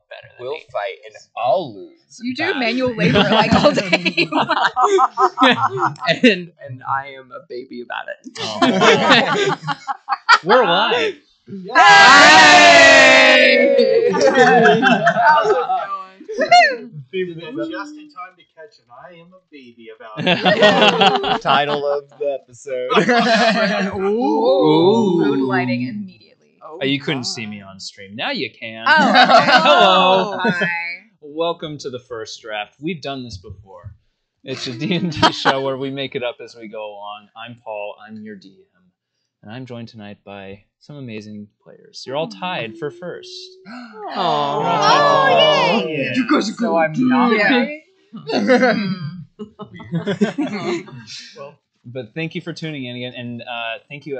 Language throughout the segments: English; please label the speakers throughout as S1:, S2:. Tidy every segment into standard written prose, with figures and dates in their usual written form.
S1: better than
S2: We'll
S1: me.
S2: fight and I'll lose.
S3: You do manual labor like all day.
S1: and I am a baby about it.
S4: Oh. We're live.
S5: Yay!
S3: How's it going?
S5: Just in time to catch an I am a baby about it.
S2: Title of the episode.
S3: Ooh. Mood lighting immediately.
S4: Oh, you couldn't see me on stream. Now you can.
S3: Oh.
S4: Hello.
S3: Hi.
S4: Welcome to the first draft. We've done this before. It's a D&D show where we make it up as we go along. I'm Paul. I'm your DM. And I'm joined tonight by some amazing players. You're all tied for first.
S3: Oh,
S2: yay!
S4: Yeah.
S2: You guys are so I'm not
S5: Well,
S4: But thank you for tuning in again, and thank you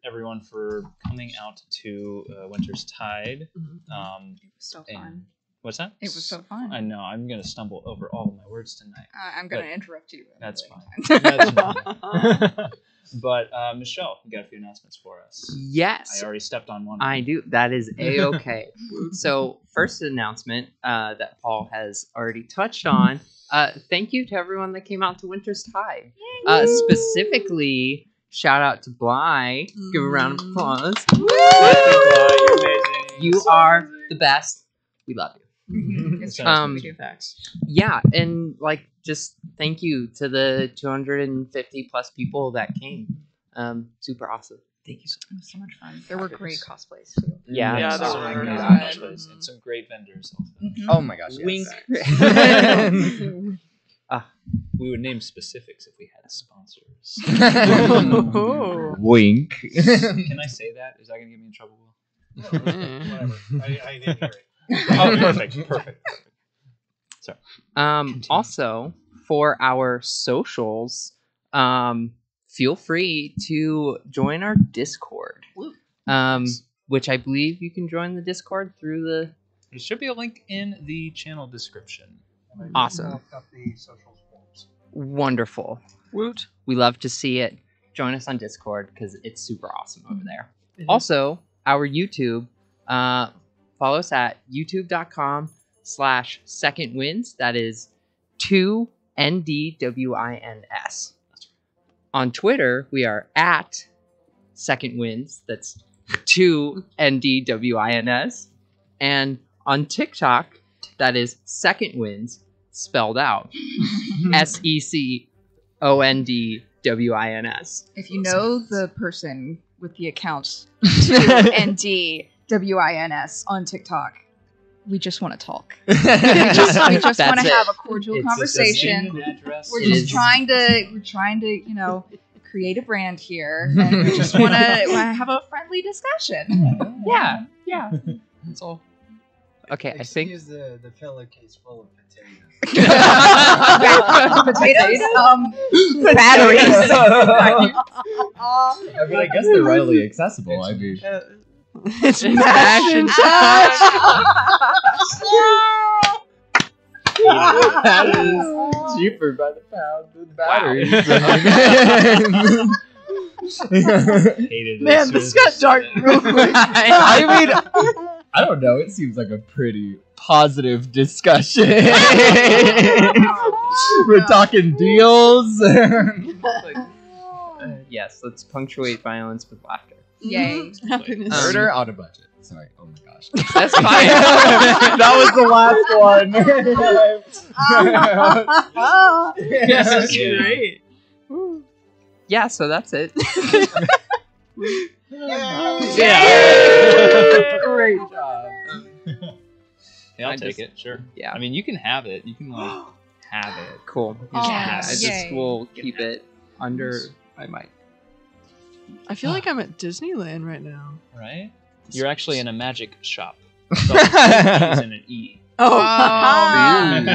S4: everyone for coming out to Winter's Tide.
S3: It was so fun.
S4: What's that?
S3: It was so fun.
S4: I know, I'm going to stumble over all of my words tonight.
S3: I'm going to interrupt you.
S4: That's fine. That's fine. But Michelle, you got a few announcements for us.
S1: Yes,
S4: I already stepped on one.
S1: I do. That is A-okay. So, first announcement that Paul has already touched on. Thank you to everyone that came out to Winter's Tide. Specifically, shout out to Bly. Give a round of applause.
S4: You're amazing.
S1: You are the best. We love you.
S3: It's
S1: Um,
S3: we do.
S1: Yeah, and just thank you to the 250 plus people that came. Super awesome. Thank you so
S3: It was so much fun. There were great cosplays too.
S1: Yeah.
S4: Yeah,
S5: Yeah,
S4: some
S5: that
S4: great
S5: was
S4: cosplays and some great vendors.
S2: Oh my gosh. Yes.
S4: Wink.
S1: Ah.
S4: We would name specifics if we had sponsors.
S2: Wink.
S4: Can I say that? Is that going to get me in trouble?
S5: whatever. I didn't hear it.
S4: Oh, perfect. Sorry.
S1: Also, for our socials, feel free to join our Discord. Which I believe you can join the Discord through the...
S4: There should be a link in the channel description.
S1: Awesome.
S5: Look up the social forms.
S1: Wonderful.
S3: Woot.
S1: We love to see it. Join us on Discord because it's super awesome over there. Also, our YouTube, follow us at youtube.com/secondwins. That is 2NDWINS. On Twitter, we are at secondwins. That's 2NDWINS. And on TikTok, that is secondwins spelled out. SECONDWINS.
S3: If you know the person with the account NDWINS on TikTok, we just want to talk. We just want to
S1: That's
S3: have
S1: it.
S3: a cordial
S1: It's
S3: conversation. We're
S1: It
S3: just
S1: is.
S3: trying to, create a brand here, and we just want to have a friendly discussion.
S1: Yeah. That's all. Okay, I think...
S5: Excuse the filler case full of potatoes.
S3: Potatoes, batteries.
S2: I mean, I guess they're readily accessible. I mean,
S1: It's mash and
S2: that is cheaper by the pound than batteries.
S4: Hated
S6: Man, this got dark real quick.
S2: I mean, I don't know. It seems like a pretty positive discussion. We're talking deals.
S1: yes, let's punctuate violence with laughter.
S3: Yay.
S6: Happiness.
S2: Murder on a budget. Sorry. Oh my gosh.
S1: That's fine.
S2: That was the last one.
S6: This is
S4: Yeah.
S6: great.
S1: Yeah, so that's it.
S4: Yeah.
S2: Great job.
S4: Yeah, I'll
S1: I
S4: take
S1: just-
S4: it. Sure.
S1: Yeah.
S4: I mean, you can have it. You can have it.
S1: Cool.
S3: Oh,
S1: I just
S3: yay.
S1: will keep it under my mic.
S6: I feel like I'm at Disneyland right now.
S4: Right? You're actually in a magic shop. So it's in an E.
S3: Oh,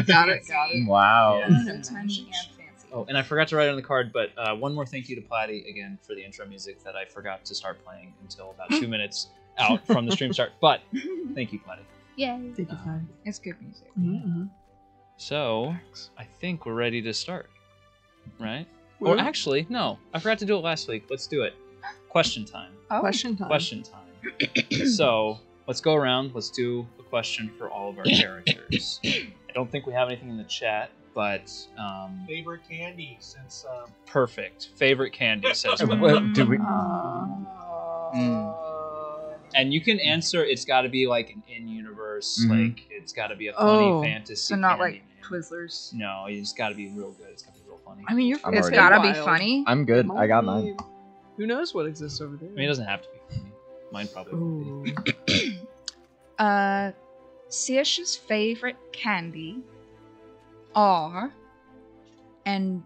S6: got it.
S2: Wow.
S4: Yeah.
S3: So tiny and fancy.
S4: Oh, and I forgot to write it on the card, but one more thank you to Platy again for the intro music that I forgot to start playing until about 2 minutes out from the stream start. But thank you, Platy.
S3: Yay.
S6: Take your time.
S3: It's good music.
S6: Mm-hmm.
S4: So I think we're ready to start, right? Or actually, no, I forgot to do it last week. Let's do it. Question time.
S3: Oh.
S6: Question time.
S4: Question time. So let's go around. Let's do a question for all of our characters. I don't think we have anything in the chat, but
S5: Favorite candy since
S4: perfect. Favorite candy, says
S2: Well,
S4: one.
S2: do we?
S4: And you can answer. It's got to be like an in-universe. Like it's got to be a funny fantasy.
S3: So not
S4: candy
S3: like
S4: name.
S3: Twizzlers.
S4: No, it's got to be real good. It's got to be real funny.
S6: I mean, you're
S2: I'm
S3: It's
S2: already-
S3: gotta be
S6: wild.
S3: funny.
S2: I'm good. I got mine.
S6: Who knows what exists over there?
S4: I mean, it doesn't have to be funny. Mine probably will be.
S6: Ooh.
S3: Saoirse's favorite candy are, and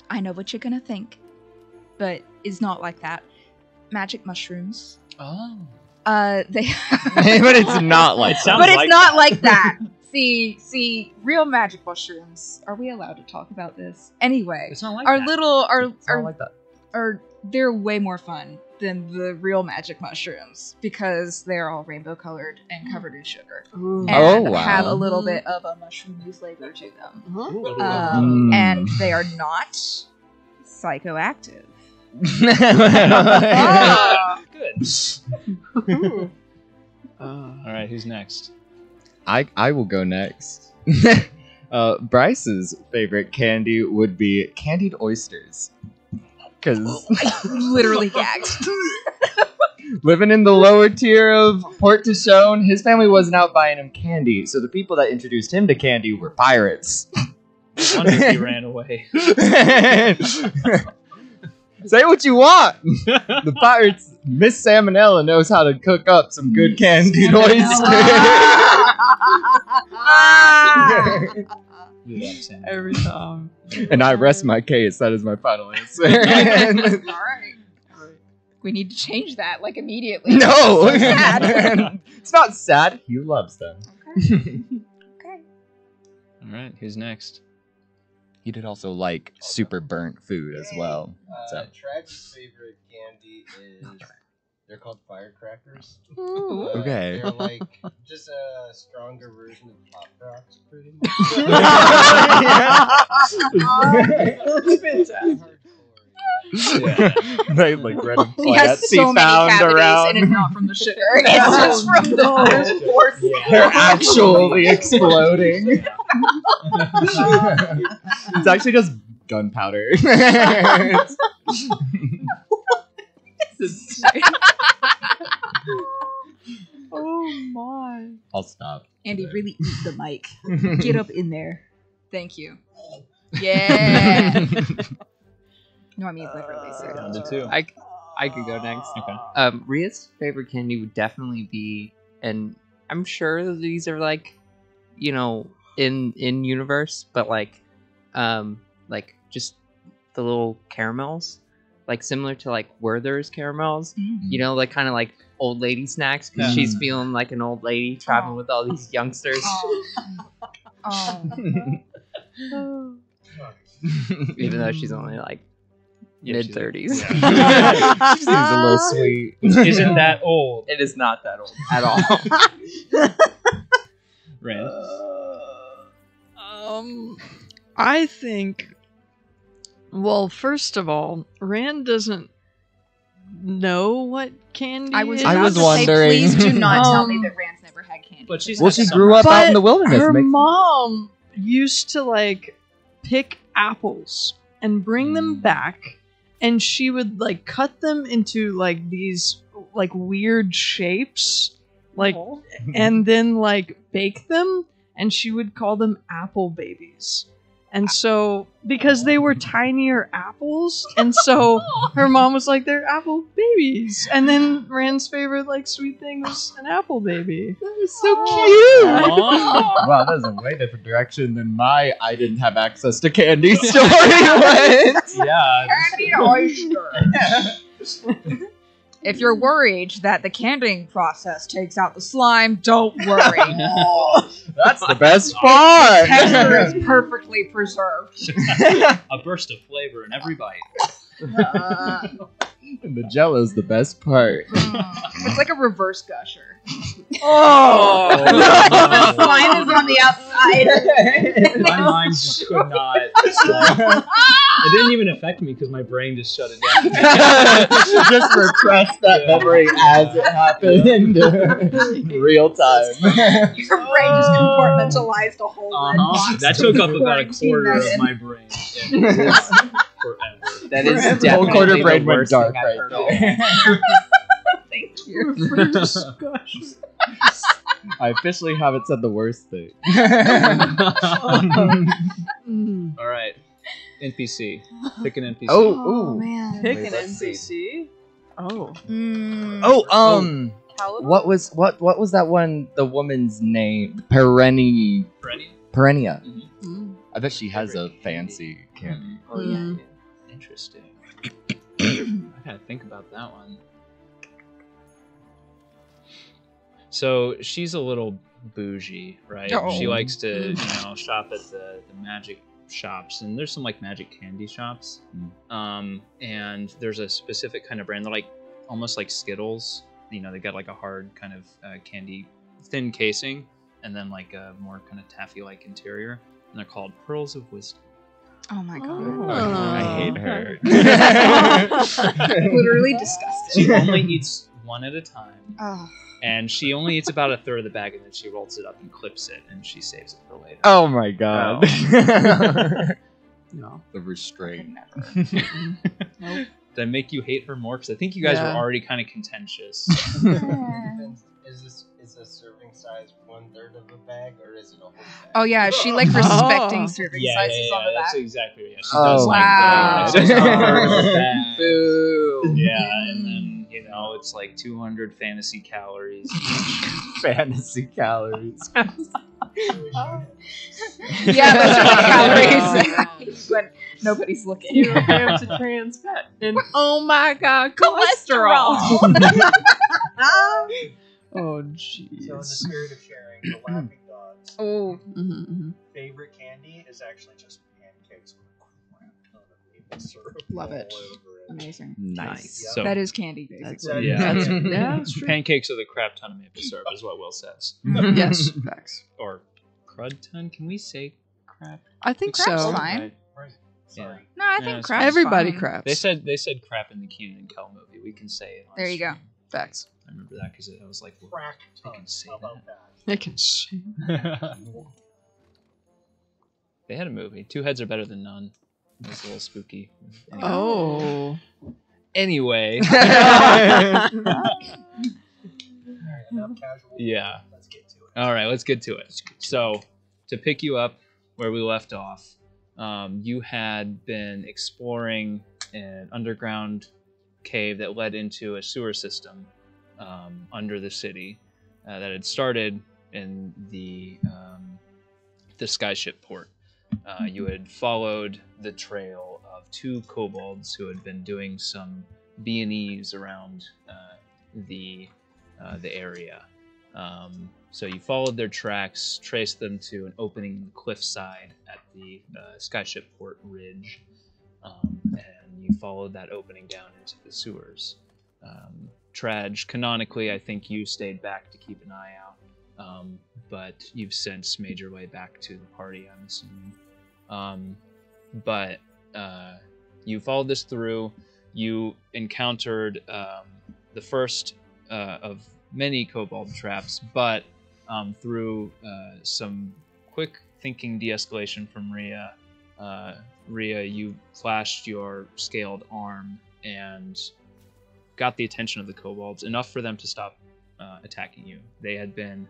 S3: I know what you're gonna think, but it's not like that. Magic mushrooms.
S4: Oh.
S3: They.
S2: But it's not like
S4: It sounds
S3: But it's
S4: like
S3: not
S4: that.
S3: like that. See, real magic mushrooms. Are we allowed to talk about this? Anyway,
S4: It's not like
S3: our
S4: that.
S3: little,
S2: It's not like that.
S3: they're way more fun than the real magic mushrooms because they're all rainbow colored and covered in sugar
S6: Ooh.
S3: and
S2: Oh, wow.
S3: have a little bit of a mushroomy flavor to them.
S6: Huh?
S3: And they are not psychoactive.
S4: Good.
S6: Ooh.
S4: All right, who's next?
S2: I will go next. Bryce's favorite candy would be candied oysters. Because
S3: Literally gagged.
S2: living in the lower tier of Port Tishone, his family wasn't out buying him candy, so the people that introduced him to candy were pirates.
S4: I wonder if he ran away.
S2: Say what you want. The pirates, Miss Salmonella knows how to cook up some good candied oysters.
S4: We love Sam.
S6: Every time.
S2: And I rest my case. That is my final answer.
S3: All right. We need to change that like immediately.
S2: No,
S3: So sad.
S2: it's not sad. He loves them.
S3: Okay.
S4: All right, who's next?
S2: He did also like super burnt food as well. So.
S7: Tradj's favorite candy is they're called firecrackers.
S6: Ooh.
S2: Okay.
S7: They're like just a stronger version of Pop Rocks, pretty much.
S2: They like red and
S3: He
S2: white
S3: has so many
S2: found
S3: cavities,
S2: around.
S3: and it's not from the sugar. It's just from the force.
S2: They're actually exploding. It's actually just gunpowder.
S6: Oh my.
S2: I'll stop.
S3: Andy, really eat the mic. Get up in there. Thank you. Yeah. No, I mean literally.
S4: Down
S3: seriously.
S4: to two.
S1: I could go next.
S4: Okay.
S1: Ria's favorite candy would definitely be, and I'm sure these are like, you know, in universe, but like just the little caramels, like similar to like Werther's caramels. You know, like kind of like old lady snacks because
S4: Yeah.
S1: she's feeling like an old lady traveling with all these youngsters.
S3: Oh.
S1: Even though she's only like
S4: Yeah,
S1: mid
S4: she's-
S1: 30s.
S2: She seems a little sweet.
S4: Isn't that old?
S1: It is not that old at all.
S4: Rand?
S6: I think. Well, first of all, Rand doesn't know what candy
S3: I was
S6: is.
S2: I
S3: about
S2: was
S3: to say,
S2: wondering.
S3: please do not tell me
S6: Um,
S3: that Rand's never had candy.
S4: But she's
S2: Well,
S4: had
S2: she
S4: some-
S2: grew up out in the
S6: But
S2: wilderness.
S6: her
S2: Makes-
S6: mom used to like pick apples and bring them back, and she would like cut them into like these like weird shapes, like, and then like bake them, and she would call them apple babies. And so, because they were tinier apples, and so her mom was like, they're apple babies. And then Rand's favorite, like, sweet thing was an apple baby.
S2: That was so cute.
S4: Aw.
S2: Wow, that was a way different direction than my I didn't have access to candy story went.
S4: Yeah.
S3: Candied oyster. If you're worried that the candying process takes out the slime, don't worry.
S2: That's the best part.
S3: Texture is perfectly preserved.
S4: A burst of flavor in every bite.
S2: And the jello's the best part.
S3: It's like a reverse gusher.
S6: Oh!
S8: Mine is on the outside.
S4: My mind just could not. It didn't even affect me because my brain just shut it down.
S2: Just repress that memory as it happened in real time.
S8: Your brain just compartmentalized a whole red box.
S4: That took up about a
S8: Quarantine
S4: quarter
S8: that
S4: of
S8: in.
S4: my brain. And it was forever.
S1: That is
S2: Whole
S1: definitely
S2: quarter
S1: the
S2: brain went
S1: worst
S2: dark
S1: thing I've
S2: right
S1: heard
S2: there.
S8: Thank you.
S2: I officially haven't said the worst thing.
S4: All right. NPC. Pick an NPC.
S2: Oh, ooh.
S8: man.
S6: Pick
S2: Wait,
S6: an
S2: let's see.
S6: NPC. Oh.
S2: What was that one? The woman's name,
S4: Ready?
S2: Perennia.
S6: Mm.
S2: I bet she has a fancy candy.
S4: Oh, yeah.
S6: Mm.
S4: Interesting. I gotta think about that one. So she's a little bougie, right?
S3: Oh.
S4: She likes to, shop at the magic shops, and there's some like magic candy shops. And there's a specific kind of brand. They're like almost like Skittles. They got like a hard kind of candy, thin casing, and then like a more kind of taffy-like interior. And they're called Pearls of Wisdom.
S3: Oh my god.
S6: Oh.
S2: I hate her.
S8: Literally disgusting.
S4: She only eats one at a time.
S3: Oh.
S4: And she only eats about a third of the bag, and then she rolls it up and clips it, and she saves it for later.
S2: Oh my god.
S6: No.
S2: The restraint.
S6: Nope.
S4: Did I make you hate her more? Because I think you guys
S6: Yeah.
S4: were already kind of contentious.
S7: Is a serving size 1/3 of a bag, or is it a whole bag?
S3: Oh yeah, is she like respecting serving sizes on the
S4: that's
S3: back?
S4: exactly right. Yeah, she
S2: Oh,
S4: does like
S3: wow.
S4: the, just a third of a bag.
S1: Boo.
S4: Yeah, and then it's like 200 fantasy calories.
S2: Fantasy calories.
S3: Yeah, those are the calories when nobody's looking.
S6: Kilograms of trans fat. And oh my god, cholesterol. Oh
S5: So in the
S6: jeez.
S5: spirit of sharing, the laughing dogs
S3: Oh,
S5: favorite candy is actually just pancakes with a crap ton of maple syrup.
S3: Love it.
S5: all over it.
S3: amazing.
S2: Nice.
S4: So
S3: That is candy,
S6: That's
S3: basically.
S4: yeah,
S5: That's-
S6: Yeah, that's true.
S4: pancakes with a crap ton of maple syrup is what Will says.
S6: Yes, facts.
S4: Or crud ton? Can we say crap?
S6: I think
S3: Crap's
S6: so.
S3: fine.
S5: Right.
S4: Yeah.
S5: Sorry.
S3: No, I
S4: Yeah,
S3: think
S4: it's
S3: crap's
S6: Everybody
S3: fine.
S6: craps.
S4: They said crap in the Keenan and Kel movie. We can say it. On
S3: There you go.
S4: stream.
S6: Facts.
S4: I remember that because I was like, well,
S5: Crack
S4: They
S5: ton.
S4: can say
S5: How about that?
S6: I can see.
S4: they had a movie. Two heads are better than none. It's a little spooky. Anyway.
S6: Oh.
S4: Anyway.
S5: Alright, enough casual.
S4: Yeah.
S5: Let's get to it.
S4: All right, let's get to it. So, to pick you up where we left off, you had been exploring an underground cave that led into a sewer system under the city that had started in the skyship port. You had followed the trail of two kobolds who had been doing some B&Es around the area. So you followed their tracks, traced them to an opening in the cliffside at the skyship port ridge, and you followed that opening down into the sewers. Tradj, canonically, I think you stayed back to keep an eye out, but you've since made your way back to the party, I'm assuming. But you followed this through. You encountered the first of many kobold traps, but through some quick thinking de-escalation from Rhea, you flashed your scaled arm and got the attention of the kobolds, enough for them to stop attacking you. They had been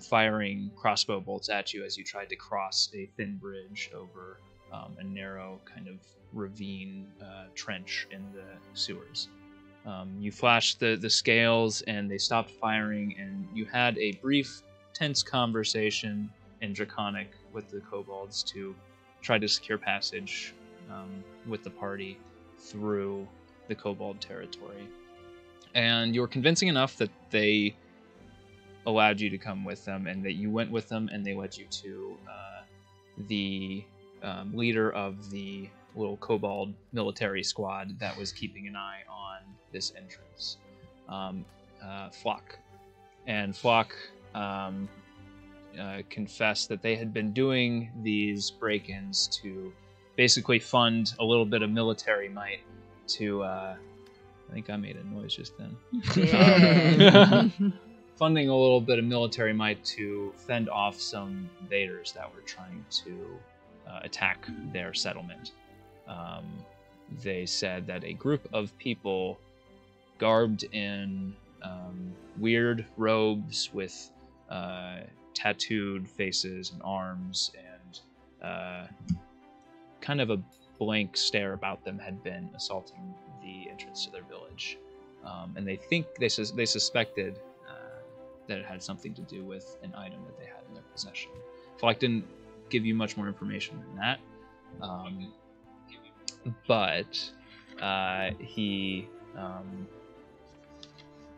S4: firing crossbow bolts at you as you tried to cross a thin bridge over a narrow kind of ravine trench in the sewers. You flashed the scales and they stopped firing, and you had a brief, tense conversation in Draconic with the kobolds to try to secure passage with the party through the kobold territory. And you were convincing enough that they allowed you to come with them, and that you went with them, and they led you to the leader of the little kobold military squad that was keeping an eye on this entrance, Flock. and Flock confessed that they had been doing these break-ins to basically fund a little bit of military might to. I think I made a noise just then.
S3: Yeah.
S4: Funding a little bit of military might to fend off some invaders that were trying to attack their settlement. They said that a group of people garbed in weird robes with tattooed faces and arms and kind of a blank stare about them had been assaulting the entrance to their village. And they think they suspected that it had something to do with an item that they had in their possession. Flock didn't give you much more information than that, but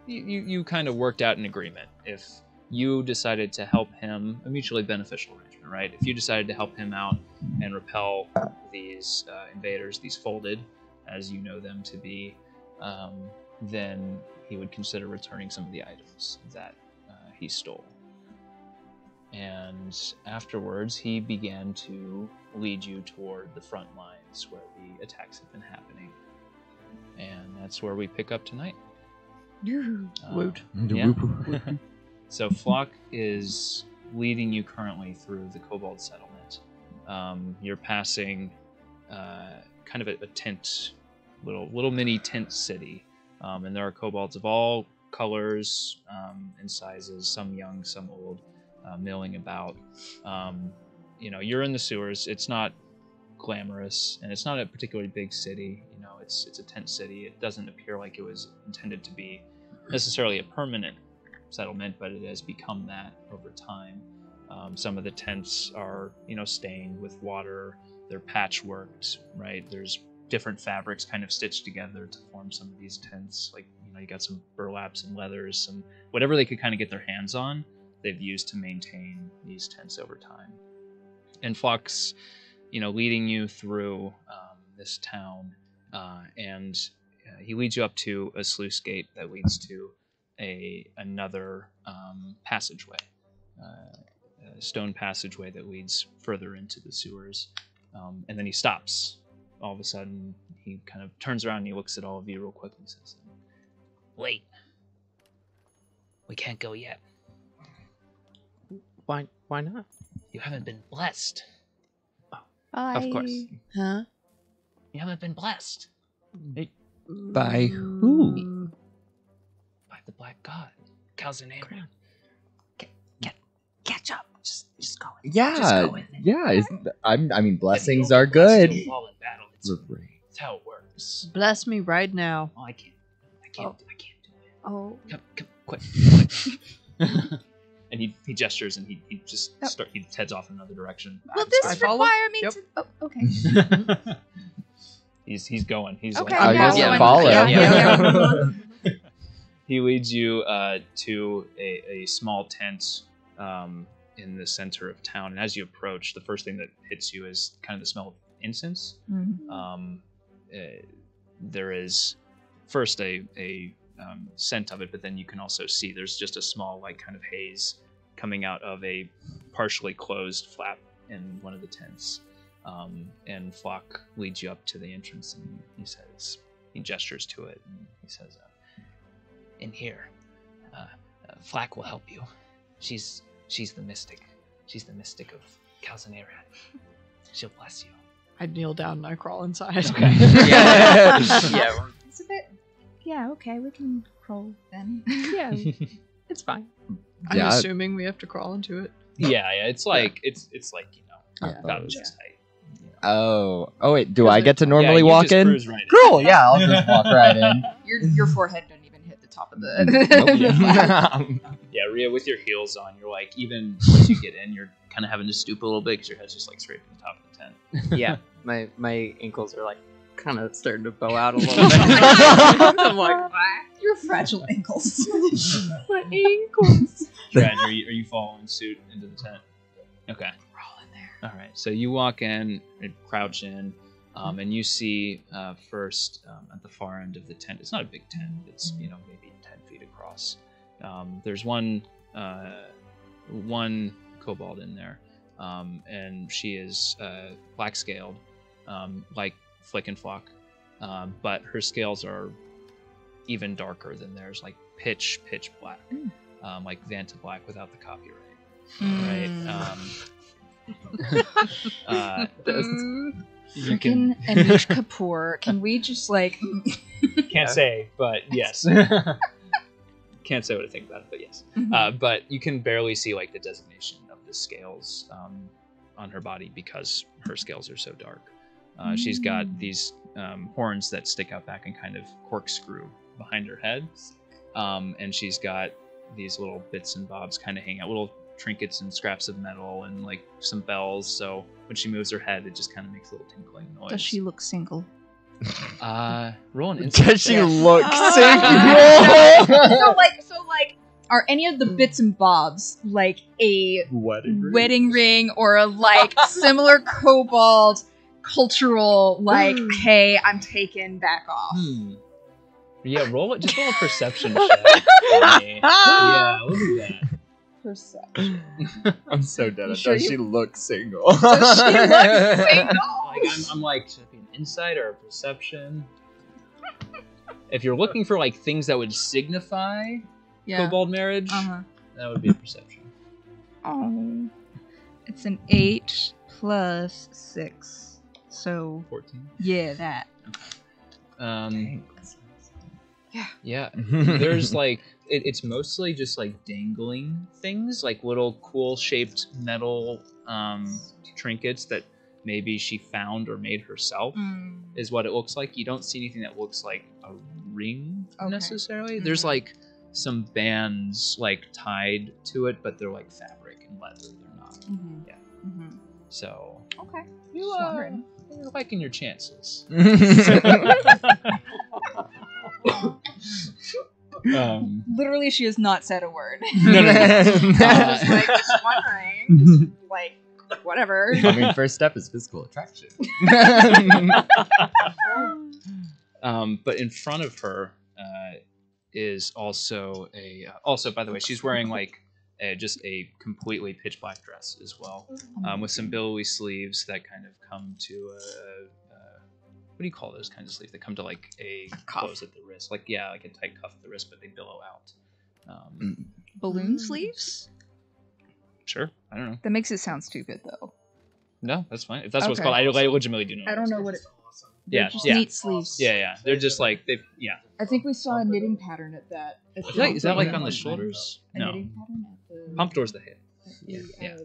S4: you kind of worked out an agreement. If you decided to help him, a mutually beneficial arrangement, right? If you decided to help him out and repel these invaders, these folded, as you know them to be, then he would consider returning some of the items that he stole. And afterwards, he began to lead you toward the front lines where the attacks have been happening. And that's where we pick up tonight.
S6: Woot.
S4: Yeah. So Flock is leading you currently through the Kobold settlement. You're passing kind of a tent, little mini tent city. And there are kobolds of all colors and sizes, some young, some old, milling about. You're in the sewers. It's not glamorous, and it's not a particularly big city. It's a tent city. It doesn't appear like it was intended to be necessarily a permanent settlement, but it has become that over time. Some of the tents are, stained with water. They're patchworked, right? There's different fabrics kind of stitched together to form some of these tents. Like, you got some burlaps and leathers, some whatever they could kind of get their hands on, they've used to maintain these tents over time. And Flock's, leading you through this town, and he leads you up to a sluice gate that leads to another passageway, a stone passageway that leads further into the sewers. And then he stops. All of a sudden, he kind of turns around and he looks at all of you real quick and says, "Wait, we can't go yet.
S1: Why not?
S4: You haven't been blessed.
S1: Of course.
S6: Huh?
S4: You haven't been blessed
S2: By who?
S4: by the Black God, Calzanera.
S8: Catch up. Just go.
S2: Yeah,
S8: Just go with it.
S2: yeah. I mean, blessings are good.
S4: While in battle, that's how it works.
S6: Bless me right now.
S4: Oh, I can't do it.
S8: Oh.
S4: Come, quick. And he gestures and he just he heads off in another direction.
S8: Will
S6: I
S8: this
S6: follow?
S8: require me
S6: Yep.
S8: to? Oh, okay.
S4: He's going. He's
S8: Okay.
S2: Oh,
S8: yeah,
S2: you
S8: so
S2: follow.
S8: Yeah.
S4: He leads you to a small tent in the center of town, and as you approach, the first thing that hits you is kind of the smell of incense.
S8: Mhm.
S4: There is first a scent of it, but then you can also see there's just a small kind of haze coming out of a partially closed flap in one of the tents. And Flock leads you up to the entrance, and he gestures to it, and he says, "In here, Flack will help you. She's the mystic. She's the mystic of Calzanera. She'll bless you."
S6: I kneel down and I crawl inside.
S2: Yeah.
S1: Yeah.
S8: It's a bit. Yeah. Okay. We can crawl then.
S1: Yeah. It's fine.
S6: I'm
S2: Yeah.
S6: assuming we have to crawl into it.
S4: Yeah, it's like it's about
S2: Yeah.
S4: chest height.
S2: Oh, wait. Do I get to normally
S4: you
S2: walk
S4: just
S2: in?
S4: cruise right in.
S2: Cool. Yeah, I'll just walk right in.
S8: Your forehead don't even hit the top of the.
S2: Nope.
S4: Yeah, Rhea, with your heels on, you're even once you get in, you're kind of having to stoop a little bit because your head's just scraping the top of the tent.
S1: Yeah. My ankles are kind of starting to bow out a little bit. I'm like,
S8: Your fragile ankles.
S1: my ankles.
S4: Tradj, are you following suit into the tent? Okay.
S8: We're all in there.
S4: All right. So you walk in and crouch in, and you see first at the far end of the tent. It's not a big tent. It's maybe 10 feet across. There's one kobold in there, and she is black scaled, like Flick and Flock, but her scales are even darker than theirs, like pitch black, like Vanta black without the copyright. Right. You can
S3: Anish Kapoor. Can we just like?
S4: can't say, but yes. Can't say what I think about it, but yes. But you can barely see like the designation of the scales on her body because her scales are so dark. She's got these horns that stick out back and kind of corkscrew behind her head, and she's got these little bits and bobs kind of hanging out, little trinkets and scraps of metal and like some bells. So when she moves her head, it just kind of makes a little tinkling noise.
S3: Does she look single?
S4: Roll an insight.
S2: Does she
S4: check.
S2: look single?
S3: So like, are any of the bits and bobs like a wedding ring or a like similar kobold cultural like, hey, I'm taken, back off?
S4: Yeah, just roll a perception check. Yeah, we'll do that.
S3: Perception.
S2: I'm so dead.
S3: Sure
S2: Does she look single?
S3: Does she look single?
S4: Like, I'm like, should it be an insight or a perception? If you're looking for like things that would signify kobold marriage, that would be a perception.
S3: Oh, it's an 8 plus 6, so
S4: 14.
S3: Yeah, that.
S4: Yeah. There's like it's mostly just like dangling things, like little cool shaped metal trinkets that maybe she found or made herself, is what it looks like. You don't see anything that looks like a ring necessarily. There's like some bands like tied to it, but they're like fabric and leather. They're not. So you're liking your chances.
S3: Literally, she has not said a word.
S4: No.
S8: Just wondering, like, whatever.
S2: I mean, first step is physical attraction.
S4: But in front of her is also also, by the way, she's wearing like just a completely pitch black dress as well, with some billowy sleeves that kind of come to what do you call those kinds of sleeves? They come to like a close at the wrist, like a tight cuff at the wrist, but they billow out.
S3: Balloon sleeves?
S4: Sure, I don't know.
S3: That makes it sound stupid, though.
S4: No, that's fine. If that's what it's called, I legitimately do know.
S3: I don't know what it.
S4: Yeah,
S3: Just neat sleeves.
S4: Yeah. They're just like
S3: I think we saw a knitting pattern at that.
S4: Is that like on the shoulders?
S3: A
S4: No.
S3: knitting pattern at the.
S4: Pump towards the hip.
S3: Yeah.
S4: Yeah.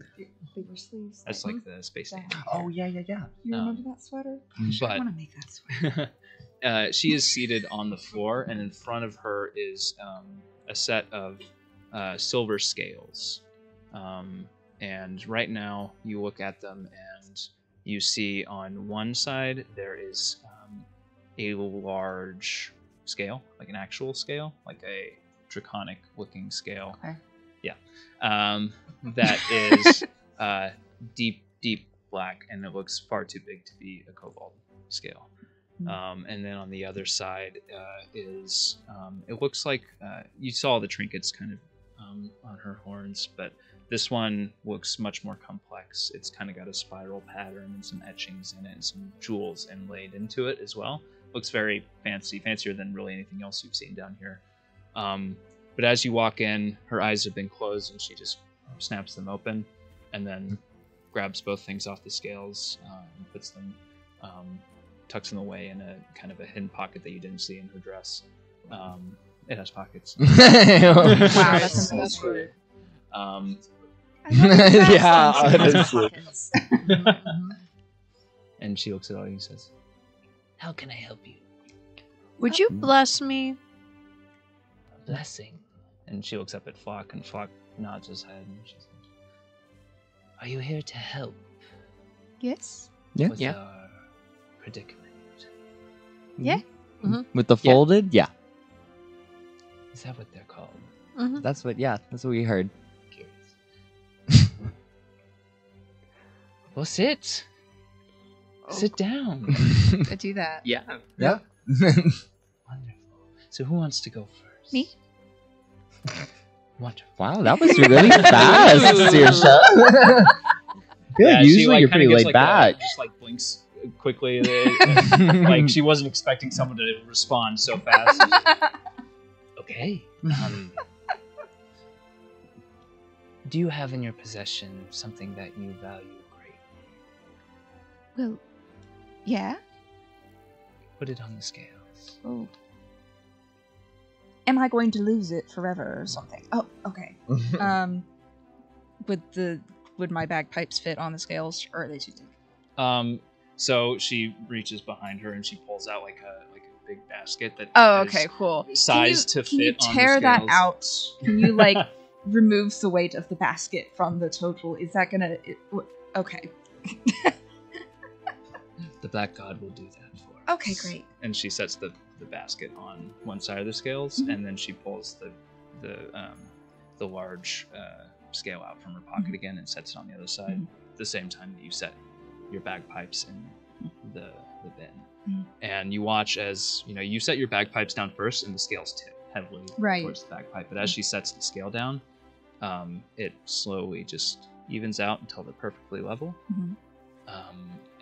S3: Bigger sleeves.
S4: That's like the space station.
S2: Oh yeah.
S3: You remember that sweater? I
S4: But
S3: want to make that sweater.
S4: she is seated on the floor, and in front of her is a set of silver scales. And right now, you look at them, and you see on one side there is a large scale, like an actual scale, like a draconic-looking scale.
S3: Okay.
S4: Yeah. That is deep black, and it looks far too big to be a kobold scale. And then on the other side is it looks like you saw the trinkets kind of on her horns, but this one looks much more complex. It's kind of got a spiral pattern and some etchings in it and some jewels inlaid into it as well. Looks very fancy, fancier than really anything else you've seen down here. But as you walk in, her eyes have been closed, and she just snaps them open and then grabs both things off the scales and puts them, tucks them away in a kind of a hidden pocket that you didn't see in her dress. It has pockets.
S3: Wow, that's impressive.
S2: Yeah, honestly.
S4: And she looks at all you and says, "How can I help you?"
S9: Would you bless me?
S4: A blessing. And she looks up at Flock, and Flock nods his head, and she says, "Are you here to help
S3: Yes.
S2: Yeah.
S4: with our predicament?"
S3: Yeah.
S2: With the folded, yeah.
S4: Is that what they're called?
S2: That's what we heard.
S4: Curious. Well, sit. Sit down.
S3: I do that.
S1: Yeah.
S4: Wonderful. So who wants to go first?
S3: Me.
S4: Wonderful.
S2: Wow, that was really fast, Saoirse. I feel like usually you're pretty laid back.
S4: Just like blinks quickly. Like she wasn't expecting someone to respond so fast. Okay. Do you have in your possession something that you value greatly?
S3: Well, yeah.
S4: Put it on the scales.
S3: Oh. Am I going to lose it forever or something? Oh, okay. Would my bagpipes fit on the scales, or are they too big?
S4: So she reaches behind her and she pulls out like a big basket that
S3: Oh,
S4: is
S3: okay, cool.
S4: sized to fit on the scales.
S3: Can you tear that out? Can you like remove the weight of the basket from the total? Is that gonna? Okay.
S4: The Black God will do that for us.
S3: Okay, great.
S4: And she sets the basket on one side of the scales, and then she pulls the large scale out from her pocket again and sets it on the other side. At the same time that you set your bagpipes in the bin. And you watch as you set your bagpipes down first, and the scales tip heavily towards the bagpipe. But as she sets the scale down, it slowly just evens out until they're perfectly level.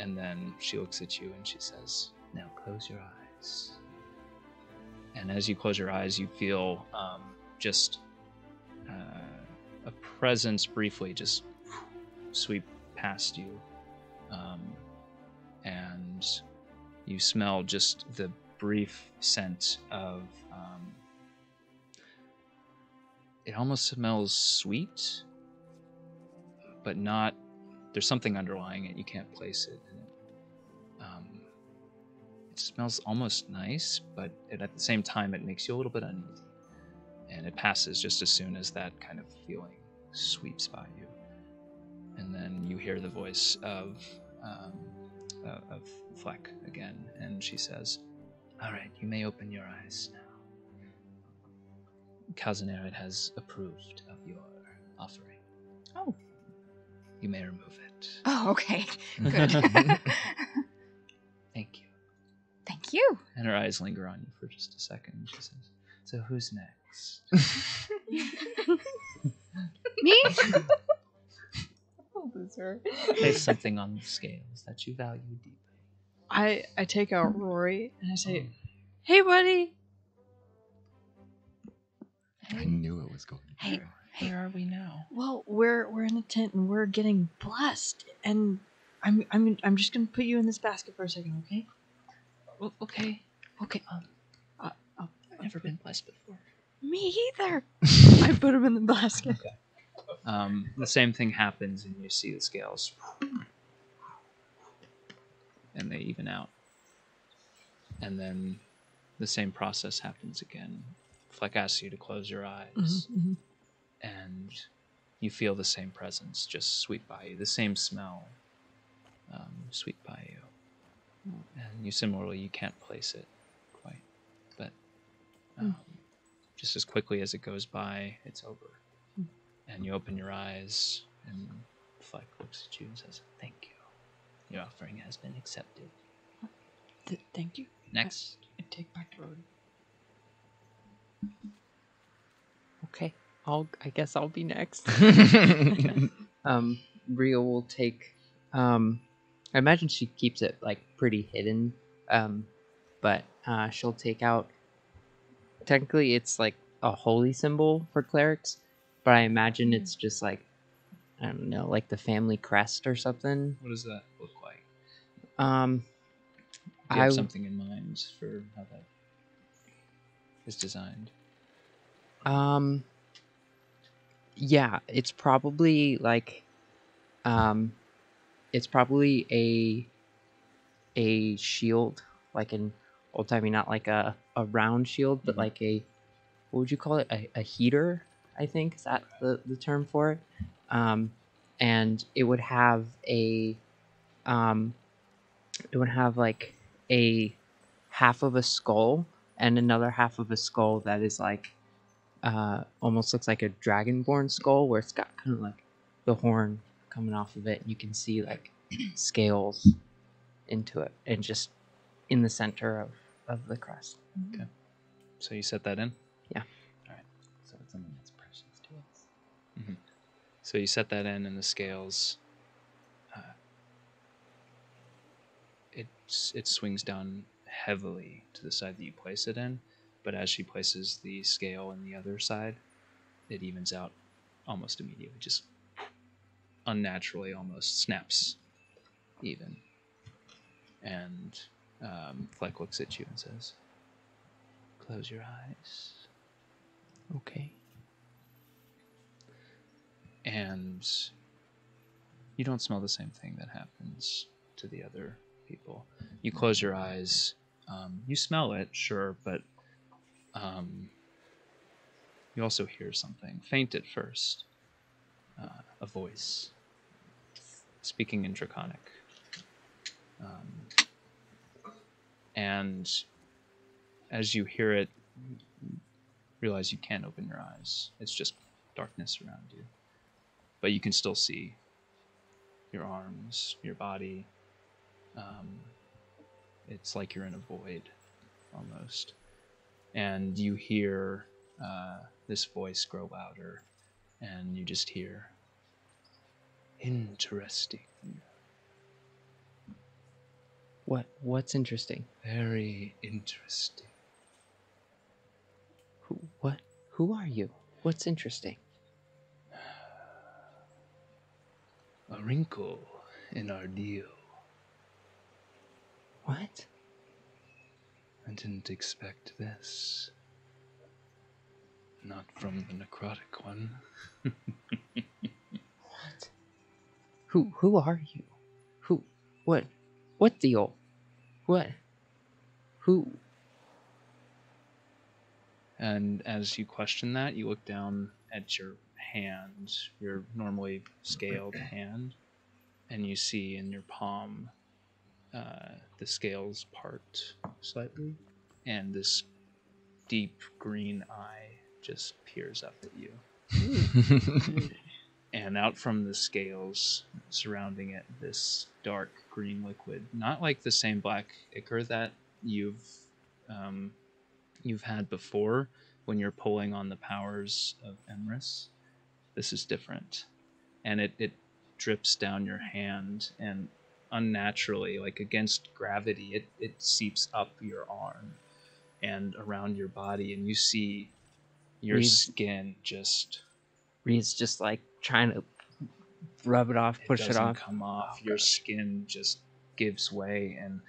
S4: And then she looks at you and she says, "Now close your eyes." And as you close your eyes, you feel just a presence briefly just sweep past you. And you smell just the brief scent of... it almost smells sweet, but not... There's something underlying it. You can't place it. It smells almost nice, but at the same time, it makes you a little bit uneasy. And it passes just as soon as that kind of feeling sweeps by you. And then you hear the voice of Fleck again, and she says, "All right, you may open your eyes now. Kalzanerid has approved of your offering.
S3: Oh.
S4: You may remove it."
S3: Oh, okay. Good.
S4: Thank you.
S3: Thank you.
S4: And her eyes linger on you for just a second. She says, "So who's next?"
S3: Me?
S4: There's something on the scales that you value deeply.
S6: I take out Rory and I say, "Hey, buddy."
S2: I knew it was going.
S3: Hey,
S4: Where are we now?
S6: Well, we're in a tent and we're getting blessed, and I'm just gonna put you in this basket for a second, okay?
S4: Okay.
S6: Okay.
S4: I've never been blessed before.
S6: Me either. I put him in the basket.
S4: Okay. The same thing happens, and you see the scales, and they even out. And then the same process happens again. Fleck asks you to close your eyes, and you feel the same presence just sweep by you, the same smell sweep by you. And you similarly, you can't place it quite, but just as quickly as it goes by, it's over. And you open your eyes, and Fleck looks at you and says, "Thank you. Your offering has been accepted."
S6: Thank you.
S4: Next.
S6: I take back Rory.
S1: Okay, I guess I'll be next. Rio will take. I imagine she keeps it like pretty hidden, but she'll take out. Technically, it's like a holy symbol for clerics, but I imagine it's just like, I don't know, like the family crest or something.
S4: What does that look like?
S1: Do
S4: you have something in mind for how that is designed?
S1: Yeah, it's probably like, it's probably a shield, like an old timey, not like a round shield, but like what would you call it? A heater, I think, is that the term for it? And it would have like a half of a skull and another half of a skull that is like almost looks like a dragonborn skull, where it's got kind of like the horn coming off of it, and you can see like scales into it, and just in the center of the crest.
S4: Okay. So you set that in?
S1: Yeah.
S4: All right.
S2: So it's something that's precious too.
S4: So you set that in, and the scales, it swings down heavily to the side that you place it in, but as she places the scale in the other side, it evens out almost immediately, just unnaturally almost snaps even. And Fleck looks at you and says, "Close your eyes."
S1: Okay.
S4: And you don't smell the same thing that happens to the other people. You close your eyes. You smell it, sure, but you also hear something, faint at first. A voice speaking in Draconic. And as you hear it, you realize you can't open your eyes. It's just darkness around you. But you can still see your arms, your body. It's like you're in a void, almost. And you hear this voice grow louder, and you just hear, "Interesting."
S1: What's interesting?
S4: Very interesting.
S1: Who are you? What's interesting?
S4: A wrinkle in our deal.
S1: What?
S4: I didn't expect this. Not from the necrotic one.
S1: What? Who are you? What deal? What? Who?
S4: And as you question that, you look down at your hand, your normally scaled hand, and you see in your palm the scales part slightly, and this deep green eye just peers up at you. And out from the scales surrounding it, this dark green liquid, not like the same black ichor that you've had before when you're pulling on the powers of Emrys. This is different. And it drips down your hand, and unnaturally, like against gravity, it seeps up your arm and around your body, and you see your skin just...
S1: Reed's just like trying to rub it off, push it
S4: doesn't
S1: off.
S4: come off.
S1: Oh,
S4: Your
S1: God.
S4: skin just gives way, and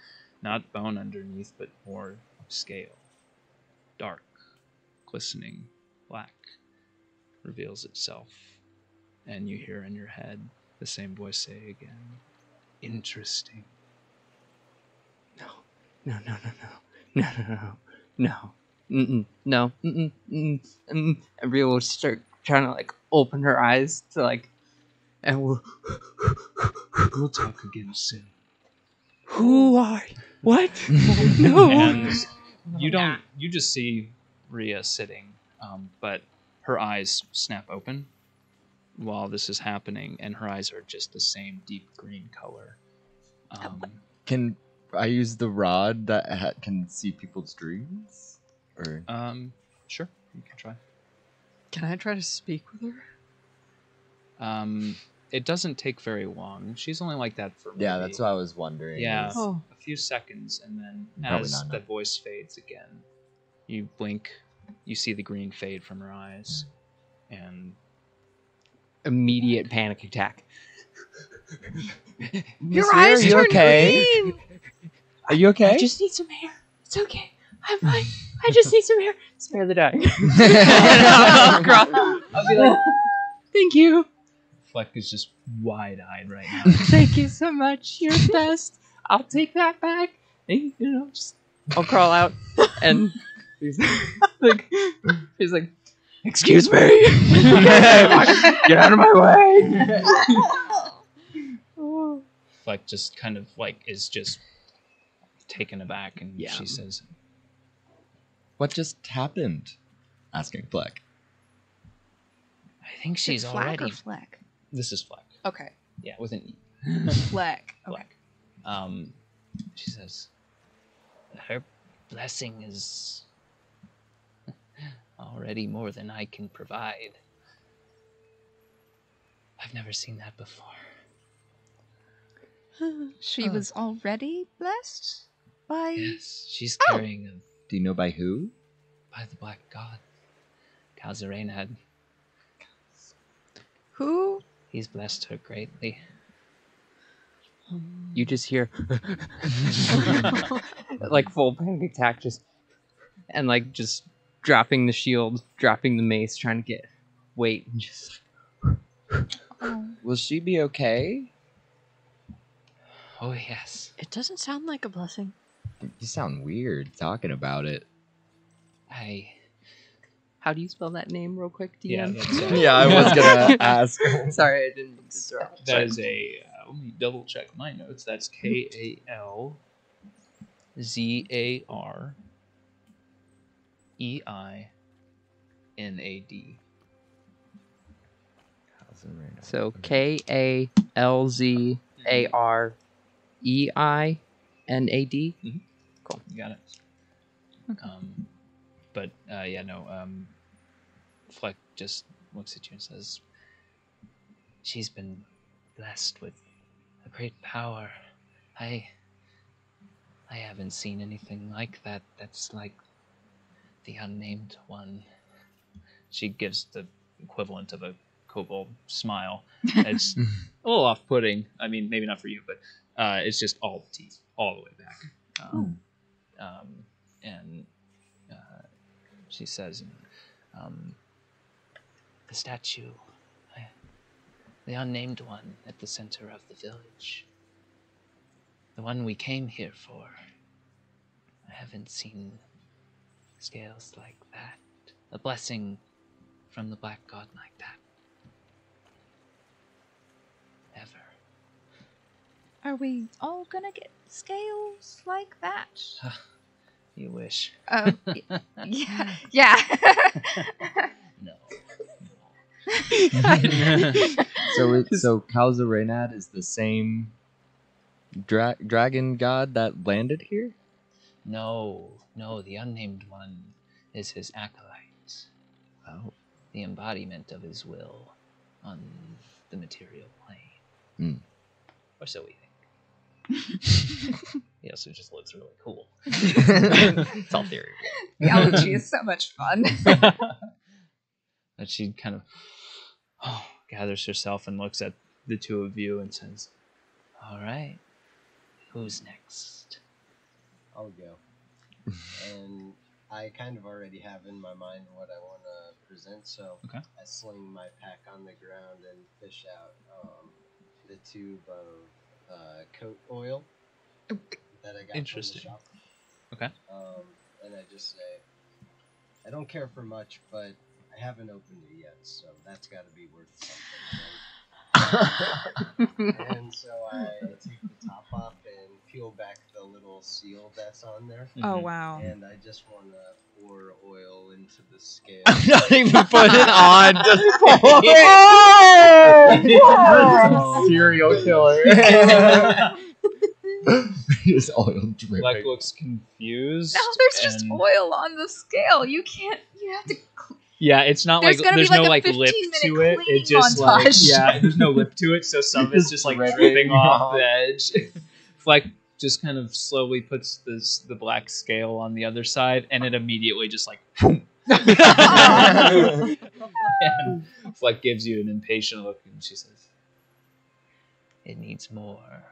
S4: not bone underneath, but more scale. Dark, glistening black reveals itself, and you hear in your head the same voice say again, "Interesting."
S1: No. No. And Rhea will start trying to like open her eyes to like, and we'll
S4: talk again soon.
S1: Who are you? What? No.
S4: And you just see Rhea sitting, but her eyes snap open while this is happening, and her eyes are just the same deep green color.
S2: Can I use the rod that can see people's dreams? Or
S4: Sure, you can try.
S6: Can I try to speak with her?
S4: It doesn't take very long. She's only like that for
S2: yeah, that's what I was wondering.
S4: Yeah,
S2: is-
S6: Oh.
S4: a few seconds, and then
S2: Probably
S4: as
S2: not
S4: the
S2: enough.
S4: voice fades again, you blink, you see the green fade from her eyes, and
S1: Immediate panic attack.
S9: Your
S2: Miss Rhea,
S9: eyes
S2: are you
S9: turn
S2: okay?
S9: green.
S2: Are you okay?
S1: I just need some hair. It's okay. I'm fine. I just need some hair. Spare the dying. I'll be like, thank you.
S4: Fleck is just wide-eyed right now.
S1: Thank you so much. You're the best. I'll take that back. And, I'll crawl out, and he's like, excuse me. Get out of my way.
S4: Fleck just kind of like is just taken aback, and
S1: Yeah.
S4: she says,
S2: What just happened? Asking Fleck.
S4: "I think she's
S3: Is it Flack
S4: already."
S3: or Fleck?
S4: This is Fleck.
S3: Okay.
S4: Yeah, with an E.
S3: Fleck. Okay.
S4: Fleck. She says, "Her blessing is already more than I can provide." I've never seen that before.
S3: She was already blessed by.
S4: Yes, she's
S3: Oh.
S4: carrying him
S2: Do you know by who?
S4: by the black god. Kalzarenad.
S3: Who?
S4: He's blessed her greatly.
S1: You just hear like full panic attack, just and like just dropping the shield, dropping the mace, trying to get weight, and just.
S2: Will she be okay?
S4: Oh, yes.
S9: It doesn't sound like a blessing.
S2: You sound weird talking about it.
S1: How do you spell that name, real quick,
S4: Yeah,
S1: DM?
S4: that's
S2: Yeah, I was gonna ask.
S1: Sorry, I didn't interrupt.
S4: That is a. Let me double check my notes. That's Kalzareinad.
S1: So Kalzareinad. Cool.
S4: You got it. But yeah, no. Fleck just looks at you and says, "She's been blessed with a great power. I haven't seen anything like that. That's like the unnamed one." She gives the equivalent of a kobold smile. It's a little off-putting. I mean, maybe not for you, but it's just all the teeth, all the way back. And she says, "The statue, the unnamed one at the center of the village, the one we came here for. I haven't seen scales like that. A blessing from the black god like that. Ever."
S3: Are we all gonna get scales like that?
S4: You wish.
S3: Yeah. Yeah.
S4: No.
S2: So Kalzarenad is the same dragon god that landed here?
S4: No, the unnamed one is his acolyte.
S2: Oh.
S4: The embodiment of his will on the material plane.
S2: Hmm.
S4: Or so we think. He also just looks really cool.
S2: It's all theory.
S3: Theology is so much fun.
S4: And she kind of gathers herself and looks at the two of you and says, "All right, who's next?"
S7: I'll go. And I kind of already have in my mind what I want to present, so
S4: Okay.
S7: I sling my pack on the ground and fish out the tube of coat oil that I got
S4: Interesting.
S7: from the shop.
S4: Okay.
S7: And I just say, I don't care for much, but I haven't opened it yet, so that's got to be worth something, right? And so I take the top off and peel back the little seal that's on there.
S3: Oh, wow.
S7: And I just want to pour oil into the scale.
S2: Not even put it on. Just
S7: Oh!
S2: Serial killer. Just oil dripping.
S4: Black looks confused.
S3: Now there's just
S4: and-
S3: oil on the scale. You can't. You have to.
S4: Yeah, it's not
S3: There's
S4: like
S3: gonna be
S4: there's no
S3: like a
S4: like lip
S3: 15-minute
S4: to it.
S3: cleaning
S4: It just like
S3: montage.
S4: yeah, there's no lip to it, so some of it's just like dripping off the edge. Fleck just kind of slowly puts the black scale on the other side, and it immediately just like. And Fleck gives you an impatient look, and she says, "It needs more."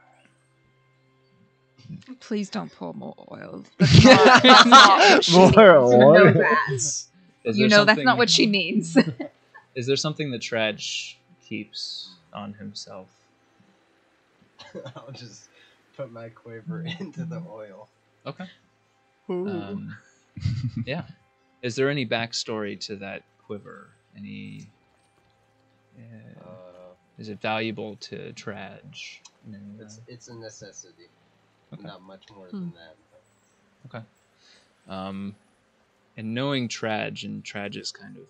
S3: Please don't pour more oil. That's not what she
S2: More
S3: means. You know
S2: oil?
S3: that.
S4: Is
S3: You
S4: there
S3: know that's
S4: something-
S3: not what she means.
S4: Is there something that Tradj keeps on himself?
S7: I'll just put my quiver into the oil.
S4: Okay. Yeah. Is there any backstory to that quiver? Any? Is it valuable to Tradj?
S7: It's a necessity. Okay. Not much more than that.
S4: Okay. And knowing Tradj and Tradj's kind of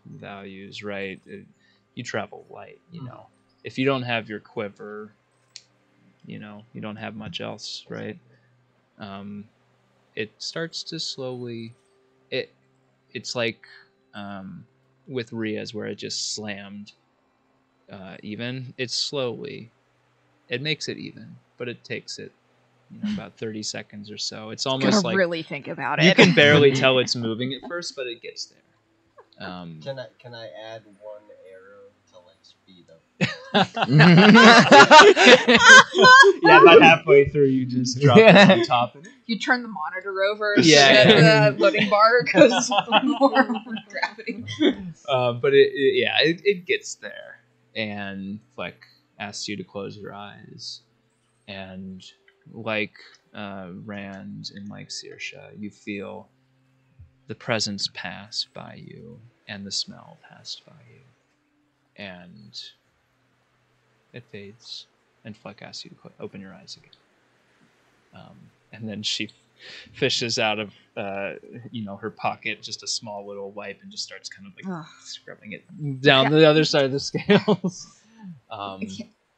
S4: values, right? You travel light, you know. If you don't have your quiver, you know, you don't have much else, right? It starts to slowly. It's like with Ria's where it just slammed, even. It's slowly. It makes it even, but it takes it, about 30 seconds or so. It's almost
S3: Gotta
S4: like
S3: really think about
S4: you
S3: it.
S4: can barely tell it's moving at first, but it gets there.
S7: Can I add one arrow to like speed up?
S4: Yeah, about halfway through, you just drop it on top of it.
S3: You turn the monitor over, and
S4: Yeah.
S3: the loading bar goes more gravity.
S4: But it gets there, and Fleck asks you to close your eyes, and like Rand and like Saoirse, you feel the presence pass by you, and the smell passed by you, and it fades, and Fleck asks you to open your eyes again. And then she fishes out of her pocket just a small little wipe and just starts kind of like scrubbing it down the other side of the scales.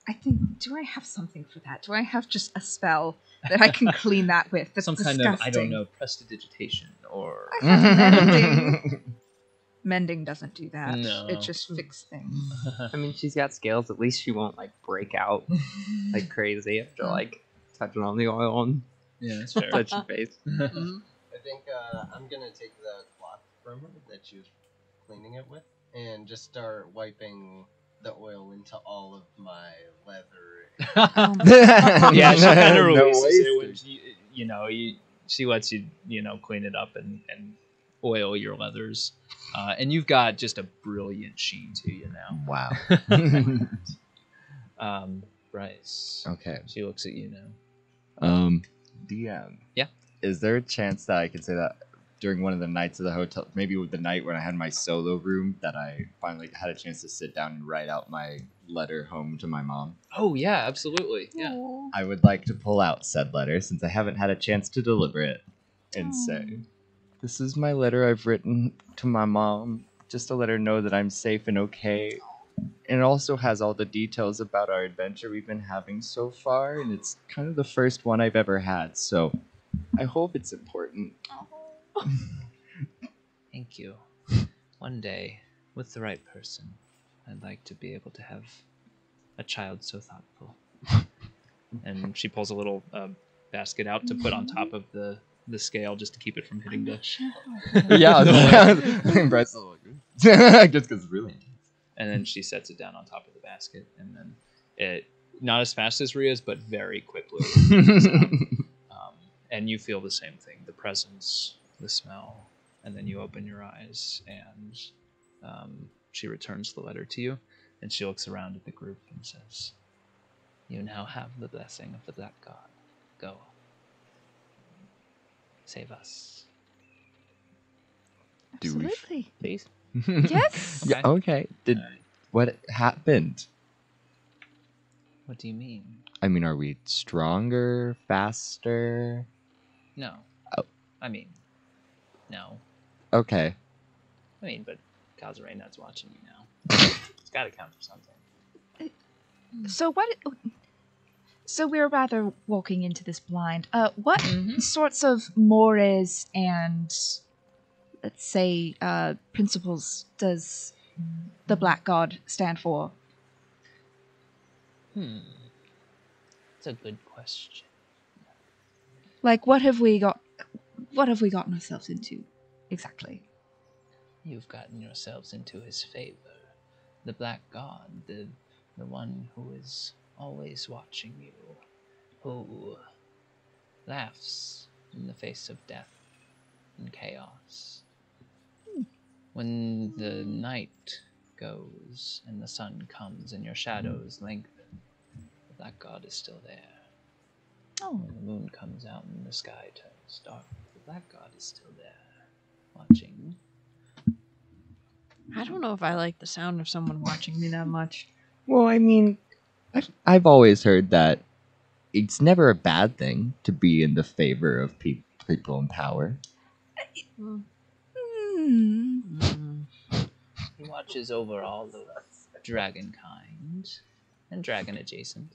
S3: I think, do I have something for that? Do I have just a spell that I can clean that with? That's
S4: some
S3: disgusting.
S4: kind of, I don't know, prestidigitation or...
S3: I have mending. Mending doesn't do that.
S4: No.
S3: It just fixes things.
S1: I mean, she's got scales. At least she won't like break out like crazy after like touching on the oil and
S4: Yeah, that's fair.
S1: touch your face.
S7: I think I'm gonna take the cloth from her that she was cleaning it with, and just start wiping the oil into all of my leather.
S4: Yeah, she kind of
S2: No
S4: releases it when
S2: wastage.
S4: she lets you, clean it up and oil your leathers. And you've got just a brilliant sheen to you now.
S2: Wow.
S4: Bryce.
S2: Okay.
S4: She looks at you now.
S2: DM.
S4: Yeah.
S2: Is there a chance that I could say that during one of the nights of the hotel, maybe with the night when I had my solo room, that I finally had a chance to sit down and write out my letter home to my mom?
S4: Oh, yeah, absolutely. Yeah.
S2: I would like to pull out said letter since I haven't had a chance to deliver it and say, this is my letter I've written to my mom, just to let her know that I'm safe and okay. And it also has all the details about our adventure we've been having so far, and it's kind of the first one I've ever had, so I hope it's important.
S4: Thank you. One day, with the right person, I'd like to be able to have a child so thoughtful. And she pulls a little basket out to put on top of the scale just to keep it from hitting the...
S2: Yeah, Bryce is like, just because it's really intense.
S4: And then she sets it down on top of the basket, and then it, not as fast as Ria's, but very quickly. And you feel the same thing, the presence, the smell, and then you open your eyes, and she returns the letter to you, and she looks around at the group and says, "You now have the blessing of the Black God. Go. Save us."
S3: Absolutely.
S4: Please?
S3: Yes.
S2: Yeah, okay. What happened?
S4: What do you mean?
S2: I mean, are we stronger, faster?
S4: No.
S2: Oh.
S4: I mean, no.
S2: Okay.
S4: I mean, but Kazurena's watching you now. It's got to count for something.
S3: So So we're rather walking into this blind. What sorts of mores and, let's say, principles does the Black God stand for?
S4: That's a good question.
S3: Like, what have we gotten ourselves into, exactly?
S4: You've gotten yourselves into his favor. The Black God, the one who is always watching you, who laughs in the face of death and chaos. When the night goes and the sun comes and your shadows lengthen, the Black God is still there. When the moon comes out and the sky turns dark, the Black God is still there, watching.
S9: I don't know if I like the sound of someone watching me that much.
S2: Well, I mean, I've always heard that it's never a bad thing to be in the favor of people in power.
S4: He watches over all of dragon kind and dragon adjacent.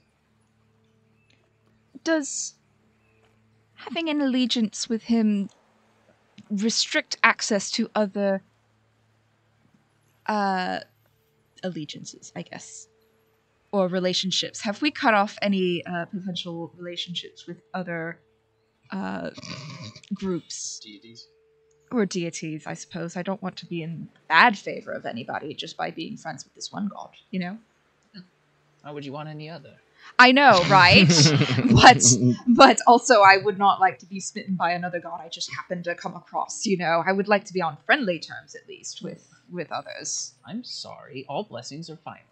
S3: Does having an allegiance with him restrict access to other allegiances, I guess? or relationships? Have we cut off any potential relationships with other groups?
S7: Deities.
S3: Or deities, I suppose. I don't want to be in bad favor of anybody just by being friends with this one god, you know?
S4: Why would you want any other?
S3: I know, right? but also I would not like to be smitten by another god I just happened to come across, you know? I would like to be on friendly terms, at least, with others.
S4: I'm sorry. All blessings are final.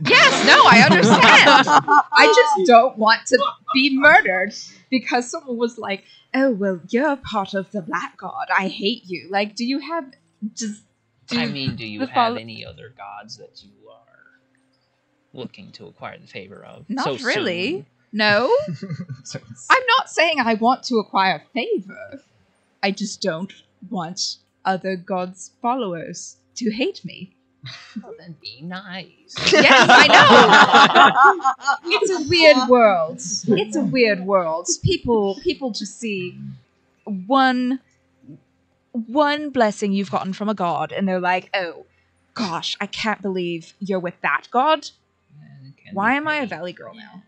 S3: Yes, no, I understand. I just don't want to be murdered because someone was like, oh, well, you're part of the black god. I hate you. Like, do you have just...
S4: Do you have any other gods that you are looking to acquire the favor of?
S3: Not
S4: so
S3: really.
S4: soon?
S3: No. I'm not saying I want to acquire favor. I just don't want other gods' followers to hate me.
S4: Well, then be nice.
S3: Yes, I know. It's a weird world. It's a weird world. People just see one blessing you've gotten from a god, and they're like, "Oh, gosh, I can't believe you're with that god. Why am I a Valley girl now?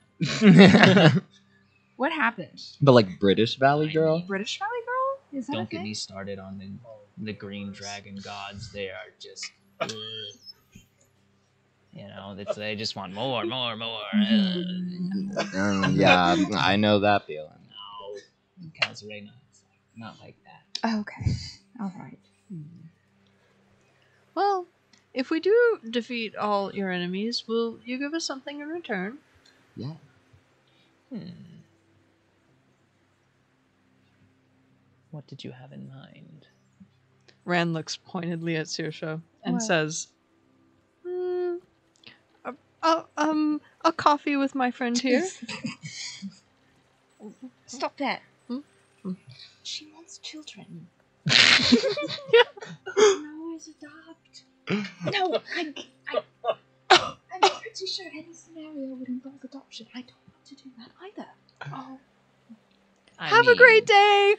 S3: What happened?
S2: But like British Valley Girl?
S3: British Valley girl? Is that
S4: Don't
S3: a
S4: get
S3: thing?
S4: me started on the green dragon gods. They are just... you know, they just want more.
S2: Yeah, I know that feeling.
S4: No, Calzarena, not like that.
S3: Okay, all right.
S9: Well, if we do defeat all your enemies, will you give us something in return?
S2: Yeah.
S4: What did you have in mind?
S9: Rand looks pointedly at Saoirse and
S3: What?
S9: says, a coffee with my friend here.
S3: Stop that.
S9: Hmm?
S3: She wants children.
S8: Always adopt.
S3: No, I'm pretty sure any scenario would involve adoption. I don't want to do that either. Oh.
S9: Have a great day!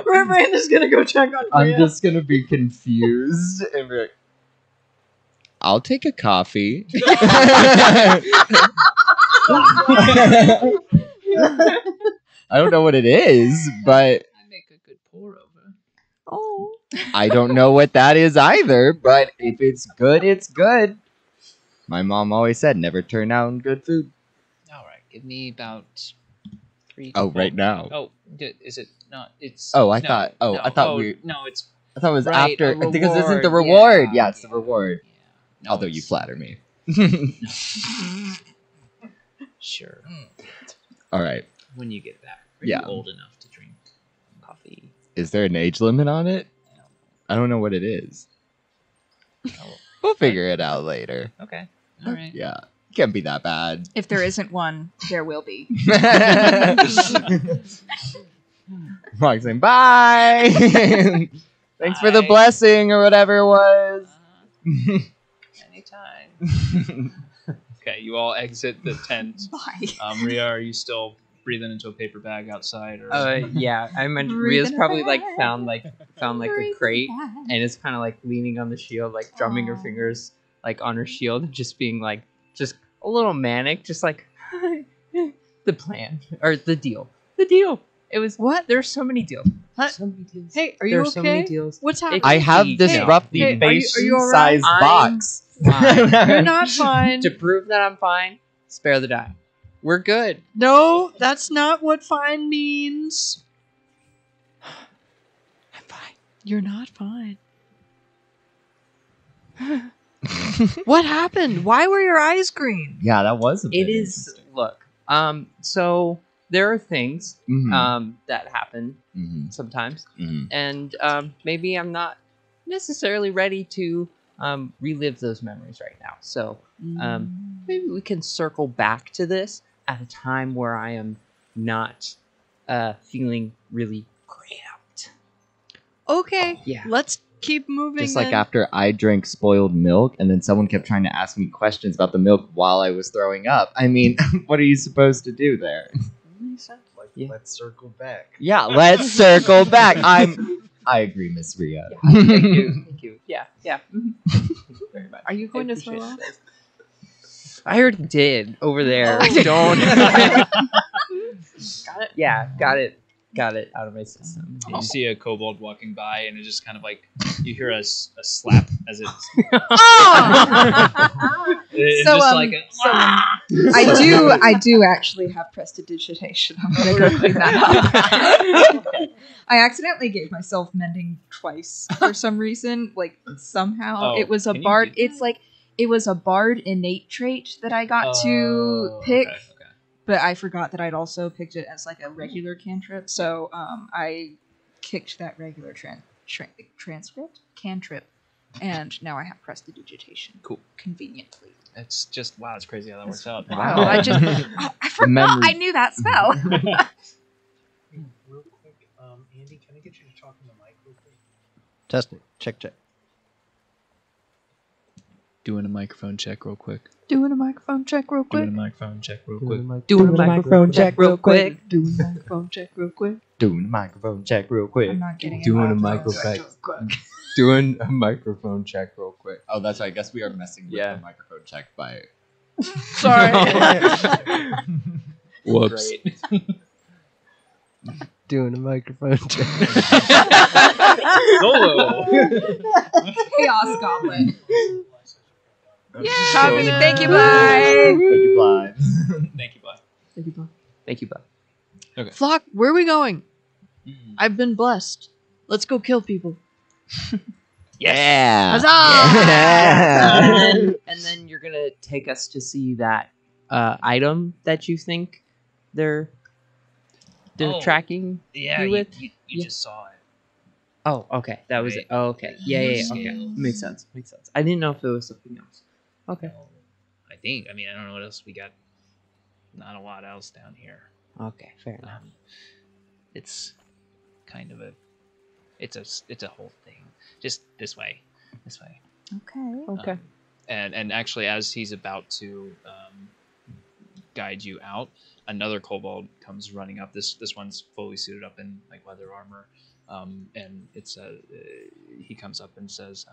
S6: Miranda's gonna go check on
S2: I'm
S6: Bria.
S2: just gonna be confused and be like, I'll take a coffee. I don't know what it is, but
S4: I make a good pour over.
S9: Oh.
S2: I don't know what that is either, but if it's good, it's good. My mom always said, never turn down good food.
S4: All right, give me about 3.
S2: Oh, right now.
S4: Oh, is it not? It's.
S2: Oh, I
S4: no,
S2: thought- oh,
S4: no,
S2: I thought we-
S4: No, it's.
S2: I thought it was
S4: Right,
S2: after,
S4: a
S2: because this isn't the
S4: reward,
S2: reward.
S4: yeah,
S2: Yeah, it's the reward.
S4: Yeah. No,
S2: Although you
S4: it's-
S2: flatter me.
S4: Sure.
S2: All right.
S4: When you get back, are
S2: Yeah.
S4: you old enough to drink coffee?
S2: Is there an age limit on it? I don't know what it is.
S4: Oh,
S2: We'll figure it out later.
S4: okay. All right.
S2: Yeah. Can't be that bad.
S3: If there isn't one, there will be.
S2: Mark saying bye. Thanks for the
S4: Bye.
S2: blessing or whatever it was.
S4: Anytime. Okay, you all exit the tent.
S3: Bye.
S4: Rhea, are you still breathing into a paper bag outside? Or...
S1: Yeah, I meant
S3: Breathe
S1: Ria's
S3: in a
S1: probably
S3: bag.
S1: found a
S3: Breathe
S1: crate
S3: back.
S1: and is kind of like leaning on the shield, like drumming her
S3: Aw.
S1: fingers like on her shield, and just being like just a little manic, just like the plan or the deal. The deal. It was
S9: What?
S1: There's so many deals.
S9: What?
S1: So many deals.
S9: Hey, are you
S1: There's
S9: okay?
S1: so many deals.
S9: What's
S1: It
S9: happening?
S2: I have
S1: Hey,
S2: this
S1: hey,
S2: roughly
S9: hey, are you all right?
S2: face-sized
S1: I'm
S2: box.
S1: fine.
S9: You're not fine.
S1: To prove that I'm fine, spare the die. We're good.
S6: No, that's not what fine means.
S1: I'm fine.
S9: You're not fine. What happened? Why were your eyes green?
S2: Yeah, that was a bit
S1: It is. Look. So there are things
S2: Mhm.
S1: that happen
S2: Mhm.
S1: sometimes,
S2: Mhm.
S1: and maybe I'm not necessarily ready to relive those memories right now. So maybe we can circle back to this at a time where I am not feeling really cramped.
S9: Okay,
S1: Yeah.
S9: let's keep moving.
S2: Just like
S9: then.
S2: after I drank spoiled milk and then someone kept trying to ask me questions about the milk while I was throwing up. I mean, what are you supposed to do there?
S7: Like,
S1: Yeah.
S7: let's circle back.
S2: Yeah, let's circle back. I agree, Miss Ria.
S1: Thank you. Thank you. Yeah. Very much.
S9: Are you going
S1: I
S9: to throw
S1: appreciate
S9: up?
S1: this. I already did over there.
S9: Oh.
S1: Don't.
S9: Got it.
S1: Yeah, got it out of my system.
S4: You see a kobold walking by, and it just kind of like you hear a slap as it's
S8: So,
S4: just like a,
S8: I do actually have prestidigitation. I'm gonna go clean that up. I accidentally gave myself mending twice for some reason. Like somehow
S4: Oh,
S8: it was a
S4: can you
S8: bard.
S4: do
S8: It's like it was a bard innate trait that I got to
S4: Oh,
S8: pick.
S4: okay.
S8: But I forgot that I'd also picked it as like a regular cantrip, so I kicked that regular cantrip, and now I have prestidigitation.
S4: Cool.
S8: Conveniently.
S4: It's just wow, it's crazy how that works out.
S8: Wow. I forgot
S2: Memory.
S8: I knew that spell.
S5: Real quick, Andy, can I get you to talk in the mic real quick?
S7: Testing. Check.
S4: Doing a microphone check real quick.
S9: Doing a microphone check real quick.
S4: Doing a microphone check real quick.
S1: Doing a microphone check real quick.
S9: Doing a microphone check real quick.
S2: Doing a microphone check real quick.
S8: I'm not getting it.
S2: Doing a
S8: out.
S2: microphone. Doing a microphone check real quick. Oh, that's right. I guess we are messing with
S1: Yeah.
S2: the microphone check by.
S9: Sorry.
S2: Whoops.
S4: Great.
S7: Doing a microphone check.
S4: Solo.
S8: Chaos Goblin.
S9: Copy that.
S8: Thank you, bye.
S2: Thank you, Blythe.
S4: Thank you, bud.
S1: Thank you, bud.
S9: Flock, where are we going?
S4: Mm.
S9: I've been blessed. Let's go kill people.
S2: Yeah.
S9: Huzzah!
S2: Yeah.
S1: And then you're gonna take us to see that item that you think they're
S4: Oh,
S1: tracking
S4: Yeah,
S1: you
S4: you,
S1: with.
S4: you
S1: Yeah.
S4: just saw it.
S1: Oh, okay, that was
S4: Right.
S1: it. Oh, okay, yeah.
S4: Scales.
S1: Okay, makes sense. I didn't know if it was something else. Okay,
S4: I mean, I don't know what else we got. Not a lot else down here.
S1: okay, fair enough.
S4: It's kind of it's a whole thing. Just this way.
S8: Okay.
S1: Okay.
S4: And actually, as he's about to guide you out, another kobold comes running up. This one's fully suited up in like leather armor, and it's he comes up and says,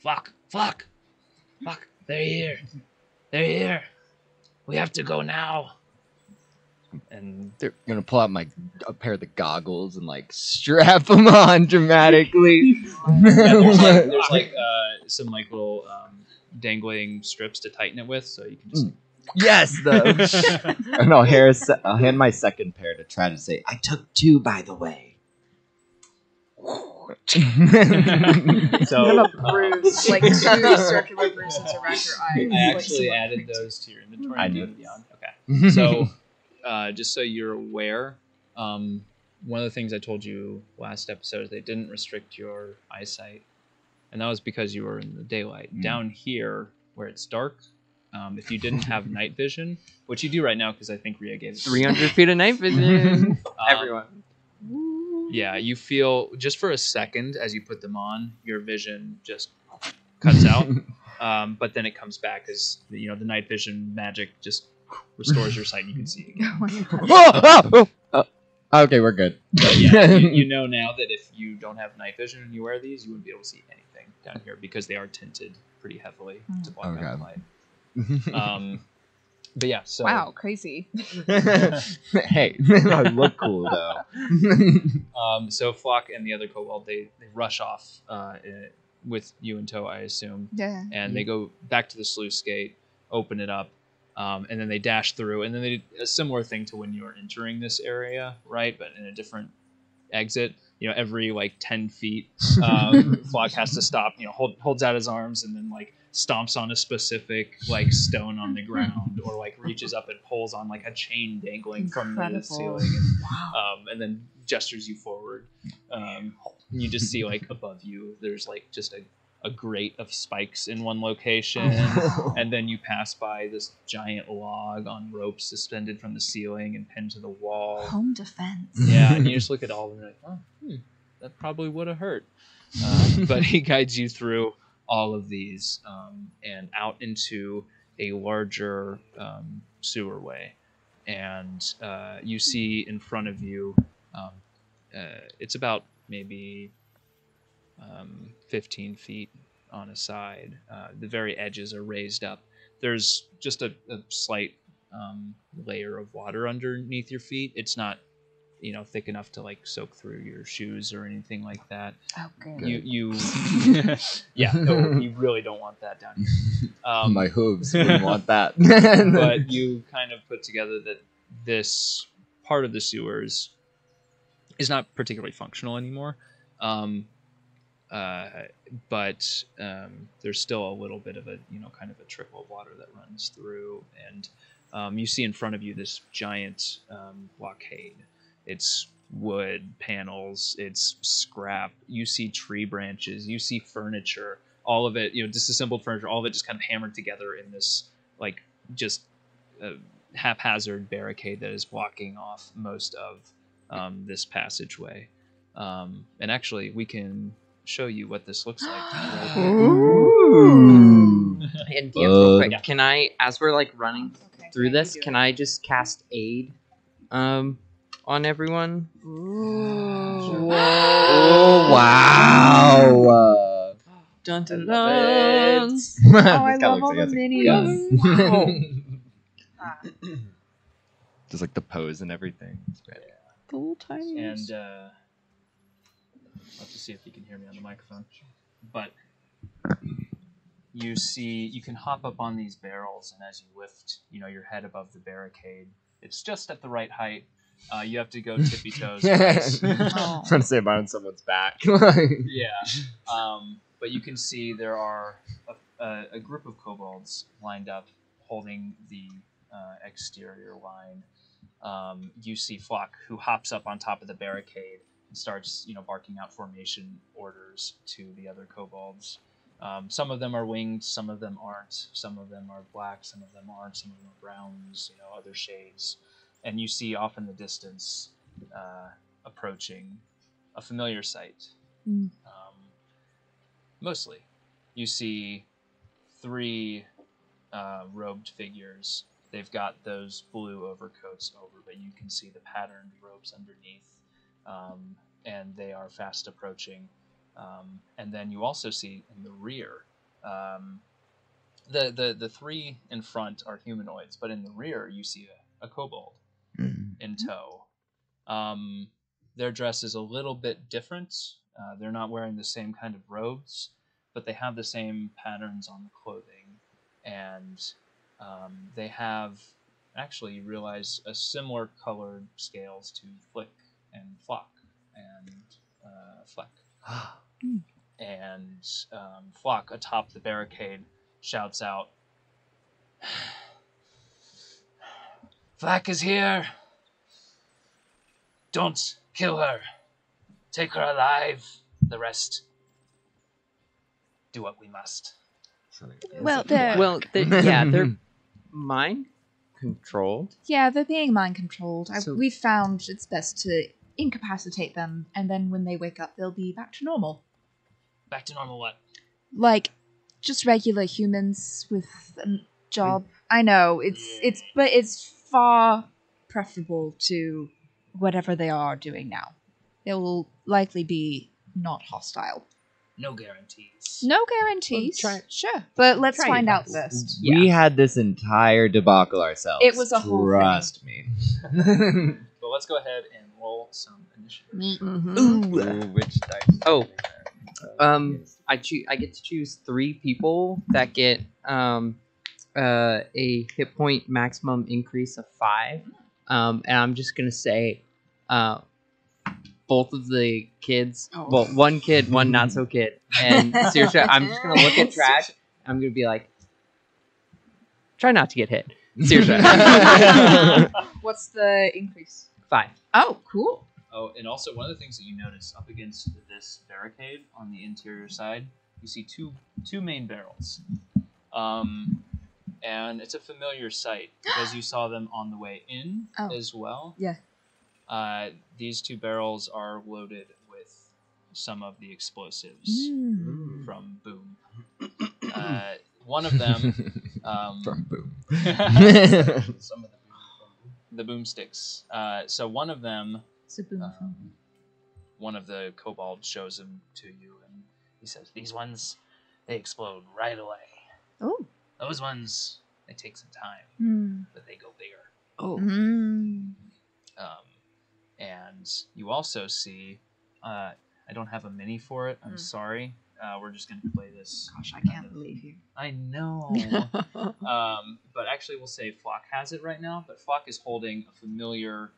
S4: "Flock, they're here. We have to go now." And
S2: They're gonna pull out a pair of the goggles and like strap them on dramatically.
S4: there's like some like little dangling strips to tighten it with, so you can just.
S2: Yes, and I'll hand my second pair to try to say, I took 2, by the way.
S4: So
S8: You have a bruise, like 2 circular bruises around your eyes.
S4: I
S8: like
S4: actually
S8: someone-
S4: added those to your inventory.
S2: I
S4: and
S2: knew.
S4: Beyond. Okay. So, just so you're aware, one of the things I told you last episode is they didn't restrict your eyesight, and that was because you were in the daylight. Down here, where it's dark, if you didn't have night vision, which you do right now because I think Rhea gave it to you,
S1: 300 feet of night vision. Everyone.
S4: Yeah, you feel just for a second as you put them on, your vision just cuts out, but then it comes back as the night vision magic just restores your sight and you can see again.
S2: Okay, we're good.
S4: But yeah, you know now that if you don't have night vision and you wear these, you wouldn't be able to see anything down here because they are tinted pretty heavily to block out the light. But yeah, so
S8: Wow, crazy.
S2: Hey, I look cool though.
S4: So Flock and the other kobold they rush off with you in tow, I assume.
S8: Yeah.
S4: And they go back to the sluice gate, open it up, and then they dash through. And then they do a similar thing to when you're entering this area, right? But in a different exit. Every like 10 feet, Flock has to stop. Holds out his arms and then like stomps on a specific like stone on the ground, or like reaches up and pulls on like a chain dangling from the ceiling, and then gestures you forward. You just see like above you, there's like just a grate of spikes in one location, and then you pass by this giant log on ropes suspended from the ceiling and pinned to the wall.
S8: Home defense.
S4: Yeah, and you just look at all of them and you're like, oh, that probably would have hurt. But he guides you through all of these and out into a larger sewerway. And you see in front of you, it's about maybe 15 feet on a side. The very edges are raised up. There's just a slight layer of water underneath your feet. It's not, thick enough to like soak through your shoes or anything like that.
S8: Oh, good.
S4: You you really don't want that down here.
S2: My hooves wouldn't want that.
S4: But you kind of put together that this part of the sewers is not particularly functional anymore. But there's still a little bit of a kind of a trickle of water that runs through, and you see in front of you this giant blockade. It's wood panels, it's scrap. You see tree branches, you see furniture, all of it, disassembled furniture, all of it just kind of hammered together in this like just haphazard barricade that is blocking off most of this passageway. And actually, we can show you what this looks like.
S2: Ooh.
S1: And DM, real quick, can I, as we're like running through this, can I just cast aid on everyone?
S2: Oh, wow.
S1: Dun, dun,
S2: I
S1: dun.
S2: This
S8: Oh,
S2: guy
S8: I love
S2: looks
S8: all
S2: like
S8: the
S2: he has a
S8: minis.
S2: gun. Just like the pose and everything. It's great.
S9: The little tiny.
S4: And I'll have to see if you can hear me on the microphone. But you can hop up on these barrels, and as you lift, your head above the barricade, it's just at the right height. You have to go tippy toes.
S2: I'm trying to say I'm on someone's back.
S4: Yeah. But you can see there are a group of kobolds lined up holding the exterior line. You see Flock, who hops up on top of the barricade and starts, barking out formation orders to the other kobolds. Some of them are winged, some of them aren't. Some of them are black, some of them aren't. Some of them are browns, other shades. And you see off in the distance, approaching a familiar sight. Mostly, you see 3 robed figures. They've got those blue overcoats over, but you can see the patterned robes underneath, and they are fast approaching. And then you also see in the rear, the 3 in front are humanoids, but in the rear you see a kobold in tow. Their dress is a little bit different. They're not wearing the same kind of robes, but they have the same patterns on the clothing, and they have, actually, you realize, a similar colored scales to Flick and Flock and Fleck. And Flock, atop the barricade, shouts out, "Flack is here! Don't kill her! Take her alive! The rest, do what we must."
S3: Well, they're
S1: They're mind controlled.
S3: yeah, they're being mind controlled.
S1: So-
S3: We've found it's best to incapacitate them, and then when they wake up, they'll be back to normal.
S4: Back to normal what?
S3: Like just regular humans with a job. I know but it's far preferable to whatever they are doing now. They will likely be not hostile.
S4: No guarantees.
S3: No guarantees.
S1: Well,
S3: Sure, but let's
S1: try
S3: find
S1: your
S3: out
S1: best.
S3: first.
S2: We had this entire debacle ourselves.
S3: It was a whole thing.
S2: Trust me.
S4: But let's go ahead and roll some initiative.
S2: Ooh, which dice?
S1: Oh, I get to choose 3 people that get a hit point maximum increase of 5. And I'm just gonna say, both of the kids, well, one kid, one not so kid, and seriously, I'm just gonna look at Tradj. I'm gonna be like, try not to get hit. Seriously.
S8: What's the increase?
S1: 5.
S8: Oh, cool.
S4: Oh, and also one of the things that you notice up against this barricade on the interior side, you see two main barrels. And it's a familiar sight because you saw them on the way in as well.
S8: Yeah.
S4: These 2 barrels are loaded with some of the explosives from Boom. One of them
S2: From Boom.
S4: some of the boomsticks. So one of them, one of the kobolds shows them to you, and He says, these ones, they explode right away.
S3: Oh.
S4: Those ones, they take some time, but they go bigger.
S9: Oh.
S4: And you also see, I don't have a mini for it. I'm sorry. We're just going to play this.
S8: Gosh, I can't believe you.
S4: I know. But actually, we'll say Flock has it right now. But Flock is holding a familiar,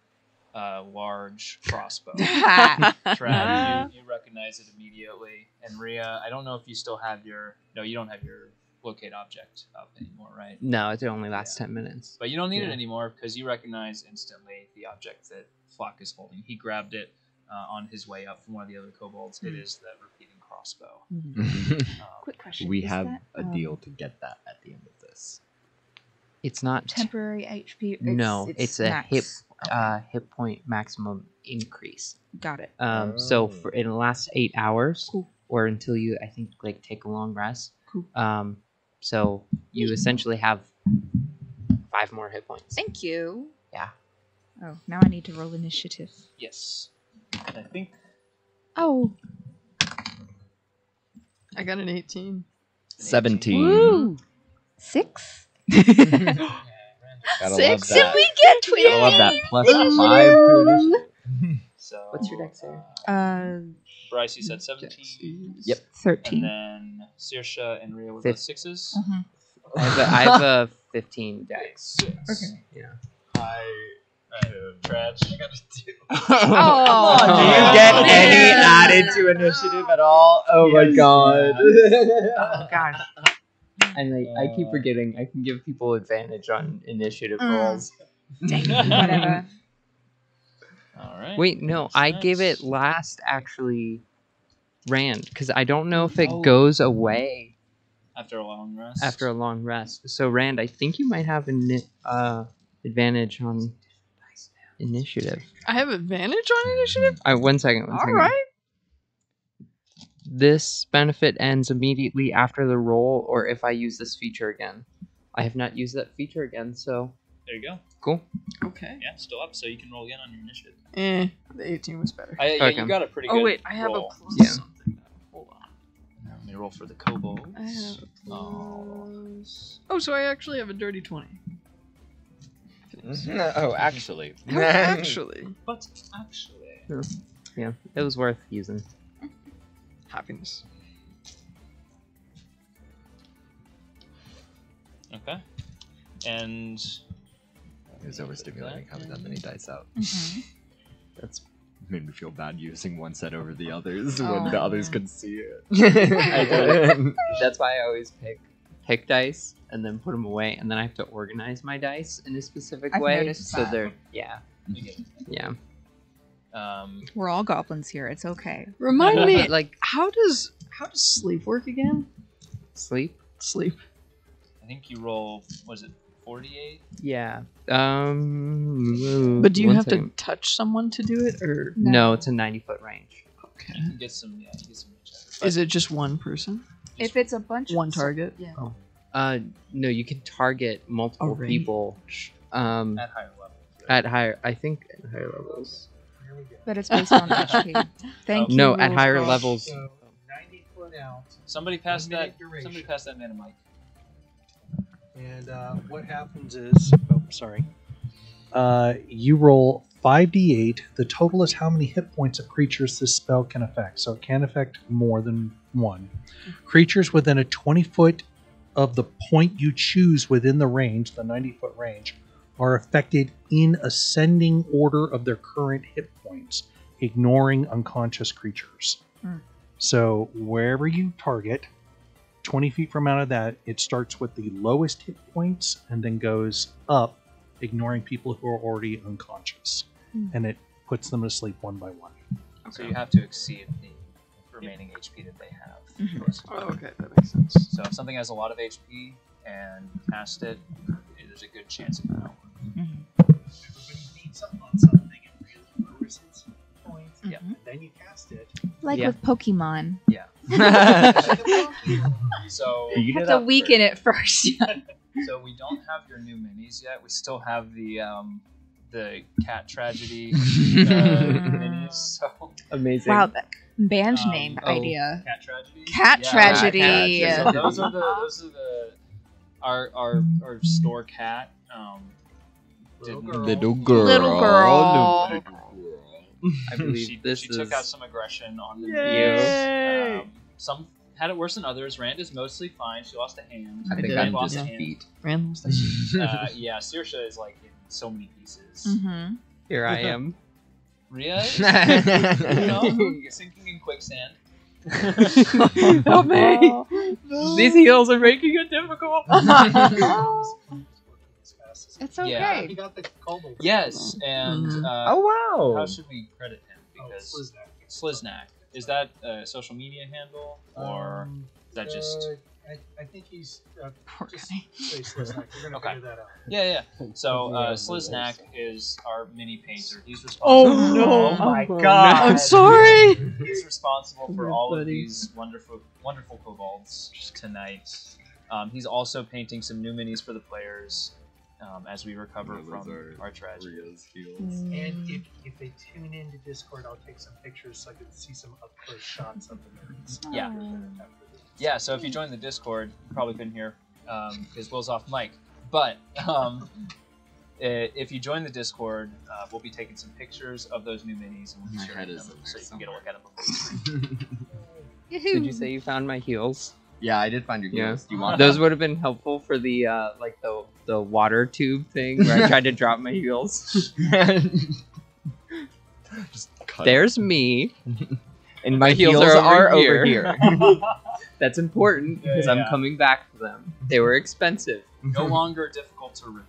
S4: large crossbow. Tradj, you recognize it immediately. And Rhea, I don't know if you still have your. No, you don't have your locate object up anymore, right?
S1: No, it only lasts 10 minutes.
S4: But you don't need it anymore because you recognize instantly the object that Flock is holding. He grabbed it on his way up from one of the other kobolds. It is the repeating crossbow.
S8: Quick question.
S2: We
S8: is
S2: have
S8: that,
S2: a deal to get that at the end of this.
S1: It's not
S8: temporary HP.
S1: No, it's a
S8: max.
S1: hit point maximum increase.
S8: Got it.
S1: So for in the last 8 hours,
S8: Cool.
S1: or until you, I think, like take a long rest.
S8: Cool.
S1: So you essentially have 5 more hit points.
S8: Thank you.
S1: Yeah.
S8: Oh, now I need to roll initiative.
S4: Yes. I think.
S8: Oh.
S9: I got an 18.
S2: 17.
S8: Woo. 6.
S2: Gotta love
S9: Six?
S2: that.
S8: We get
S2: Gotta love that. Plus 5 to initiative.
S4: So.
S1: What's your dex there?
S4: Bryce, you said 17.
S2: Yep.
S8: 13.
S4: And then Saoirse and Rhea with
S1: Fif-
S4: the 6s.
S1: I have a 15 dex.
S8: Okay.
S1: Yeah.
S7: Tradj. I got a 2.
S8: Oh,
S2: Do you get any added to initiative at all? Oh my god.
S8: Oh gosh.
S1: And I keep forgetting I can give people advantage on initiative rolls.
S8: Whatever.
S4: All right.
S1: Wait, no, I gave it last actually, Rand, because I don't know if it
S4: Oh.
S1: goes away
S4: After a long rest.
S1: after a long rest. So Rand, I think you might have an advantage on initiative.
S9: I have advantage on initiative?
S1: One second.
S9: All right.
S1: This benefit ends immediately after the roll, or if I use this feature again. I have not used that feature again, so
S4: There you go.
S1: cool.
S9: Okay.
S4: Yeah, still up, so you can roll again on your initiative.
S9: The 18 was better.
S4: Yeah,
S1: Okay.
S4: you got a pretty good
S9: Oh, wait. I have
S4: roll.
S9: a plus
S1: Yeah.
S9: something. Hold on.
S4: Now let me roll for the kobold.
S9: I have a
S4: Oh.
S9: plus. Oh, so I actually have a dirty 20.
S2: Oh, actually.
S9: Oh, actually.
S4: But actually.
S1: Yeah, it was worth using.
S9: Happiness.
S4: Okay. And
S2: It was overstimulating having that many dice out.
S1: That's
S2: Made me feel bad using one set over the others
S8: Oh,
S2: when the others
S8: yeah.
S2: could see it.
S1: I did. That's why I always pick dice and then put them away, and then I have to organize my dice in a specific
S8: I've
S1: way.
S8: noticed
S1: So
S8: that.
S1: they're
S4: you get it.
S1: yeah.
S8: We're all goblins here. It's okay.
S9: Remind me,
S1: Like
S9: how does sleep work again?
S1: sleep.
S9: Sleep.
S4: I think you roll, was it 48?
S1: Yeah.
S9: But do you
S1: one
S9: have
S1: second.
S9: to touch someone to do it, or
S1: No, it's a 90-foot range.
S9: okay?
S4: You can get some, you get some reach out of it.
S9: Is it just one person,
S8: If it's a bunch
S9: one target?
S8: Yeah.
S1: No, you can target multiple
S9: range.
S1: people.
S4: At higher levels.
S1: At higher, I think at higher levels.
S8: But it's based on HP. Thank you.
S1: No, at higher
S5: So,
S1: levels.
S5: 90 foot out.
S4: Somebody pass
S5: 1
S4: that.
S5: minute duration.
S4: Somebody pass that man a mic.
S5: And what happens is, sorry. You roll 5d8. The total is how many hit points of creatures this spell can affect. So it can affect more than one. Creatures within a 20 foot of the point you choose within the range, the 90-foot range, are affected in ascending order of their current hit points, ignoring unconscious creatures. So wherever you target, 20 feet from out of that, it starts with the lowest hit points and then goes up, ignoring people who are already unconscious. And it puts them to sleep one by one.
S4: So you have to exceed the remaining HP that they have.
S9: Oh, okay, that makes sense.
S4: So if something has a lot of HP and you cast it, there's a good chance it will not work.
S5: Everybody beats up on something and really lowers its points.
S4: Yeah.
S5: And then you cast it.
S8: Like
S1: Yeah.
S8: with Pokemon.
S4: Yeah. So
S8: You have to weaken it first.
S4: So we don't have your new minis yet. We still have the the cat tragedy minis. So
S1: Amazing.
S3: Wow, that band name
S1: oh.
S3: idea.
S4: cat tragedy.
S3: Cat
S4: Yeah,
S3: tragedy.
S1: Cat
S4: So those are the our store cat.
S7: Little
S4: didn't-
S7: girl.
S2: Little girl.
S3: Little girl.
S2: Little girl.
S1: I believe
S4: she
S1: this
S4: she
S1: is.
S4: took out some aggression on the
S6: Yay!
S4: minis. Some had it worse than others. Rand is mostly fine. She lost a hand.
S1: I think
S6: did.
S1: I'm
S4: lost
S1: just
S4: a hand.
S1: feet.
S6: Random
S4: Yeah, Saoirse is like in so many pieces.
S3: Mm-hmm.
S1: Here I am.
S4: Rhea is sinking in quicksand.
S1: Help me! These heels are making it difficult.
S3: It's
S4: Yeah.
S3: okay.
S5: He got the kobold.
S4: Yes, and
S1: Oh
S4: how
S1: wow!
S4: should we credit him? Because
S5: Sliznak.
S4: Sliznak. Is that a social media handle or is that just?
S5: I think he's
S3: Poor
S5: just
S3: guy.
S5: say Sliznak. You're gonna
S4: Okay.
S5: figure that out.
S4: Yeah. So
S2: Yeah,
S4: Sliznak is our mini painter. He's responsible.
S6: Oh no!
S5: Oh my
S1: Oh,
S5: god!
S6: I'm sorry.
S4: He's responsible for
S6: Oh,
S4: all of
S6: buddy.
S4: these wonderful kobolds tonight. He's also painting some new minis for the players as we recover
S2: Yeah, those
S4: from
S2: are
S4: our tragedy.
S2: Rhea's heels.
S5: And if they tune into Discord, I'll take some pictures so I can see some up close shots of the nerds.
S4: Yeah. Yeah, so if you join the Discord, you probably couldn't hear because Will's off mic. But if you join the Discord, we'll be taking some pictures of those new minis and we'll be
S2: My
S4: sharing
S2: head is
S4: them
S2: in
S4: so
S2: there
S4: you can get a look at them before you stream.
S1: Did you say you found my heels?
S2: Yeah, I did find your
S1: Yeah.
S2: heels. Do you want
S1: Those would have been helpful for the like the water tube thing where I tried to drop my heels.
S2: Just cut
S1: There's me.
S2: and my
S1: heels
S2: heels,
S1: are
S2: are
S1: over
S2: over here.
S1: That's important because
S4: Yeah,
S1: I'm
S4: yeah.
S1: coming back for them. They were expensive.
S4: No longer difficult to remove.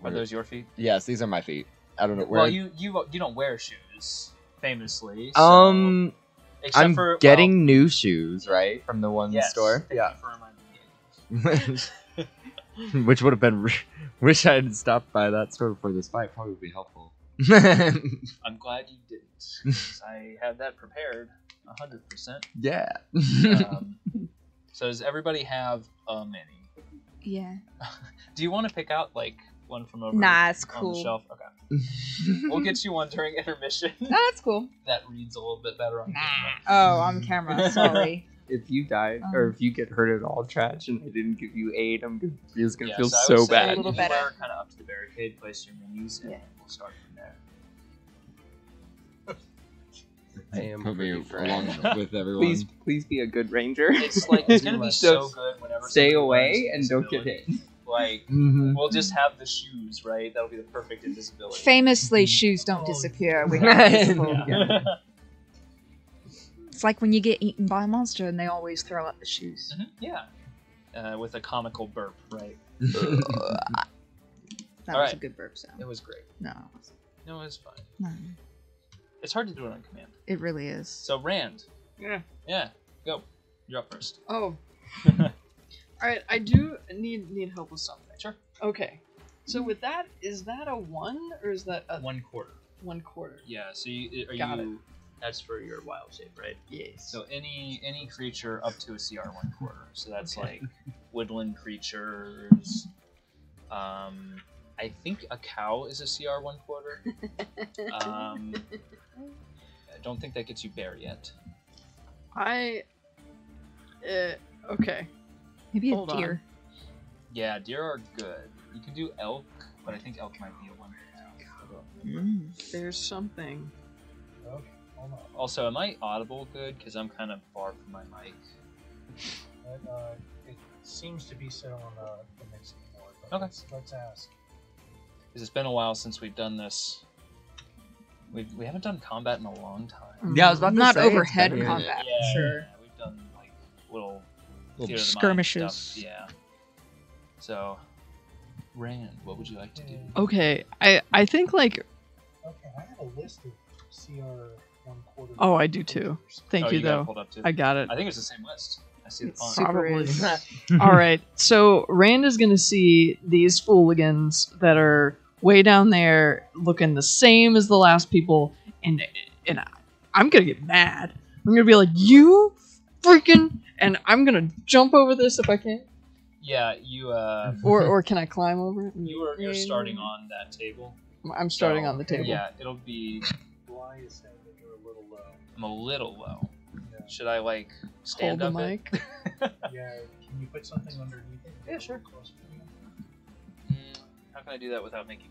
S4: Are those your feet?
S2: Yes, these are my feet. I don't know where.
S4: Well, you don't wear shoes, famously. So, except
S2: I'm
S4: for,
S2: getting new shoes, right, from the one
S4: yes,
S2: store.
S4: thank you for reminding me.
S2: Which would have been. Wish I had stopped by that store before this fight. Probably would be helpful.
S4: I'm glad you didn't. 'Cause I had that prepared 100%.
S2: Yeah.
S4: So does everybody have a mini?
S3: Yeah.
S4: Do you want to pick out like one from over
S3: Nah, it's
S4: on the
S3: cool.
S4: shelf? Okay. We'll get you one during intermission
S3: No, that's cool.
S4: that reads a little bit better on
S3: Nah.
S4: camera.
S3: Oh, on camera. Sorry.
S1: If you die or if you get hurt at all, Tradj, and I didn't give you aid, I'm gonna, it's gonna feel
S4: I would
S1: so
S4: say
S1: bad.
S3: A little better.
S4: anywhere kind of up to the barricade, place your minis, and
S3: Yeah.
S4: we'll start from there.
S7: I am
S2: Put me
S7: pretty
S2: along
S7: fresh.
S2: with everyone.
S1: Please be a good ranger.
S4: It's like it's gonna be so good whenever
S1: Stay
S4: somebody
S1: away
S4: learns
S1: and don't get
S4: invisibility.
S1: hit.
S4: Like
S2: Mhm.
S4: we'll just have the shoes, right? That'll be the perfect invisibility.
S3: Famously, shoes don't disappear when you're invisible.
S4: Yeah.
S3: It's like when you get eaten by a monster and they always throw out the shoes.
S4: Mhm, yeah. With a comical burp, right?
S3: That was
S4: Alright.
S3: a good burp sound.
S4: It was great.
S3: No,
S4: No, it's fine.
S3: no,
S4: It's hard to do it on command.
S3: it really is.
S4: So Rand.
S6: Yeah.
S4: Yeah. Go. You're up first.
S6: Oh. All right. I do need help with something.
S4: Sure.
S6: Okay. So with that, is that a 1 or is that a
S4: 1/4.
S6: 1/4?
S4: Yeah. So
S6: Got it.
S4: That's for your wild shape, right?
S6: Yes.
S4: So any creature up to a CR 1/4. So that's like woodland creatures. I think a cow is a CR 1/4. I don't think that gets you bear yet.
S6: Okay.
S3: Maybe a
S6: Hold on.
S3: deer.
S4: Yeah, deer are good. You can do elk, but I think elk might be a 1/2.
S6: There's something.
S5: Okay, hold on.
S4: Also, am I audible good? Because I'm kind of far from my mic.
S5: It seems to be so on the mixing board. But
S4: Okay.
S5: Let's ask.
S4: Because it's been a while since we've done this. We haven't done combat in a long time.
S2: Yeah, I was about to
S3: Not
S2: say, it's
S3: overhead
S2: been a minute.
S3: combat,
S4: Yeah,
S3: sure.
S4: yeah, we've done like little
S2: Little
S4: theater of the mind
S3: skirmishes.
S4: stuff, yeah. So, Rand, what would you like to do?
S6: Okay. I think like.
S5: Okay, I have a list of CR 1/4.
S6: Oh, I do too. Thank
S4: Oh,
S6: you
S4: got it
S6: though.
S4: pulled up too?
S6: I got it.
S4: I think it's the same list. I see the
S3: It's
S4: font.
S3: super
S6: Probably.
S3: is.
S6: All right. So Rand is gonna see these fooligans that are way down there, looking the same as the last people, and I'm gonna get mad. I'm gonna be like, "You freaking!" and I'm gonna jump over this if I can.
S4: Yeah, you
S6: Or can I climb over it?
S4: you're starting on that table.
S6: I'm starting
S4: So,
S6: on the table.
S4: Yeah, it'll be.
S5: Bly is saying that you're a little low.
S4: I'm a little low.
S5: Yeah.
S4: Should I like
S6: Hold
S4: stand
S6: the
S4: up?
S6: mic.
S5: Yeah. Can you put something underneath it?
S4: Yeah, sure.
S5: Closer to you?
S4: How can I do that without making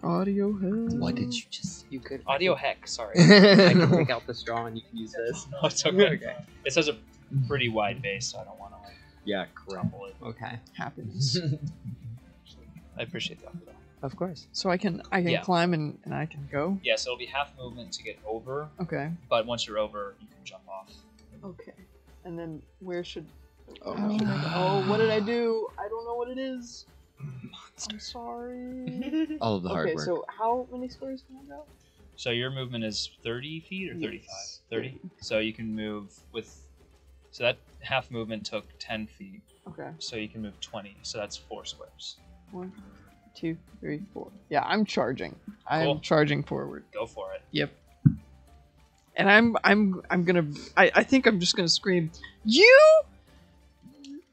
S6: Audio head.
S2: What did you just?
S1: You could
S4: audio? Heck, sorry.
S1: I can take out the straw and you can use this.
S4: No, it's okay. It has a pretty wide base, so I don't want to like
S2: Yeah, crap.
S4: crumble it.
S1: Okay.
S6: Happens.
S4: I appreciate that though.
S1: Of course.
S6: So I can
S4: Yeah.
S6: climb and I can go.
S4: Yeah, so it'll be half movement to get over,
S6: Okay.
S4: but once you're over, you can jump off.
S6: Okay. And then where should?
S2: Oh,
S6: how should I go? Oh, what did I do? I don't know what it is. I'm sorry.
S2: All of the hard
S6: Okay,
S2: work.
S6: so how many squares can I go?
S4: So your movement is 30 feet or 35?
S6: Yes.
S4: 30. So you can move with. So that half movement took 10 feet.
S6: Okay.
S4: So you can move 20. So that's 4 squares.
S6: 1, 2, 3, 4. Yeah, I'm charging.
S4: Cool.
S6: I'm charging forward.
S4: Go for it.
S6: Yep. And I'm gonna. I think I'm just gonna scream, "You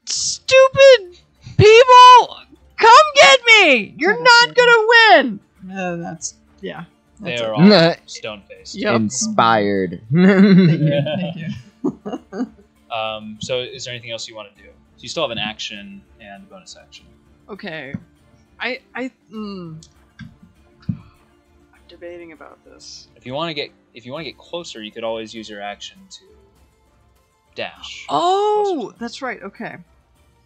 S6: stupid people! Come get me! You're not gonna win!" That's yeah.
S4: They
S6: That's
S4: are
S6: it.
S4: all stone faced.
S6: Yep.
S2: Inspired.
S6: Thank you.
S4: So is there anything else you want to do? So you still have an action and a bonus action.
S6: Okay. I'm debating about this.
S4: If you want to get closer, you could always use your action to dash.
S6: Oh, that's right. Okay.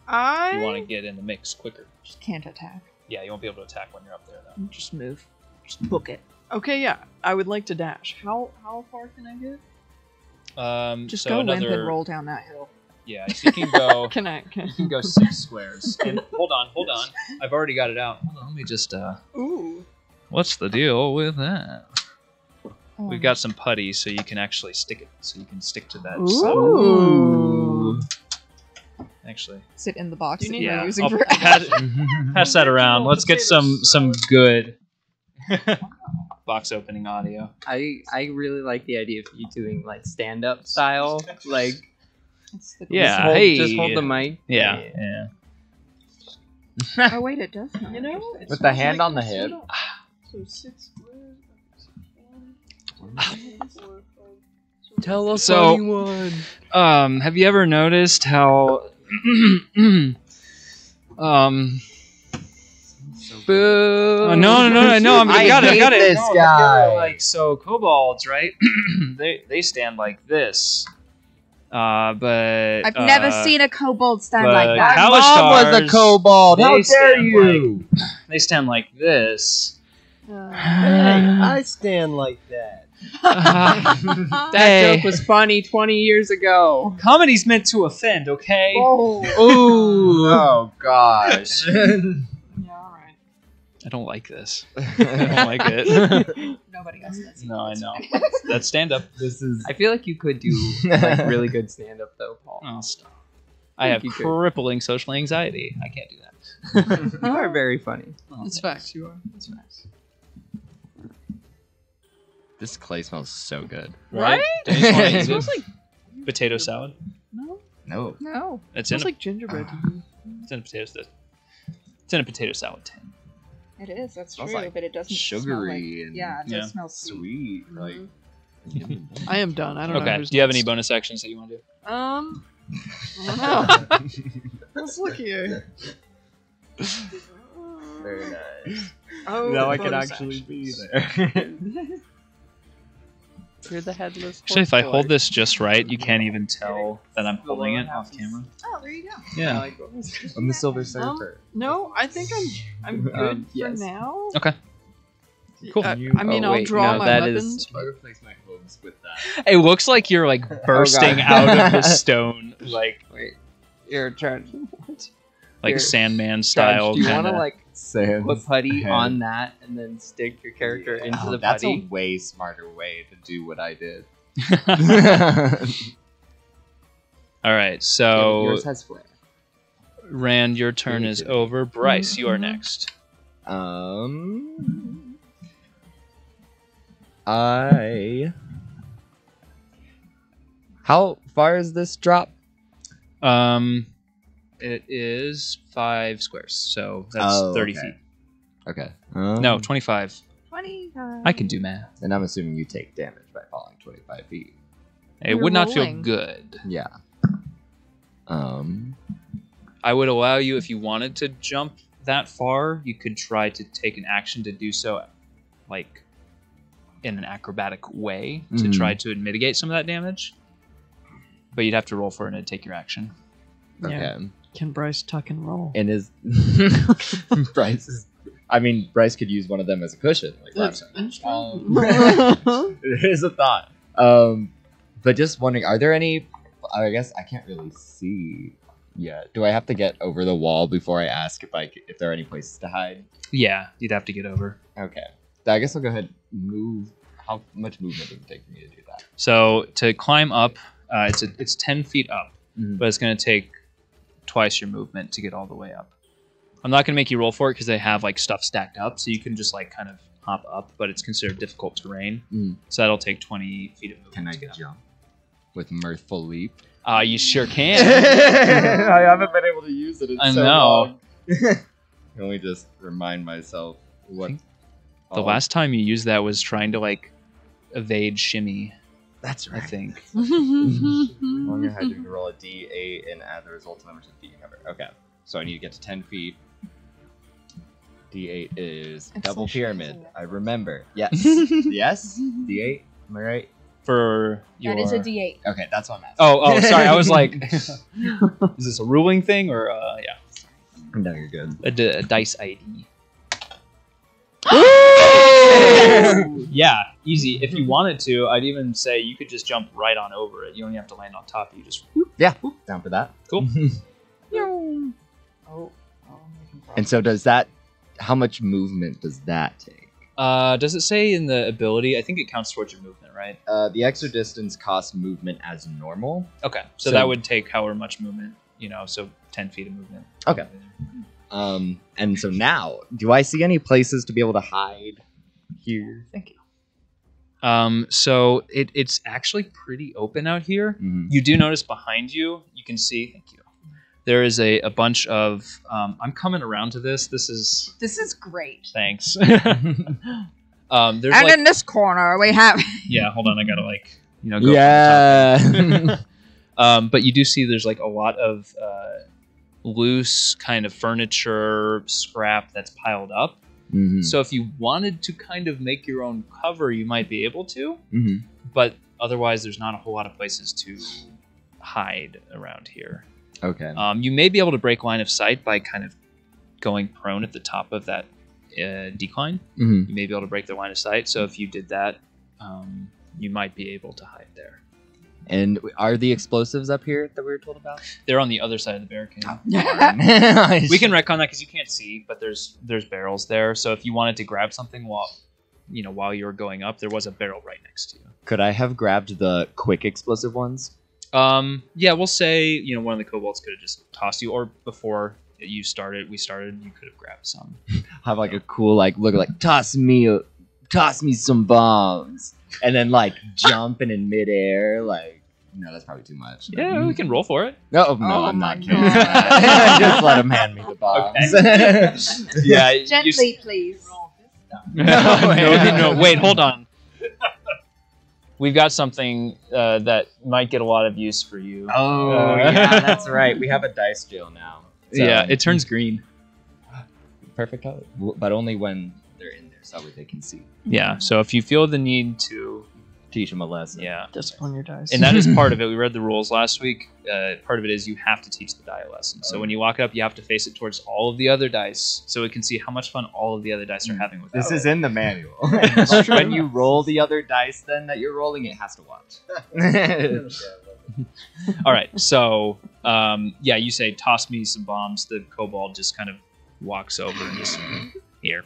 S4: If you want to get in the mix quicker.
S8: Just can't attack.
S4: Yeah, you won't be able to attack when you're up there though.
S8: Just move. Just book it.
S6: Okay, yeah. I would like to dash. How far can I get?
S8: Just
S4: so
S8: go
S4: another,
S8: limp and roll down that hill.
S4: Yeah, so you can go.
S6: Can I?
S4: You can go 6 squares. And hold on. I've already got it out. Hold on, let me just.
S6: Ooh.
S4: What's the deal with that?
S8: Oh.
S4: We've got some putty, so you can actually stick it. So you can stick to that.
S8: Ooh.
S4: Actually,
S8: Sit in the box that
S4: Yeah,
S8: you're using
S4: I'll
S8: for
S4: pass that around. Let's get some good box opening audio.
S1: I really like the idea of you doing like stand up style. Like
S8: It's the
S4: Yeah.
S1: just hold the mic.
S4: Yeah.
S8: Oh wait, it does not.
S6: You know,
S2: With the hand on the hip.
S6: So 6 squares.
S1: Tell us
S4: So-
S1: anyone.
S4: Have you ever noticed how
S1: Boo.
S4: no, I got
S2: hate
S4: it.
S2: this
S4: No,
S2: guy.
S4: Like so, kobolds, right? they stand like this. But
S8: I've never seen a kobold stand like
S4: but
S8: that.
S4: how-
S2: My mom was a
S4: Kalistars,
S2: kobold. How
S4: they
S2: dare
S4: stand
S2: you?
S4: They stand like this.
S7: Hey, I stand like that.
S1: That
S4: Hey.
S1: joke was funny 20 years ago.
S4: Comedy's meant to offend, okay?
S1: Oh.
S2: Ooh. Oh gosh.
S6: Yeah, all right.
S4: I don't like this. I don't like it.
S8: Nobody else does.
S4: No, I know. That's stand up.
S2: This is.
S1: I feel like you could do like really good stand up though, Paul.
S4: Oh, stop. I have
S1: you could.
S4: crippling social anxiety. I can't do that.
S1: You are very funny.
S6: That's facts. You are. That's facts.
S2: This clay smells so good.
S4: Right? Don't you just wanna
S6: It
S4: eat
S6: smells
S4: it?
S6: like
S4: Potato salad.
S6: no.
S2: No.
S8: No.
S6: It
S4: It's in,
S6: smells like gingerbread.
S4: it's in a potato salad. It's in a potato salad tin.
S8: It is. That's
S2: Smells
S8: true,
S2: like
S8: but it doesn't
S2: sugary
S8: smell like.
S2: and-
S8: Yeah, it does
S4: Yeah.
S8: smell sweet.
S2: Sweet. Like.
S6: I am done. I don't know.
S4: Okay.
S6: who's
S4: Do you have any
S6: next.
S4: bonus actions that you want to do?
S6: I don't know. Let's look here.
S2: Very nice.
S6: Oh,
S2: Now I can
S6: bonus
S2: actually
S6: actions.
S2: be there.
S1: You're the headless.
S4: Actually, if I hold
S1: horse
S4: this just right, you can't even tell that I'm holding it off camera.
S8: Oh, there you go.
S4: Yeah.
S2: I'm the Silver Surfer.
S6: No, I think I'm good
S1: yes.
S6: for now.
S4: Okay. Cool.
S6: I mean,
S1: Oh,
S6: I'll
S1: wait,
S6: draw
S1: no,
S6: my
S1: that is-
S6: weapons.
S2: I replace my hooves with that.
S4: It looks like you're like bursting
S2: God.
S4: out of the stone, like
S1: Wait, you're trying.
S4: like
S1: Here.
S4: Sandman style.
S1: Do you want
S4: Kinda.
S1: to like
S2: Sand.
S1: put putty
S2: head.
S1: on that and then stick your character into
S2: Oh,
S1: the
S2: that's
S1: putty?
S2: a way smarter way to do what I did.
S4: All right,
S1: Yeah,
S4: so
S1: yours has flair.
S4: Rand, your turn is over. Bryce, you are next.
S2: I. How far is this drop?
S4: It is 5 squares, so that's 30 feet.
S2: Okay.
S4: No, 25.
S9: 25.
S4: I can do math.
S2: And I'm assuming you take damage by falling 25 feet.
S4: It
S9: You're
S4: would not feel
S9: rolling.
S4: good.
S2: Yeah.
S4: I would allow you, if you wanted to jump that far, you could try to take an action to do so, like, in an acrobatic way to try to mitigate some of that damage. But you'd have to roll for it and take your action.
S2: Okay.
S6: Yeah. Can Bryce tuck and roll?
S2: And is Bryce is? I mean, Bryce could use one of them as a cushion. Like last time. It is a thought. But just wondering, are there any? I guess I can't really see yet. Do I have to get over the wall before I ask if there are any places to hide?
S4: Yeah, you'd have to get over.
S2: Okay. I guess I'll go ahead and move. How much movement does it take for me to do that?
S4: So to climb up, it's 10 feet up, but it's going to take twice your movement to get all the way up. I'm not going to make you roll for it because they have like stuff stacked up, so you can just like kind of hop up, but it's considered difficult terrain. So that'll take 20 feet of movement.
S2: Can I
S4: to get up.
S2: jump with Mirthful Leap?
S4: You sure can.
S2: I haven't been able to use it in
S4: I
S2: so
S4: know.
S2: long. Let me just remind myself what.
S4: The last time you used that was trying to like evade shimmy.
S2: That's
S4: I think.
S2: Longer had to roll a D8 and add the result number to the D cover. Okay, so I need to get to 10 feet. D8 is double pyramid. I remember. Yes. Yes. D8. Am I right?
S4: For your...
S8: That is a D8.
S2: Okay, that's what I'm asking.
S4: Oh, sorry. I was like, is this a ruling thing or yeah?
S2: No, you're good.
S4: A dice ID. Yeah, easy. If you wanted to, I'd even say you could just jump right on over it. You don't even have to land on top. You just
S2: Yeah, down for that.
S4: Cool.
S2: And so does that? How much movement does that take?
S4: Does it say in the ability? I think it counts towards your movement, right?
S2: The extra distance costs movement as normal.
S4: Okay, so that would take however much movement, so 10 feet of movement.
S2: Okay. And so now, do I see any places to be able to hide here?
S4: Thank you. So it's actually pretty open out here. You do notice behind you, you can see, thank you, there is a bunch of, I'm coming around to this. This is
S8: great.
S4: Thanks. There's
S8: And
S4: like,
S8: in this corner, we have.
S4: yeah, hold on, I gotta go.
S2: Yeah.
S4: From the top. But you do see there's like a lot of loose kind of furniture scrap that's piled up. So if you wanted to kind of make your own cover, you might be able to. But otherwise, there's not a whole lot of places to hide around here.
S2: Okay.
S4: You may be able to break line of sight by kind of going prone at the top of that decline. You may be able to break the line of sight. So if you did that, you might be able to hide there.
S2: And are the explosives up here that we were told about?
S4: They're on the other side of the barricade. We can retcon that because you can't see, but there's barrels there. So if you wanted to grab something while you were going up, there was a barrel right next to you.
S2: Could I have grabbed the quick explosive ones?
S4: Yeah, we'll say one of the kobolds could have just tossed you, or before we started, you could have grabbed some.
S2: Have like a cool look like toss me some bombs, and then jump and in midair no, that's probably too much.
S4: Yeah, we can roll for it.
S2: No, I'm not kidding. Just let him hand me the bombs.
S4: Okay. Yeah,
S8: Gently, please.
S4: No, wait, hold on. We've got something that might get a lot of use for you.
S2: Oh, yeah, that's right. We have a dice jail now. So,
S4: yeah, it turns green.
S2: Perfect color. But only when they're in there, so they can see.
S4: Yeah, so if you feel the need to
S2: teach them a lesson.
S4: Yeah.
S6: Discipline your dice.
S4: And that is part of it. We read the rules last week. Part of it is you have to teach the die a lesson. So when you walk up, you have to face it towards all of the other dice so it can see how much fun all of the other dice are having with it.
S2: This is in the manual. When you roll the other dice then that you're rolling, it has to watch.
S4: All right. So, you say, toss me some bombs. The kobold just kind of walks over and just, here.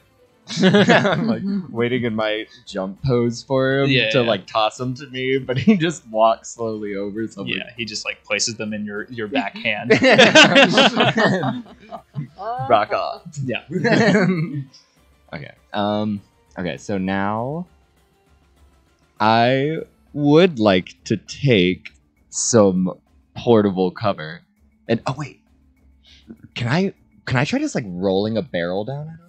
S2: I'm waiting in my jump pose for him to toss them to me, but he just walks slowly over. So
S4: he just places them in your backhand.
S2: Rock off.
S4: Yeah.
S2: Okay. Okay. So now I would like to take some portable cover And oh wait, can I try just like rolling a barrel down at him?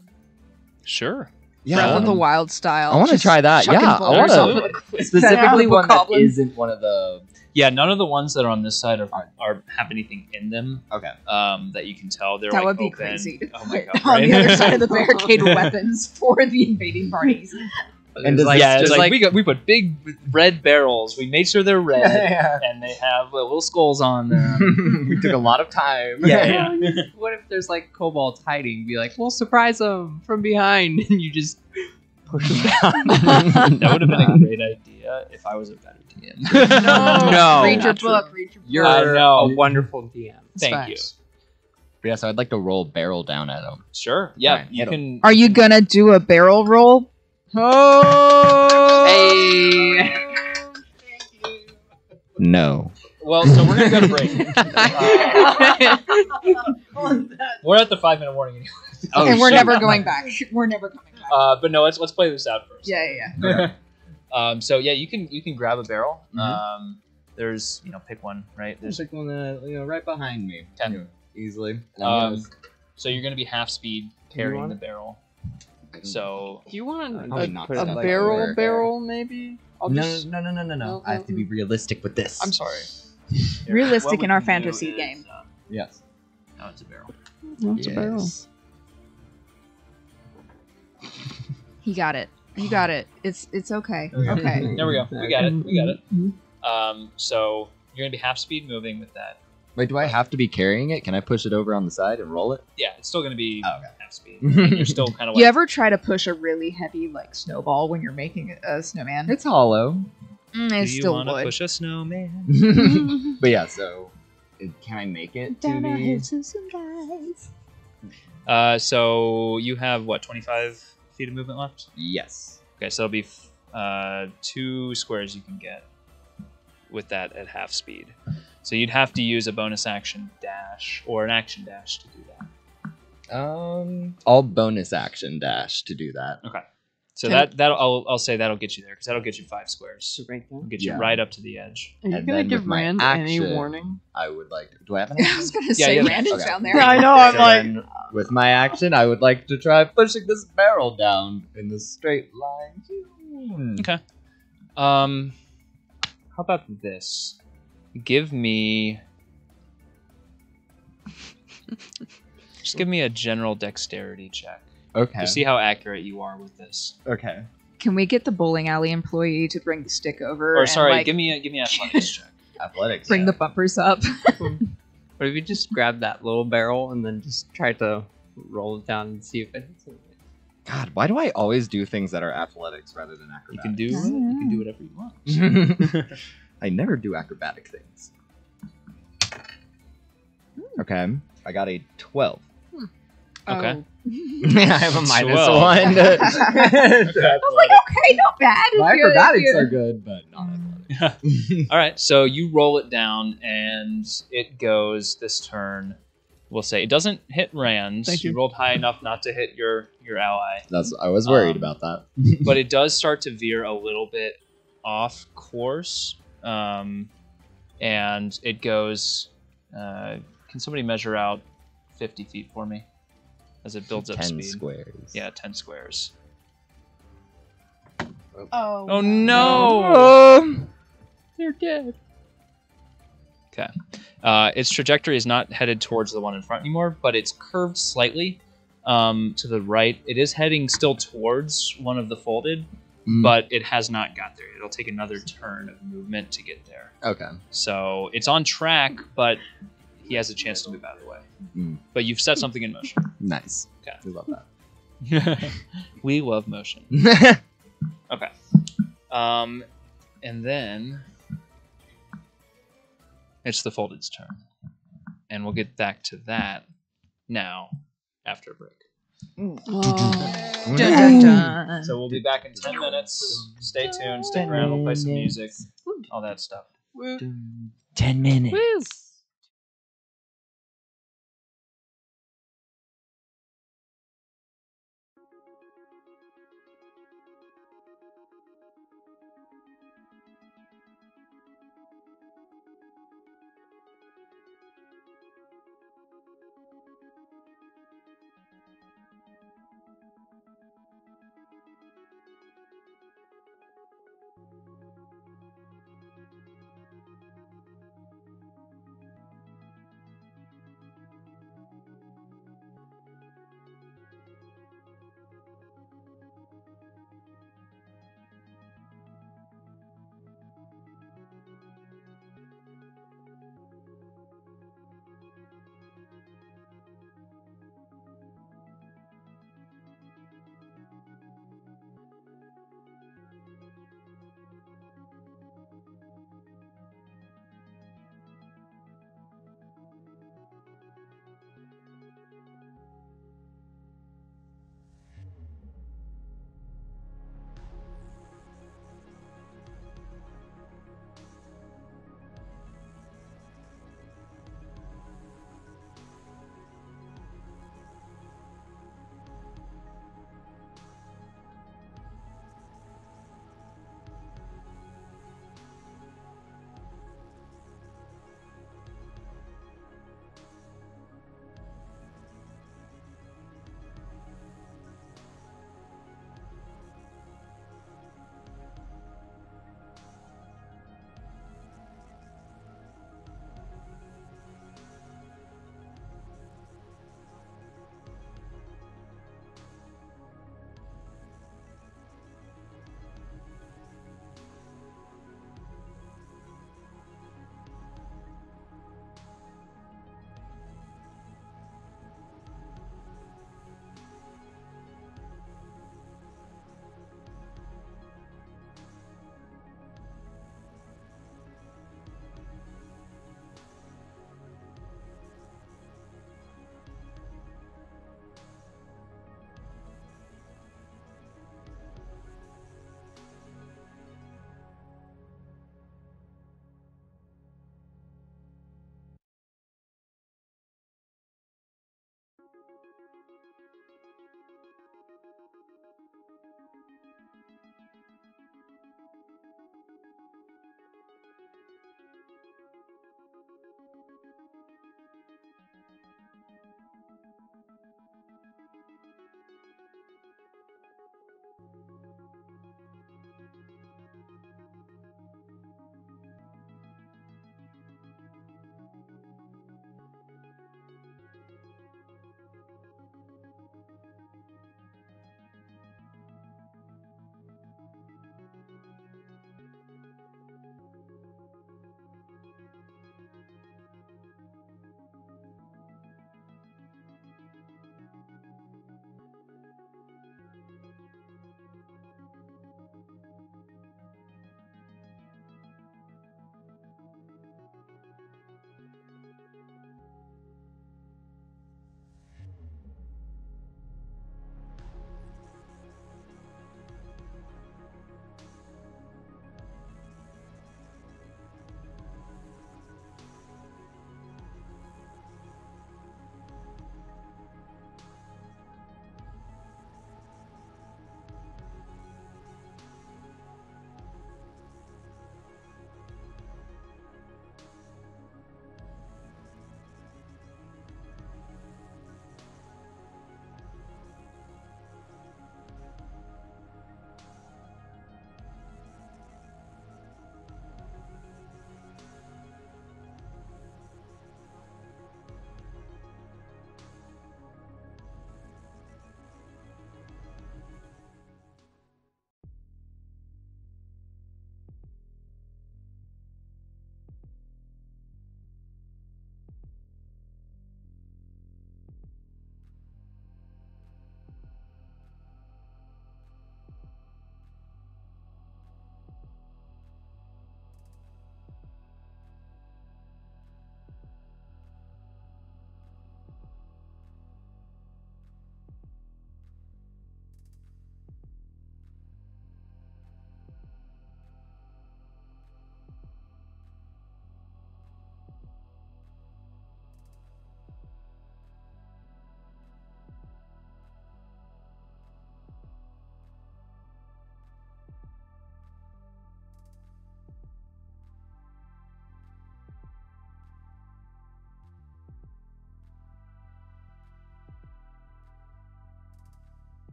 S4: Sure.
S2: Yeah,
S3: Breath of the Wild style.
S2: I want to
S3: Just
S2: try that.
S3: chucking
S2: Yeah, I want
S3: boulders
S2: to
S3: off of the
S2: specifically
S3: Yeah.
S2: one that
S3: Goblin.
S2: isn't one of the.
S4: Yeah, none of the ones that are on this side are have anything in them.
S2: Okay.
S4: That you can tell they're
S3: That
S4: like
S3: would be
S4: open.
S3: crazy to
S4: Oh my
S3: put
S4: god!
S3: on the other side of the barricade weapons for the invading parties.
S2: And does
S1: like,
S4: yeah, it's
S1: just
S4: like we put big red barrels. We made sure they're red,
S2: Yeah.
S4: and they have little skulls on them.
S2: We took a lot of time.
S4: Yeah.
S1: What if there's like kobolds hiding? Be like, we'll surprise them from behind, and you just push them down.
S4: That would have been a great idea if I was a better DM.
S1: No.
S3: Read your
S1: Not
S3: book. Read your book.
S1: You're
S4: I know.
S1: a wonderful DM.
S4: Thank you.
S2: But yeah, so I'd like to roll a barrel down at him.
S4: Sure. Yeah,
S2: Alright,
S4: you
S2: hit 'em.
S4: can.
S3: Are you gonna do a barrel roll?
S1: Oh! Hey!
S2: No.
S4: Well, so we're gonna go to break. We're at the 5-minute warning anyway.
S1: Oh,
S3: and we're
S1: shit.
S3: never going back. We're never coming back.
S4: But no, let's play this out first.
S3: Yeah.
S4: So yeah, you can grab a barrel.
S2: Mhm.
S4: There's pick one, right?
S2: There's
S4: There's
S2: like one right behind me.
S4: 10.
S2: Easily.
S4: So you're gonna be half speed carrying the barrel. So
S1: Do you want
S2: Probably not
S1: a
S2: that like
S1: barrel?
S2: over
S1: Barrel, maybe? I'll just.
S2: No. I have to be realistic with this.
S4: I'm sorry.
S3: Realistic
S4: What we
S3: in our
S4: can do
S3: fantasy
S4: is,
S3: game.
S2: Yes.
S4: No, it's a barrel.
S1: What's a barrel?
S3: He got it. You got it. It's okay. Okay.
S4: There we go. We got it. We got it. So you're gonna be half speed moving with that.
S2: Wait, do I have to be carrying it? Can I push it over on the side and roll it?
S4: Yeah, it's still gonna be
S2: Oh, okay.
S4: half speed. You're still kind of like.
S3: You ever try to push a really heavy like snowball when you're making a snowman?
S2: It's hollow.
S3: It
S4: Do you
S3: still
S4: want to
S3: would.
S4: push a snowman?
S2: But yeah, so can I make it to the...
S4: So you have what, 25 feet of movement left?
S2: Yes.
S4: Okay, so it'll be 2 squares you can get with that at half speed. So you'd have to use a bonus action dash or an action dash to do that.
S2: I'll bonus action dash to do that.
S4: Okay. So
S3: Okay.
S4: I'll say that'll get you there because that'll get you 5 squares.
S1: Right
S4: It'll
S1: now?
S4: get you
S2: Yeah.
S4: right up to the edge.
S6: Are you
S2: And
S6: gonna
S2: then
S6: give
S2: with my
S6: Rand any
S2: action-
S6: warning?
S2: I would like to... Do I have an
S3: I
S2: action?
S3: was gonna
S4: Yeah,
S3: say
S4: yeah.
S3: Randon's
S2: Okay.
S3: down there.
S6: Yeah, I know. I'm
S2: So
S6: like,
S2: then, with my action, I would like to try pushing this barrel down in the straight line.
S4: Okay. How about this? Give me. Just give me a general dexterity check
S2: Okay.
S4: to see how accurate you are with this.
S2: Okay.
S3: Can we get the bowling alley employee to bring the stick over?
S4: Or
S3: and,
S4: sorry,
S3: like,
S4: give me an athletics check.
S2: Athletics.
S3: bring the bumpers up.
S1: What if you just grab that little barrel and then just try to roll it down and see if it hits it?
S2: God, why do I always do things that are athletics rather than
S4: You
S2: acrobatics?
S4: can do whatever you want.
S2: I never do acrobatic things. Okay, I got a 12.
S4: Okay.
S3: Oh.
S2: I have a minus
S4: 12.
S2: 1.
S3: I was like, okay, not bad.
S2: My
S3: If you-
S2: acrobatics
S3: if you-
S2: are good, but not athletic.
S4: All right, so you roll it down, and it goes this turn. We'll say it doesn't hit Rand.
S6: Thank you.
S4: rolled high enough not to hit your ally,
S2: I was worried about that.
S4: but it does start to veer a little bit off course, and it goes. Can somebody measure out 50 feet for me as it builds up
S2: 10
S4: speed?
S2: squares.
S4: Yeah, 10 squares.
S3: Oh,
S4: Oh no!
S1: They're dead.
S4: Okay. Its trajectory is not headed towards the one in front anymore, but it's curved slightly to the right. It is heading still towards one of the folded, but it has not got there. It'll take another turn of movement to get there.
S2: Okay.
S4: So it's on track, but he has a chance to move out of the way.
S2: Mm.
S4: But you've set something in motion.
S2: Nice.
S4: Okay.
S2: We love that.
S4: We love motion. Okay. And then it's the folded's turn. And we'll get back to that now after a break.
S3: Dun, dun, dun.
S4: So we'll be back in 10 minutes. Stay tuned, stick around, we'll play some music, all that stuff.
S2: 10 minutes.
S9: Woo!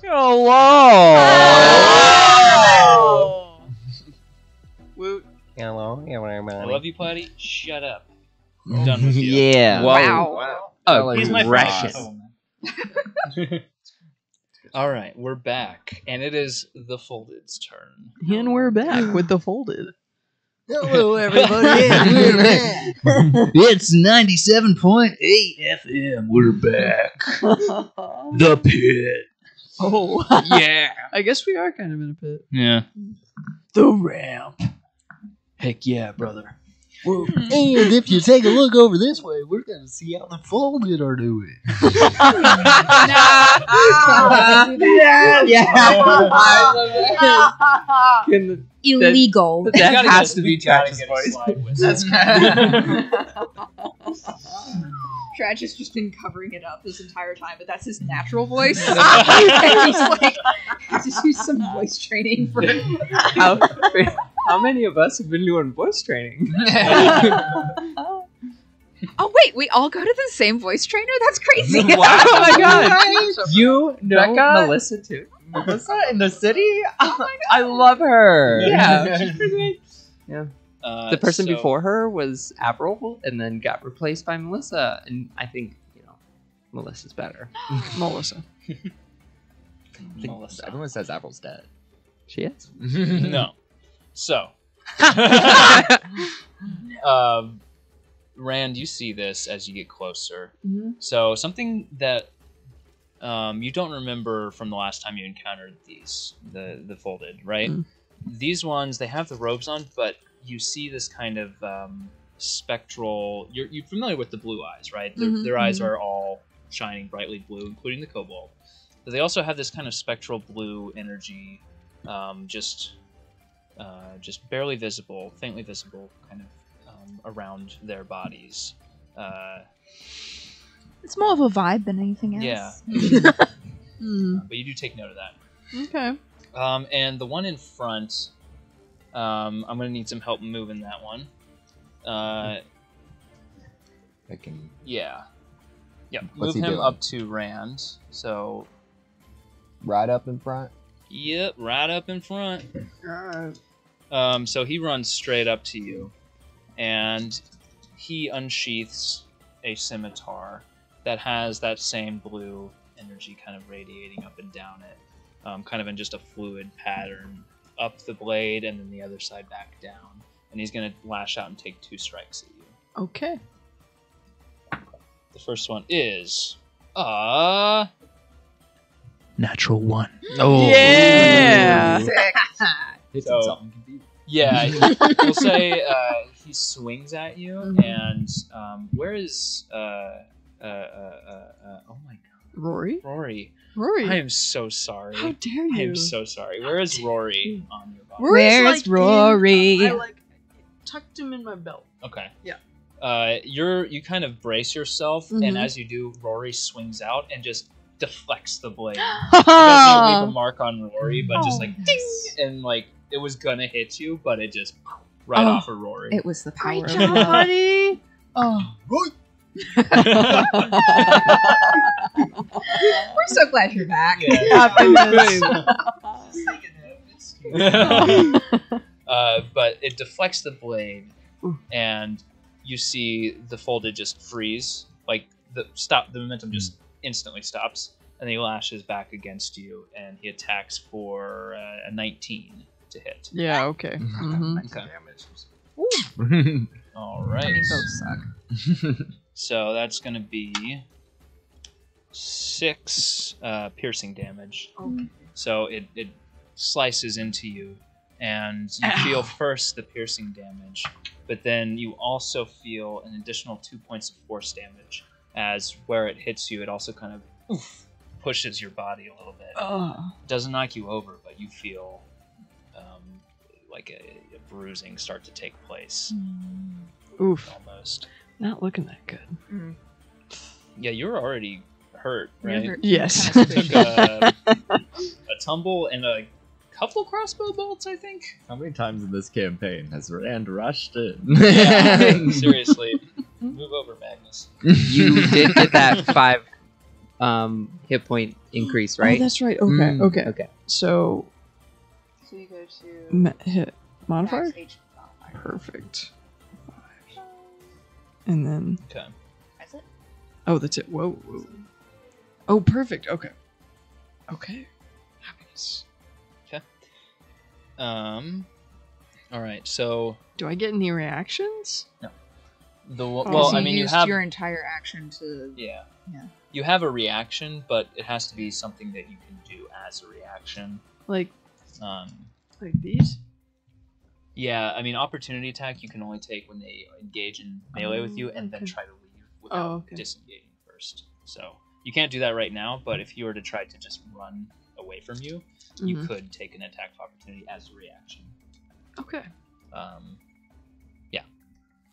S2: Hello.
S4: Woot.
S7: Hello, everybody.
S4: I love you, Platty. Shut up. I'm done with you.
S2: Yeah.
S8: Wow.
S1: Oh,
S4: He's my
S1: precious.
S4: friend. All right, we're back, and it is the Folded's turn.
S6: And we're back with the folded.
S7: Hello, everybody. We're back.
S10: It's 97.8 FM. We're back. The pit.
S6: Oh,
S4: Yeah.
S6: I guess we are kind of in a pit.
S4: Yeah.
S10: The ramp. Heck yeah, brother.
S7: And if you take a look over this way, we're going to see how the Folded are doing.
S8: Illegal.
S1: That has to be Tradj's voice.
S4: That's
S8: Tradj has just been covering it up this entire time, but that's his natural voice. And he's like, had to do some voice training for
S1: How many of us have been doing voice training?
S8: Oh wait, we all go to the same voice trainer? That's crazy.
S1: Wow. Oh my god. You know
S2: Becca?
S1: Melissa too?
S2: Melissa in the city? Oh my god. I love her.
S1: Yeah. She's pretty great. Yeah.
S4: the
S1: The person before her was Avril and then got replaced by Melissa. And I think, Melissa's better.
S6: Melissa.
S4: Melissa.
S2: Everyone says April's dead.
S1: She is.
S4: No. So. Rand, you see this as you get closer.
S6: Mm-hmm.
S4: So something that you don't remember from the last time you encountered these, the Folded, right?
S6: Mm.
S4: These ones, they have the robes on, but you see this kind of spectral... You're familiar with the blue eyes, right? Their eyes are all shining brightly blue, including the kobold. But they also have this kind of spectral blue energy, just barely visible, faintly visible, kind of around their bodies.
S3: It's more of a vibe than anything else.
S4: Yeah.
S6: Mm.
S4: But you do take note of that.
S6: Okay.
S4: And the one in front, I'm going to need some help moving that one.
S2: I can.
S4: Yeah. Yep.
S2: What's
S4: Move
S2: he
S4: him
S2: doing?
S4: up to Rand. So
S2: Right up in front.
S4: Yep, right up in front.
S6: Alright.
S4: So he runs straight up to you, and he unsheaths a scimitar that has that same blue energy kind of radiating up and down it, kind of in just a fluid pattern, up the blade and then the other side back down. And he's going to lash out and take 2 strikes at you.
S6: Okay.
S4: The first one is...
S10: Natural 1.
S2: Oh.
S6: Yeah.
S2: It's
S4: So-
S2: something can be.
S4: Yeah, we'll say he swings at you, and where is... oh my god.
S6: Rory?
S4: Rory.
S6: Rory.
S4: I am so sorry.
S6: How dare
S4: I
S6: you?
S4: am so sorry. Where is Rory on your body?
S6: Rory's
S8: Where's
S6: like
S8: Rory?
S6: I tucked him in my belt.
S4: Okay.
S6: Yeah.
S4: You kind of brace yourself, and
S6: Mhm.
S4: as you do, Rory swings out and just deflects the blade. It doesn't leave a mark on Rory, but just like ding, and like it was gonna hit you, but it just right
S8: Oh.
S4: off of Rory.
S8: It was the power
S6: Great
S8: of
S6: job,
S8: love.
S6: buddy. Oh.
S8: We're so glad you're back.
S4: But it deflects the blade, and you see the folded just freeze. Like the momentum just instantly stops, and he lashes back against you, and he attacks for a 19 to hit.
S6: Yeah, okay. Mhm.
S4: Okay.
S2: Damage.
S4: All right.
S8: I mean, both suck.
S4: So that's going to be 6 piercing damage.
S6: Okay.
S4: So it slices into you, and you feel first the piercing damage, but then you also feel an additional 2 points of force damage, as where it hits you, it also kind of pushes your body a little bit. It doesn't knock you over, but you feel like a bruising start to take place.
S6: Oof.
S4: Almost.
S6: Not looking that good.
S4: Yeah, you're already hurt, right?
S8: You're
S6: Yes.
S8: kind of
S4: Took
S8: squishy.
S4: a tumble and a couple crossbow bolts, I think.
S2: How many times in this campaign has Rand rushed in?
S4: Yeah, seriously. Move over, Magnus.
S1: You did get that 5 hit point increase, right?
S6: Oh, that's right. Okay. Okay.
S1: Okay.
S6: So
S8: So you go to
S6: hit modifier.
S8: max HP modifier.
S6: Perfect. And then
S4: Okay.
S8: That's it.
S6: oh, that's it. Whoa. Oh, perfect. Okay. Okay. Happiness.
S4: All right. So
S6: Do I get any reactions?
S4: well, I
S8: you
S4: mean, you
S8: used
S4: have
S8: your entire action to.
S4: yeah.
S8: Yeah.
S4: You have a reaction, but it has to be something that you can do as a reaction.
S6: Like
S4: Um,
S6: these?
S4: yeah, I mean, opportunity attack you can only take when they engage in melee with you, and then
S6: okay.
S4: try to leave without
S6: okay.
S4: disengaging first. So you can't do that right now, but if you were to try to just run away from you, you
S6: Mhm.
S4: could take an attack of opportunity as a reaction.
S6: Okay.
S4: Yeah.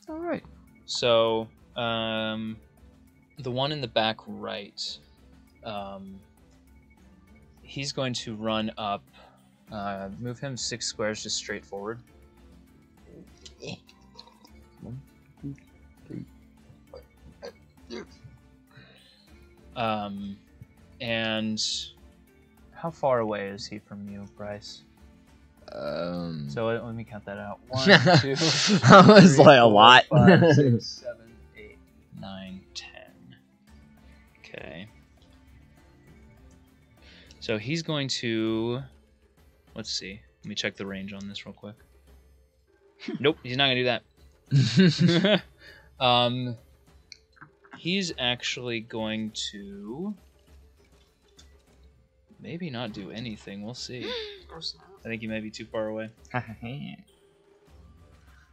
S6: All right.
S4: So, the one in the back right, he's going to run up, move him 6 squares just straight forward.
S2: 1, 2, 3.
S4: And how far away is he from you, Bryce? So let me count that out. 1, 2,
S2: That was
S4: 3,
S2: like a
S4: 4,
S2: lot.
S4: 5, 6, 7, 8, 9, 10. Okay. So he's going to. Let's see. Let me check the range on this real quick. Nope, he's not gonna do that. He's actually going to maybe not do anything. We'll see. I think he may be too far away.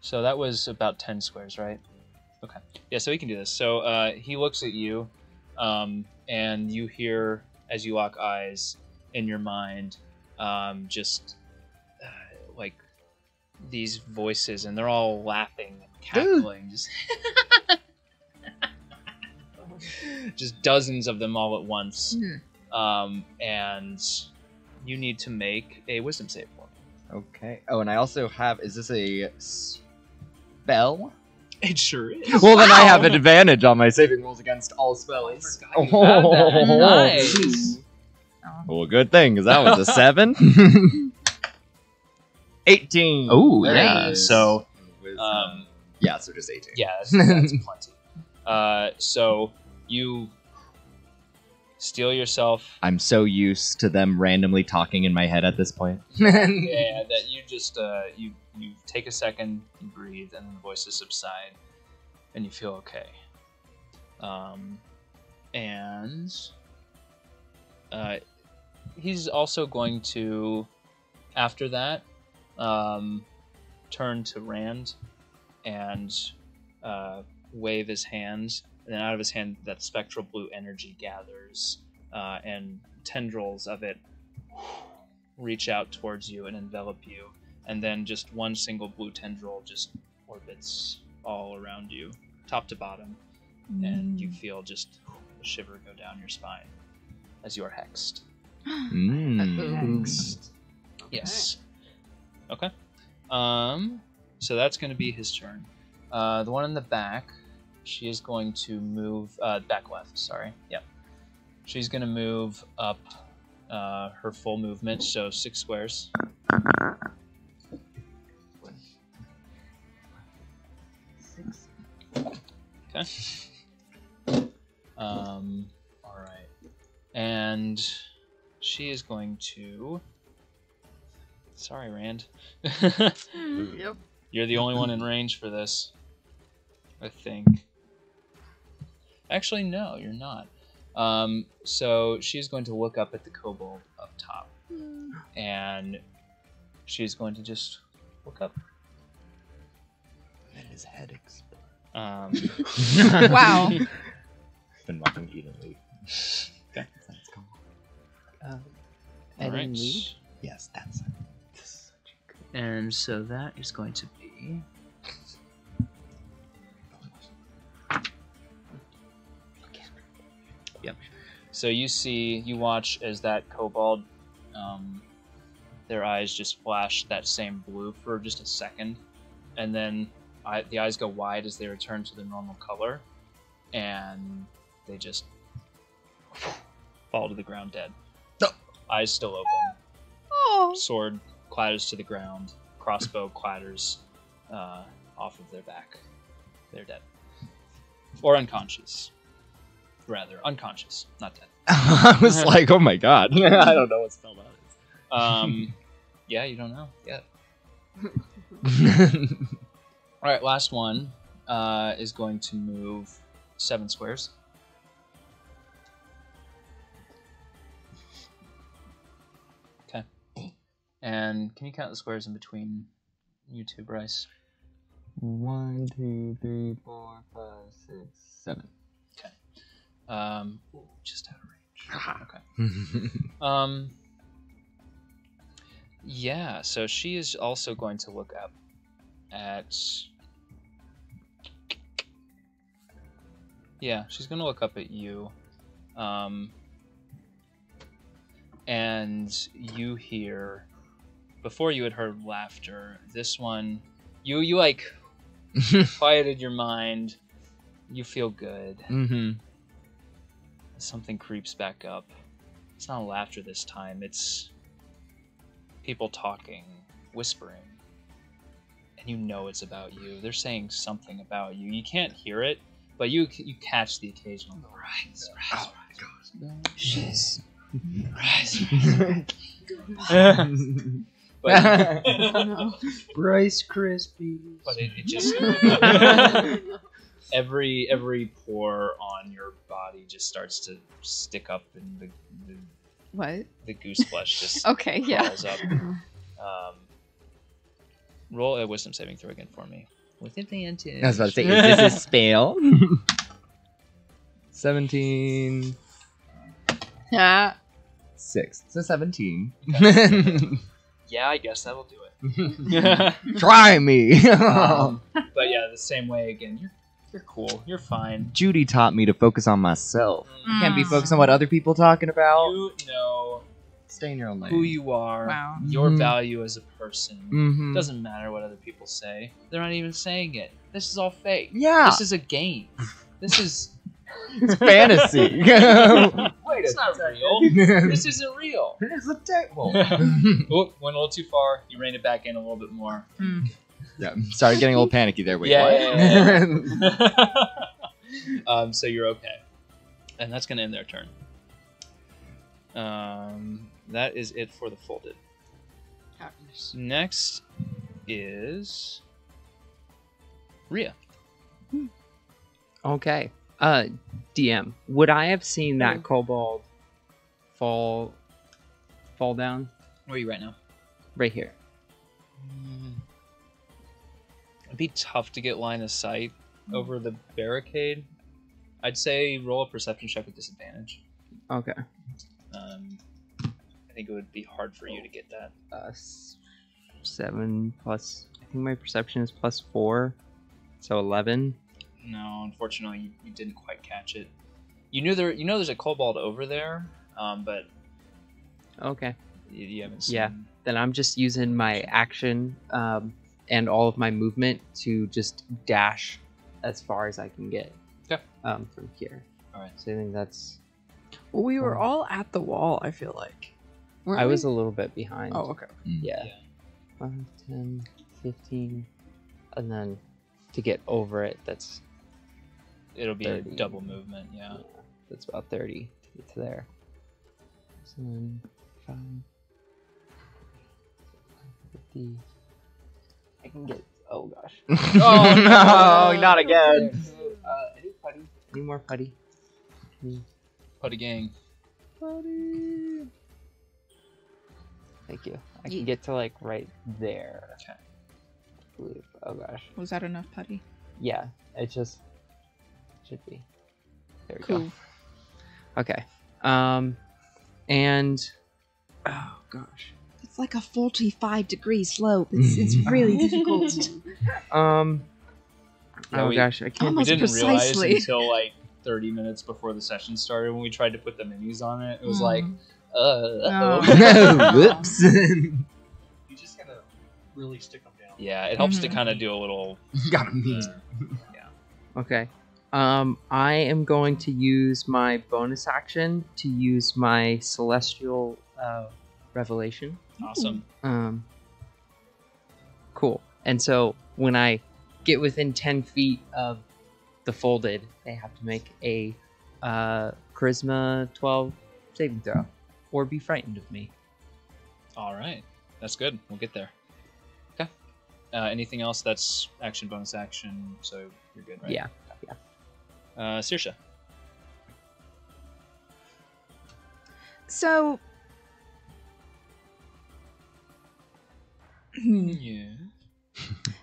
S4: So that was about 10 squares, right? Okay. Yeah, so he can do this. So he looks at you, and you hear, as you lock eyes in your mind, just like these voices, and they're all laughing and cackling. Just dozens of them all at once. And you need to make a wisdom save for me.
S2: Okay. Oh, and I also have. Is this a spell?
S4: It sure is.
S2: Well, then I have an advantage on my saving rolls against all spells.
S4: Nice.
S2: Well, good thing, because that was a 7. 18.
S4: Oh, yeah.
S2: Nice.
S4: So,
S2: yeah, so just 18.
S4: yeah, that's plenty. So you steel yourself.
S2: I'm so used to them randomly talking in my head at this point.
S4: Yeah, that you just you take a second, you breathe, and then the voices subside, and you feel okay. And he's also going to, after that, turn to Rand and wave his hands, and then out of his hand that spectral blue energy gathers, and tendrils of it reach out towards you and envelop you, and then just one single blue tendril just orbits all around you, top to bottom, and you feel just a shiver go down your spine as you are hexed. Yes. Okay. So that's going to be his turn. The one in the back, she is going to move back left. Sorry. Yep. She's going to move up her full movement, so 6 squares. Okay. All right. And she is going to. Sorry, Rand.
S9: Yep.
S4: You're the only one in range for this, I think. Actually, no, you're not. So she's going to look up at the kobold up top, and she's going to just look up.
S2: And his head explodes.
S3: Wow.
S2: Been walking evenly.
S4: Okay.
S2: That's cool.
S4: All right.
S2: Yes, that's it.
S4: And so that is going to be. Yep. So you watch as that kobold, their eyes just flash that same blue for just a second, and then the eyes go wide as they return to their normal color, and they just fall to the ground dead.
S2: No.
S4: Eyes still open.
S9: Oh.
S4: Sword clatters to the ground. Crossbow clatters off of their back. They're dead. Or unconscious. Rather, unconscious, not dead.
S2: I was like, oh my god. I don't know what spell that is.
S4: Yeah, you don't know yet. Alright, last one is going to move 7 squares. Okay. And can you count the squares in between you two, Bryce?
S2: 1, 2, 3, 4, 5, 6, 7.
S4: Just out of range. Okay. Yeah, so she is also going to look up at... Yeah, she's going to look up at you. And you hear... Before you had heard laughter, this one... You like, quieted your mind. You feel good.
S2: Mm-hmm.
S4: Something creeps back up. It's not laughter this time. It's people talking, whispering. And you know it's about you. They're saying something about you. You can't hear it, but you catch the occasional Bryce.
S2: Oh my gosh.
S4: She's but
S5: Bryce Crispy.
S4: but it just every pore on your body just starts to stick up, and
S8: What?
S4: the goose flesh just
S8: Okay, yeah.
S4: crawls up. Roll a wisdom saving throw again for me. With advantage.
S2: I was about to say, is this a spell? 17.
S9: Yeah.
S2: 6. So 17.
S4: Yeah, I guess that'll do it.
S2: Try me.
S4: But yeah, the same way again. You're cool. You're fine.
S2: Judy taught me to focus on myself. Can't be focused on what other people talking about.
S4: You know
S2: Stay in your own lane.
S4: who you are.
S3: Wow.
S4: Your
S2: Mhm.
S4: value as a person.
S2: Mm-hmm.
S4: Doesn't matter what other people say. They're not even saying it. This is all fake.
S2: Yeah.
S4: This is a game. This is
S2: It's fantasy.
S4: Wait, it's not real. This isn't real.
S2: It's a table.
S4: Oh, went a little too far. You reined it back in a little bit more.
S2: Yeah, sorry, getting a little panicky there. Wait,
S4: Yeah,
S2: what?
S4: So you're okay, and that's gonna end their turn. That is it for the folded. Next is Rhea.
S1: Okay. DM, would I have seen that kobold fall down?
S4: Where are you right now?
S1: Right here.
S4: It'd be tough to get line of sight over the barricade. I'd say roll a perception check with disadvantage.
S1: Okay.
S4: I think it would be hard for you to get that.
S1: 7 plus. I think my perception is +4, so 11.
S4: No, unfortunately, you didn't quite catch it. You knew there's a kobold over there, but
S1: Okay.
S4: you haven't seen.
S1: Yeah. Then I'm just using my action and all of my movement to just dash as far as I can get.
S4: Okay.
S1: From here.
S4: All right.
S1: So I think that's.
S6: Well, we were all at the wall, I feel like. Weren't
S1: I
S6: we?
S1: was a little bit behind.
S6: Oh, okay.
S1: Yeah. 5, 10, 15, and then to get over it, that's
S4: It'll be
S1: 30.
S4: a double movement. Yeah.
S1: that's about 30 to get to there. So then 5, 50. I can get. Oh gosh.
S2: Oh no, not again.
S1: Any putty? Any more putty?
S4: Putty gang.
S1: Thank you. I can get to like right there.
S4: Okay.
S1: I believe. Oh gosh.
S3: Was that enough putty?
S1: Yeah. It just should be. There we
S3: Cool.
S1: go. Okay. And oh gosh.
S8: It's like a 45-degree slope. It's really difficult.
S4: Yeah,
S1: Oh gosh, I can't.
S4: We
S8: Almost
S4: didn't realize
S8: precisely.
S4: until like 30 minutes before the session started when we tried to put the minis on it. It was like,
S2: Whoops.
S5: You just gotta really stick them down.
S4: yeah, it helps to kind of do a little.
S2: Got me.
S1: Okay. I am going to use my bonus action to use my celestial revelation.
S4: Awesome.
S1: Cool. And so when I get within 10 feet of the folded, they have to make a charisma 12 saving throw or be frightened of me.
S4: All right, that's good. We'll get there. Okay. Anything else? That's action, bonus action. So you're good, right?
S1: Yeah.
S4: Saoirse.
S3: So.
S4: Yeah.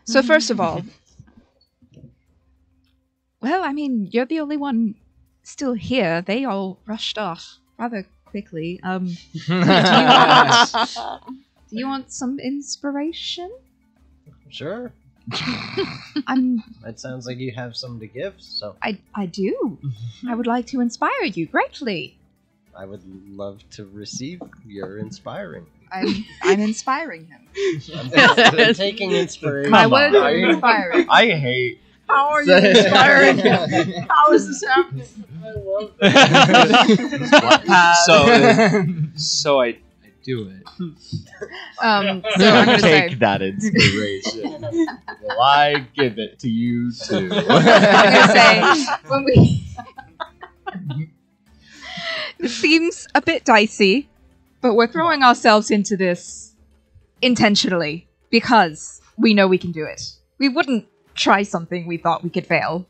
S3: So first of all, well, I mean, you're the only one still here. They all rushed off rather quickly. Do you want some inspiration?
S7: Sure.
S3: I'm.
S7: It sounds like you have some to give, so
S3: I do. I would like to inspire you greatly.
S7: I would love to receive your inspiring.
S3: I'm inspiring him.
S7: I'm taking inspiration.
S3: My word
S2: on.
S3: is inspiring.
S2: I hate.
S6: How are you inspiring? How is this happening?
S4: So I do it.
S3: So I'm gonna say.
S2: Take that inspiration. Will I give it to you too?
S3: I'm gonna say when we. It seems a bit dicey, but we're throwing ourselves into this intentionally because we know we can do it. We wouldn't try something we thought we could fail.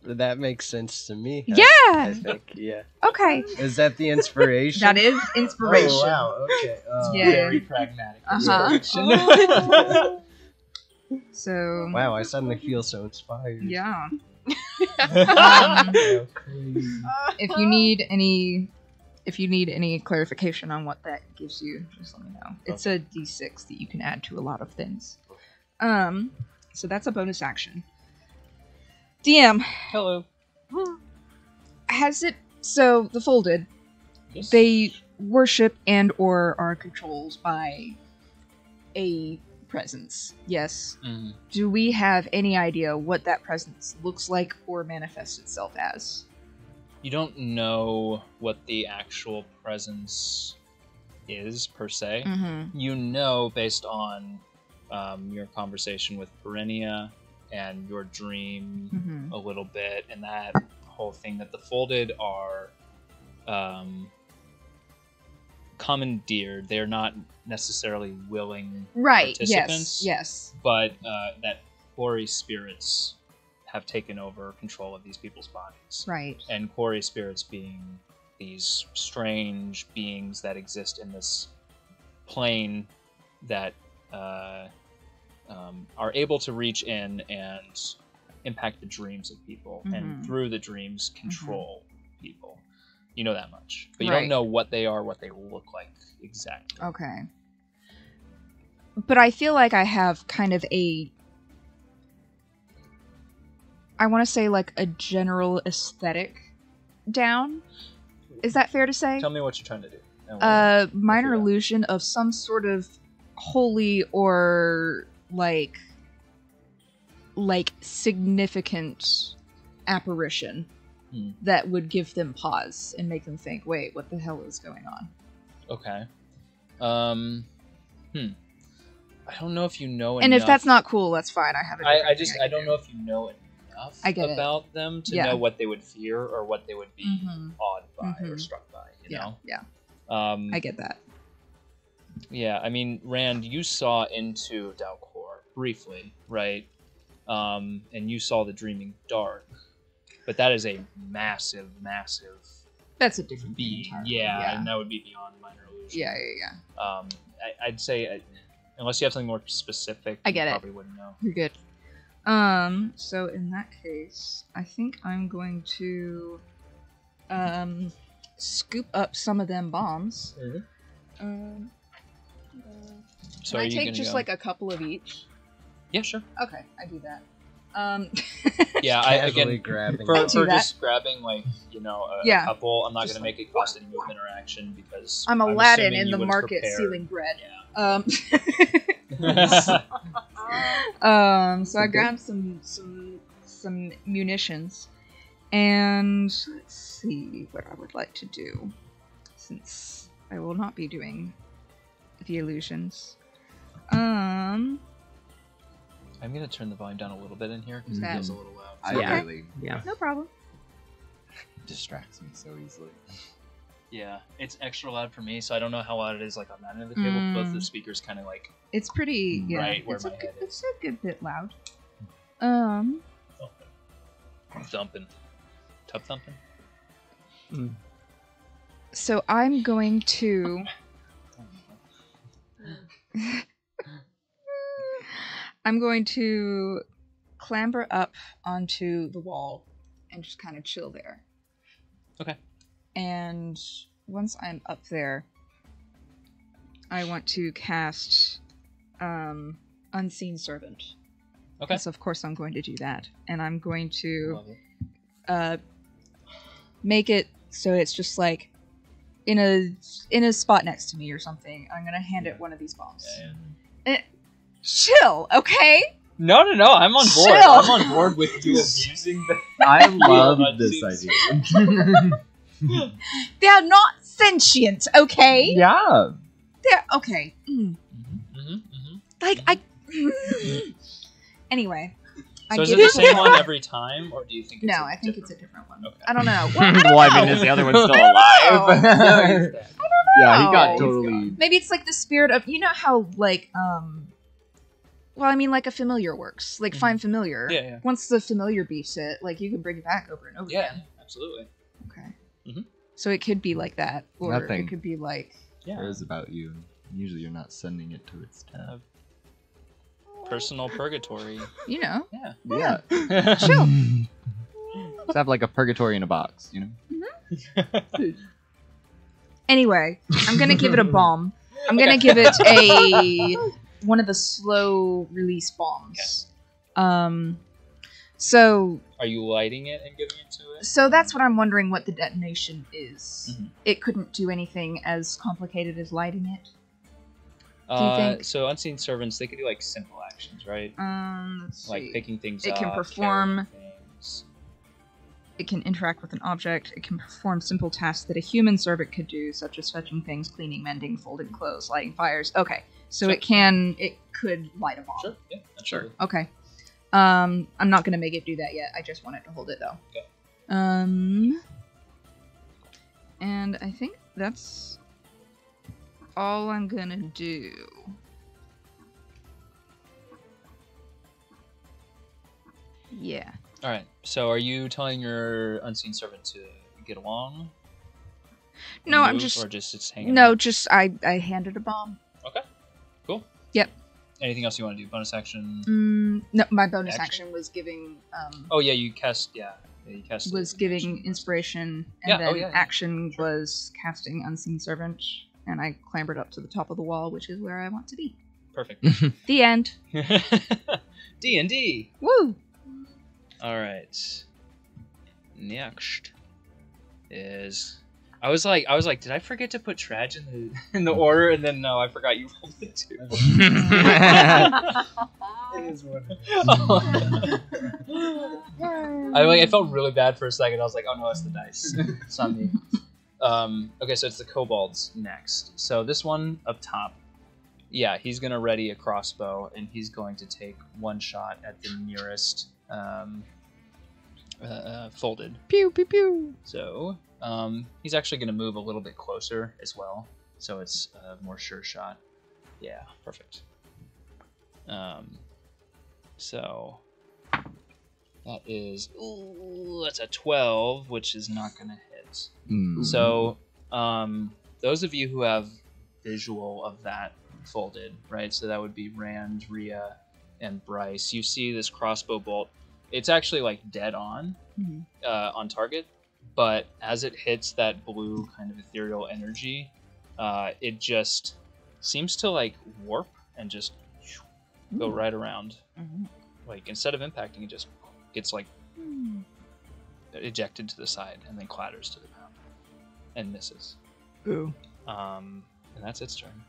S7: That makes sense to me.
S3: Yeah.
S7: I think, yeah.
S3: Okay.
S7: Is that the inspiration?
S3: That is inspiration.
S7: Oh, wow. Okay.
S3: Yeah.
S4: Very pragmatic.
S3: Uh-huh. So.
S7: Wow, I suddenly feel so inspired.
S3: Yeah.
S7: Oh,
S3: If you need any clarification on what that gives you, just let me know. It's a D6 that you can add to a lot of things. So that's a bonus action. DM,
S4: Hello.
S3: has it so the folded
S4: Yes.
S3: they worship and or are controlled by a presence. Yes.
S4: Mhm.
S3: Do we have any idea what that presence looks like or manifests itself as?
S4: You don't know what the actual presence is per se.
S3: Mm-hmm.
S4: You know based on your conversation with Perennia and your dream
S3: Mm-hmm.
S4: a little bit, and that whole thing that the Folded are commandeered. They're not necessarily willing
S3: Right.
S4: participants,
S3: Yes.
S4: but that quarry spirits have taken over control of these people's bodies.
S3: Right.
S4: And quarry spirits being these strange beings that exist in this plane that are able to reach in and impact the dreams of people, and through the dreams control people. You know that much, but you don't know what they are, what they look like exactly.
S3: Okay. But I feel like I have kind of I want to say like a general aesthetic down. Is that fair to say?
S4: Tell me what you're trying to do.
S3: Minor illusion of some sort of holy or like significant apparition that would give them pause and make them think, wait, what the hell is going on?
S4: Okay. I don't know if you know enough.
S3: And if that's not cool, that's fine. I have it.
S4: I don't know if you know enough about them to know what they would fear or what they would be awed by or struck by. You know?
S3: Yeah. I get that.
S4: Yeah, I mean, Rand, you saw into Dalcor briefly, right? And you saw the Dreaming Dark, but that is a massive
S3: That's a different
S4: being.
S3: thing.
S4: Yeah, and that would be beyond minor illusion.
S3: Yeah.
S4: I'd say, unless you have something more specific,
S3: I get
S4: you
S3: it.
S4: probably wouldn't know.
S3: You're good. So in that case, I think I'm going to scoop up some of them bombs.
S4: So
S3: can I
S4: are you
S3: take
S4: gonna
S3: just
S4: go?
S3: like a couple of each?
S4: Yeah, sure.
S3: Okay, I do that.
S4: Yeah,
S7: Casually grabbing
S4: for
S7: them.
S4: just grabbing a
S3: Yeah.
S4: couple, I'm not
S3: Just
S4: going to make it cost any movement or action because
S3: I'm Aladdin
S4: assuming
S3: in
S4: you
S3: the
S4: would've
S3: market
S4: prepared.
S3: stealing bread.
S4: Yeah.
S3: So I grabbed some munitions, and let's see what I would like to do, since I will not be doing the illusions.
S4: I'm going to turn the volume down a little bit in here because it
S3: That-
S4: feels a little loud.
S2: I really
S3: No problem.
S2: distracts me so easily.
S4: Yeah, it's extra loud for me, so I don't know how loud it is like on that end of the table. Both the speakers kind of like
S3: It's pretty, yeah.
S4: Right where
S3: it's
S4: my
S3: a,
S4: head
S3: it's
S4: is.
S3: a good bit loud.
S4: thumping. Tub thumping?
S3: So I'm going to. I'm going to clamber up onto the wall and just kind of chill there.
S4: Okay.
S3: And once I'm up there, I want to cast Unseen Servant.
S4: Okay.
S3: So of course I'm going to do that. And I'm going to
S4: Love it.
S3: make it so it's just like in a spot next to me or something. I'm gonna hand it one of these bombs. Chill, okay?
S4: No, I'm on board.
S3: Chill.
S4: I'm on board with you abusing the.
S2: I love this
S4: Unseen
S2: idea.
S3: They're not sentient, okay?
S2: Yeah.
S3: They're okay. Like I. Anyway,
S4: So
S3: I
S4: is
S3: give
S4: it the
S3: it
S4: same one every time, or do you think? It's
S3: No,
S4: a
S3: I think
S4: different
S3: it's a different one.
S4: Okay.
S3: I don't know. Well, I don't
S2: Well, I mean,
S3: know.
S2: is the other one still alive? Yeah, he got
S3: know.
S2: totally.
S3: Maybe it's like the spirit of how like well, I mean, like a familiar works. Like find familiar.
S4: Yeah.
S3: Once the familiar beats it, like you can bring it back over and over
S4: Yeah,
S3: again.
S4: absolutely.
S3: Okay.
S4: Mhm.
S3: So it could be like that, or
S2: Nothing.
S3: it could be like
S4: Yeah.
S2: cares about you. Usually, you're not sending it to its death.
S4: Personal purgatory.
S3: Yeah.
S2: Yeah.
S3: Chill.
S2: Just have like a purgatory in a box,
S3: Anyway, I'm gonna give it a bomb. I'm gonna give it one of the slow release bombs. So
S4: Are you lighting it and giving it to it?
S3: So that's what I'm wondering what the detonation is.
S4: Mhm.
S3: It couldn't do anything as complicated as lighting it. Do you think?
S4: So unseen servants, they could do like simple actions, right?
S3: Let's
S4: Like
S3: see.
S4: picking things
S3: It
S4: up.
S3: can perform-
S4: carrying things.
S8: It can interact with an object. It can perform simple tasks that a human servant could do, such as fetching things, cleaning, mending, folding clothes, lighting fires. Okay, so
S4: Sure.
S8: it could light a bomb.
S4: Sure. Yeah. Absolutely.
S8: Okay. I'm not gonna make it do that yet. I just want it to hold it though.
S4: Okay.
S8: And I think that's all I'm gonna do. Yeah.
S4: All right. So, are you telling your unseen servant to get along?
S8: No, I'm
S4: Move,
S8: just
S4: or just hanging.
S8: no,
S4: out?
S8: just I handed a bomb.
S4: Okay. Cool.
S8: Yep.
S4: Anything else you want to do? Bonus action.
S8: No, my bonus
S4: Action?
S8: action was giving
S4: Oh yeah, you cast. Yeah, you cast.
S8: was
S4: it.
S8: giving inspiration, and
S4: Yeah,
S8: then
S4: oh, yeah, yeah.
S8: action was casting unseen servant, and I clambered up to the top of the wall, which is where I want to be.
S4: Perfect.
S8: The end.
S4: D&D.
S8: Woo!
S4: All right. Next is I was like, did I forget to put Tradj in the order? And then no, I forgot you rolled it too.
S5: It is what it is.
S4: I felt really bad for a second. I was like, oh no, that's the dice. It's not me. Okay, so it's the kobolds next. So this one up top, yeah, he's gonna ready a crossbow and he's going to take one shot at the nearest folded.
S9: Pew pew pew.
S4: So he's actually going to move a little bit closer as well, so it's a more sure shot. Yeah, perfect. So that is that's a 12, which is not going to hit. So those of you who have visual of that folded, right? So that would be Rand, Rhea, and Bryce. You see this crossbow bolt. It's actually like dead on target, but as it hits that blue kind of ethereal energy, it just seems to like warp and just go right around. Like instead of impacting, it just gets like ejected to the side and then clatters to the ground and misses.
S9: Ooh.
S4: And that's its turn.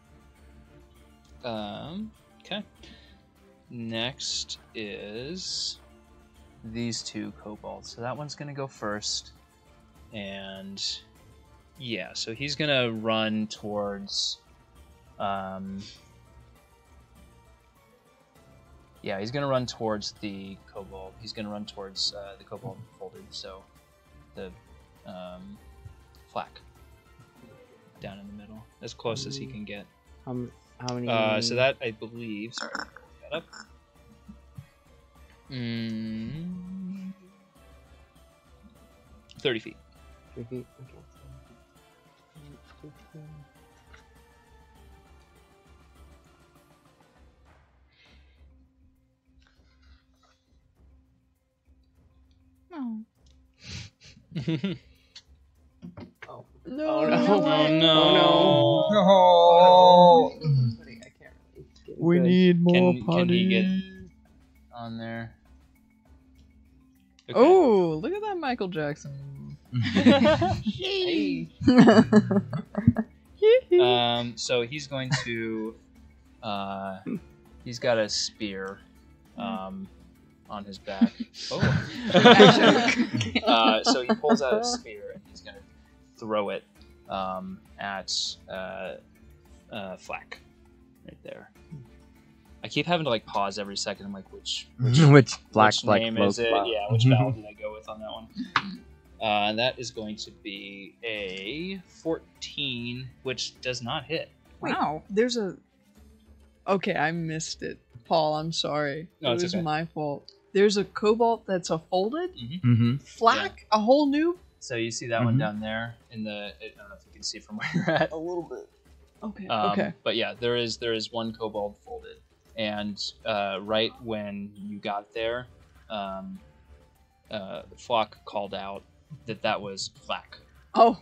S4: Okay. Next is these two kobolds. So that one's gonna go first, and yeah, so he's gonna run towards he's gonna run towards the kobold. He's gonna run towards the kobold folded, so the flak down in the middle, as close as he can get.
S1: How many?
S4: So that, I believe, sorry, I'll look that up. 30 feet.
S1: 3 feet. Okay.
S8: No.
S1: Oh.
S9: No.
S1: Oh no!
S4: Oh no!
S1: Oh no! I can't really get
S9: We
S1: good.
S9: need more
S4: Can he get
S9: potty.
S4: on there? Okay.
S9: Oh, look at that Michael Jackson.
S4: Hey. So he's going to he's got a spear on his back. Oh. So he pulls out a spear and he's going to throw it at Flak right there. I keep having to like pause every second. I'm like, which
S2: black
S4: name is it?
S2: Flak.
S4: Yeah, which vowel did I go with on that one? And that is going to be a 14, which does not hit.
S8: Wow.
S9: There's a. Okay, I missed it. Paul, I'm sorry.
S4: No,
S9: it
S4: it's
S9: was
S4: okay.
S9: my fault. There's a cobalt that's a folded
S2: Mm-hmm.
S9: flak, a whole new.
S4: So you see that one down there in the. I don't know if you can see from where you're at.
S9: A little bit. Okay.
S4: Um,
S9: okay.
S4: But yeah, there is one kobold folded, and right when you got there, Flock called out that was Flak.
S9: Oh.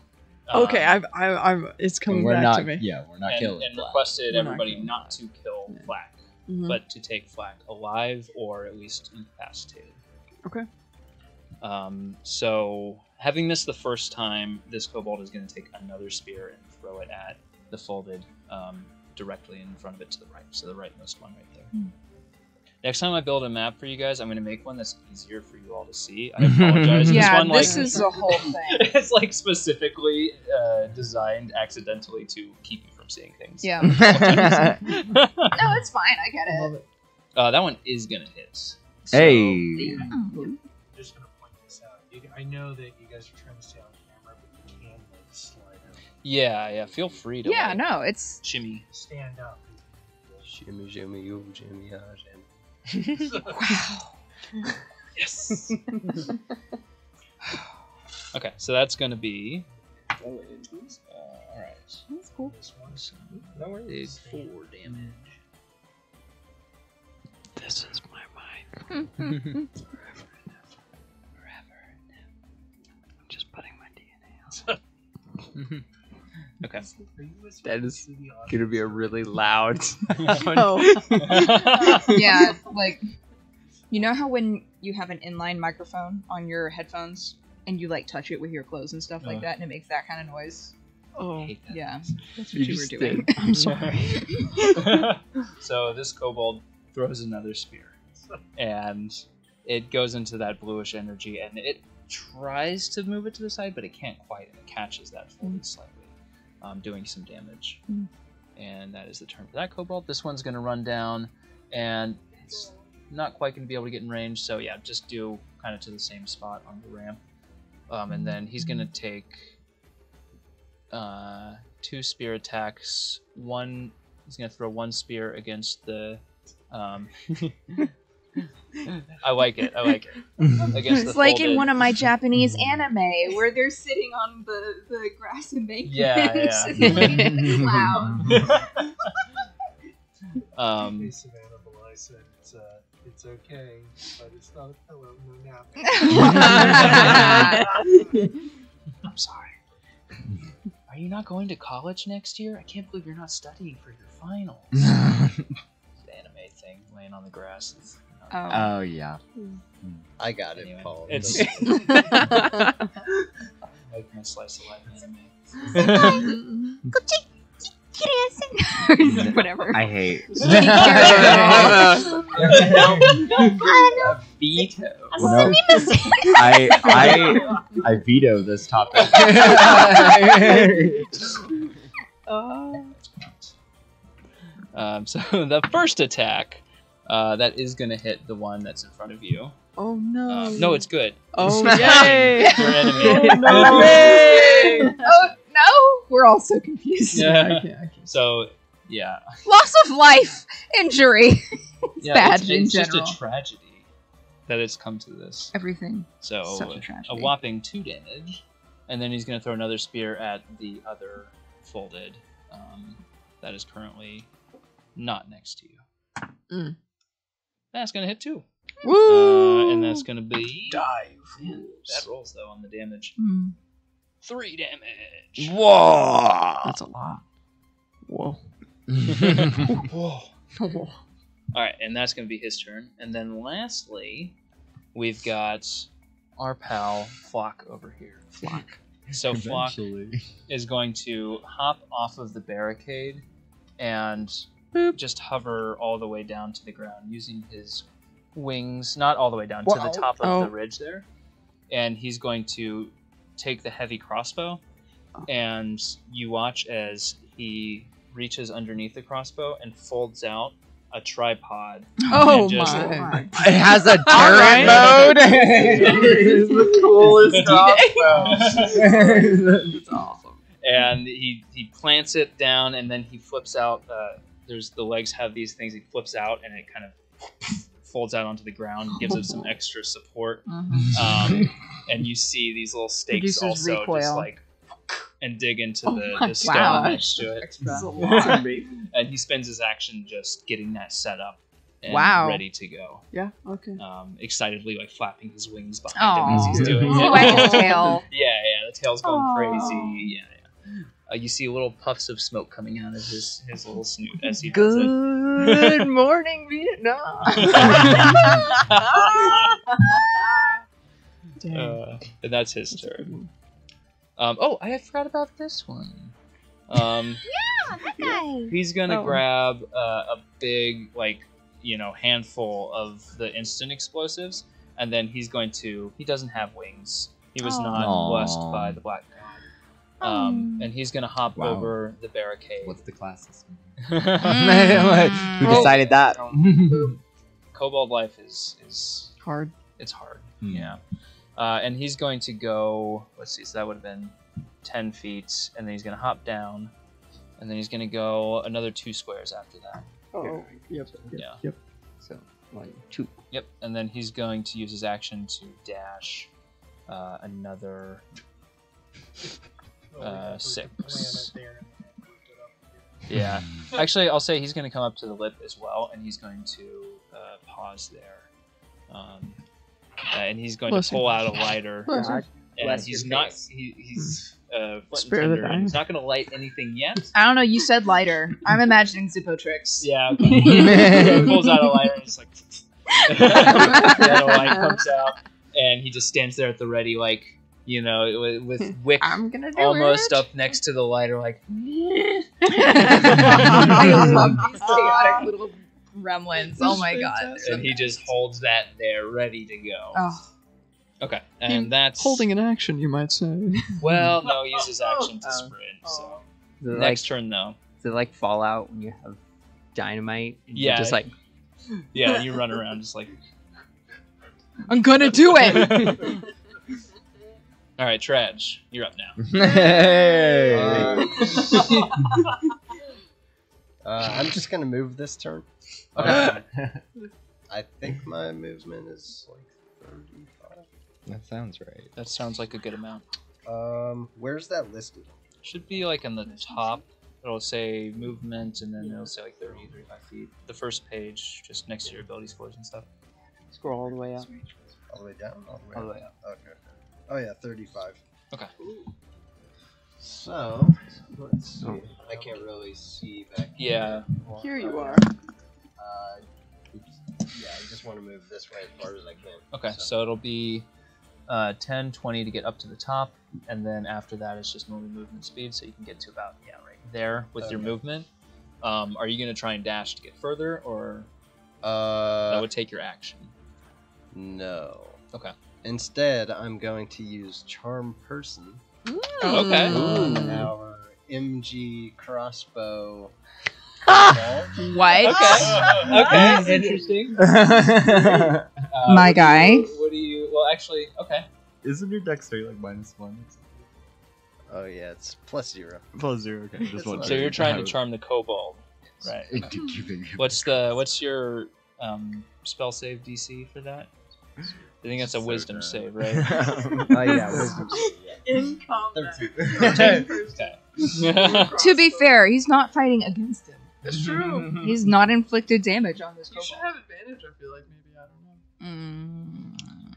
S9: Okay.
S4: Um,
S9: I'm. It's coming
S2: We're
S9: back
S2: not.
S9: to me.
S2: Yeah, we're not
S4: and,
S2: killing.
S4: and
S2: Flak.
S4: requested
S9: We're not
S4: everybody
S9: killing
S4: not to kill
S9: Yeah.
S4: Flak,
S9: Mhm.
S4: but to take Flak alive or at least incapacitated.
S9: Okay.
S4: So having missed the first time, this kobold is going to take another spear and throw it at the folded directly in front of it to the right. So the rightmost one right there. Next time I build a map for you guys, I'm going to make one that's easier for you all to see. I apologize.
S8: Yeah,
S4: this one,
S8: is the whole thing.
S4: it's like specifically designed accidentally to keep you from seeing things.
S8: Yeah. No, it's fine. I get it.
S4: That one is going to hit. So,
S2: Hey.
S5: I'm just going to point this out. I know that you guys are trying to stay on camera, but you can like slide out.
S4: Yeah. Feel free to
S8: Yeah,
S4: like,
S8: no, it's
S4: shimmy.
S5: Stand up.
S7: Shimmy, shimmy, you, shimmy, shimmy.
S8: wow.
S4: Yes. Okay, so that's going to be. All right.
S8: That's cool.
S5: This one's
S4: That one is 4 damage.
S10: This is my mind.
S4: Forever.
S10: I'm just putting my DNA out.
S4: Okay.
S1: That is gonna be a really loud
S6: Oh.
S8: Yeah, like you know how when you have an inline microphone on your headphones and you like touch it with your clothes and stuff like that, and it makes that kind of noise.
S6: Oh.
S8: Yeah, that's what you were
S1: just
S8: doing.
S1: did.
S6: I'm sorry.
S4: So this kobold throws another spear, and it goes into that bluish energy, and it tries to move it to the side, but it can't quite, and it catches that folded slightly, doing some damage. And that is the turn for that kobold. This one's going to run down, and it's not quite going to be able to get in range, so yeah, just do kind of to the same spot on the ramp. And then he's going to take 2 spear attacks. He's going to throw 1 spear against the... I like it. Against
S8: It's
S4: the
S8: like in
S4: folded-
S8: one of my Japanese anime where they're sitting on the grass and making
S4: Yeah.
S8: loud.
S5: Hey, Savannah Belay said it's okay, but it's not a pillow, no napping.
S4: I'm sorry. Are you not going to college next year? I can't believe you're not studying for your finals. The anime thing, laying on the grass.
S2: Oh yeah.
S7: I got
S4: Anyway,
S7: it, Paul.
S4: it's- Like my slice of life anime.
S8: Whatever.
S2: I hate.
S1: veto.
S2: No, I veto this topic.
S4: So the first attack, that is going to hit the one that's in front of you.
S6: Oh no.
S4: No, it's good.
S6: Oh yay.
S4: Your enemy.
S8: Oh no! We're all so confused.
S4: Yeah. So, yeah.
S8: Loss of life, injury. It's bad in
S4: it's just
S8: general.
S4: a tragedy that it's come to this.
S8: Everything.
S4: So,
S8: Such a tragedy.
S4: a whopping 2 damage. And then he's going to throw another spear at the other folded that is currently not next to you.
S6: Mm.
S4: That's going to hit 2.
S6: Woo!
S4: And that's going to be...
S5: Dive.
S4: Man, bad rolls, though, on the damage.
S8: Mm.
S4: 3 damage.
S2: Whoa!
S6: That's a lot. Whoa.
S4: Whoa. Alright, and that's going to be his turn. And then lastly, we've got our pal Flock over here. Flock. So Flock is going to hop off of the barricade and just hover all the way down to the ground using his wings, not all the way down, to the top of the ridge there. And he's going to take the heavy crossbow, and you watch as he reaches underneath the crossbow and folds out a tripod.
S6: Oh
S4: and just,
S6: my.
S2: It has a
S6: Alright.
S2: turret mode. It's the coolest crossbow.
S6: That's awesome.
S4: And he plants it down, and then he flips out. There's the legs have these things. He flips out, and it kind of folds out onto the ground, gives it some extra support. And you see these little stakes
S8: Produces
S4: also
S8: recoil.
S4: just like and dig into the
S8: my
S4: stone
S8: gosh.
S4: next to it. And he spends his action just getting that set up and
S8: Wow.
S4: ready to go.
S6: Yeah, okay.
S4: Excitedly like flapping his wings behind him as he's
S8: Aw.
S4: doing
S8: He's
S4: it.
S8: wagging his tail.
S4: Yeah, the tail's going
S8: Aw.
S4: crazy. Yeah. You see little puffs of smoke coming out of his little snoot as he does it.
S6: Good morning, Vietnam.
S4: And that's his turn. I forgot about this one.
S8: That guy.
S4: He's gonna grab a big, like, handful of the instant explosives, and then he's going to. He doesn't have wings. He was not blessed by the black god. And he's going to hop over the barricade.
S2: What's the class?
S3: Mm.
S2: Who decided that?
S4: Kobold life is
S6: Hard.
S4: It's hard. Yeah. And he's going to go. Let's see. So that would have been 10 feet, and then he's going to hop down, and then he's going to go another 2 squares after that.
S6: Oh. Yep.
S4: Yeah.
S6: Yep.
S1: So 1, 2.
S4: Yep. And then he's going to use his action to dash another 6. Yeah. Actually, I'll say he's going to come up to the lip as well, and he's going to pause there. And he's going to pull out a lighter. And he's not. He's
S6: Spare the dying.
S4: He's not going to light anything yet.
S3: I don't know. You said lighter. I'm imagining Zippo tricks.
S4: Yeah. Okay. He pulls out a lighter and it's like. The light comes out, and he just stands there at the ready, like with Wick
S3: I'm gonna do
S4: almost
S3: it.
S4: up next to the lighter, like.
S3: I love these chaotic little gremlins. Oh my god.
S4: And he just holds that there, ready to go.
S3: Oh.
S4: Okay, and that's
S6: Holding an action, you might say.
S4: Well, no, he uses action to sprint. So
S1: Is it
S4: next turn, though.
S1: Is it like Fallout when you have dynamite? And
S4: Yeah.
S1: you're just like,
S4: Yeah, you run around just like.
S3: I'm gonna do it.
S4: All right, Tradj, you're up now.
S7: I'm just gonna move this turn.
S4: Okay.
S7: I think my movement is like 35.
S2: That sounds right.
S4: That sounds like a good amount.
S7: Where's that listed?
S4: Should be like on the top. It'll say movement, and then it'll say like 30, 35 feet. The first page, just next to your ability scores and stuff.
S1: scroll all the way up.
S7: All the way down?
S1: All the way up.
S7: Okay. Oh yeah, 35.
S4: Okay.
S7: So, let's see. I can't really see back
S4: Yeah.
S6: Here you are.
S7: Oops. Yeah, I just want to move this way as far as I can.
S4: Okay, so it'll be 10, 20 to get up to the top, and then after that it's just normal movement speed, so you can get to about, right there with your movement. Are you going to try and dash to get further, or that would take your action?
S7: No.
S4: Okay.
S7: Instead, I'm going to use Charm Person.
S4: Okay.
S7: On our MG crossbow.
S3: What?
S4: Okay, interesting.
S3: My guy.
S4: What do you... Well, actually, okay.
S2: Isn't your dexterity like -1?
S7: Oh yeah, it's +0.
S2: +0. Okay, just one.
S4: So you're trying to charm the kobold, right? What's your spell save DC for that? I think that's a wisdom save, right?
S7: Oh yeah, wisdom save. Yeah.
S6: In combat.
S4: 13.
S3: To be fair, he's not fighting against him.
S6: It's true.
S3: He's not inflicted damage on this
S6: You should
S3: kobold.
S6: have advantage, I feel like, maybe. I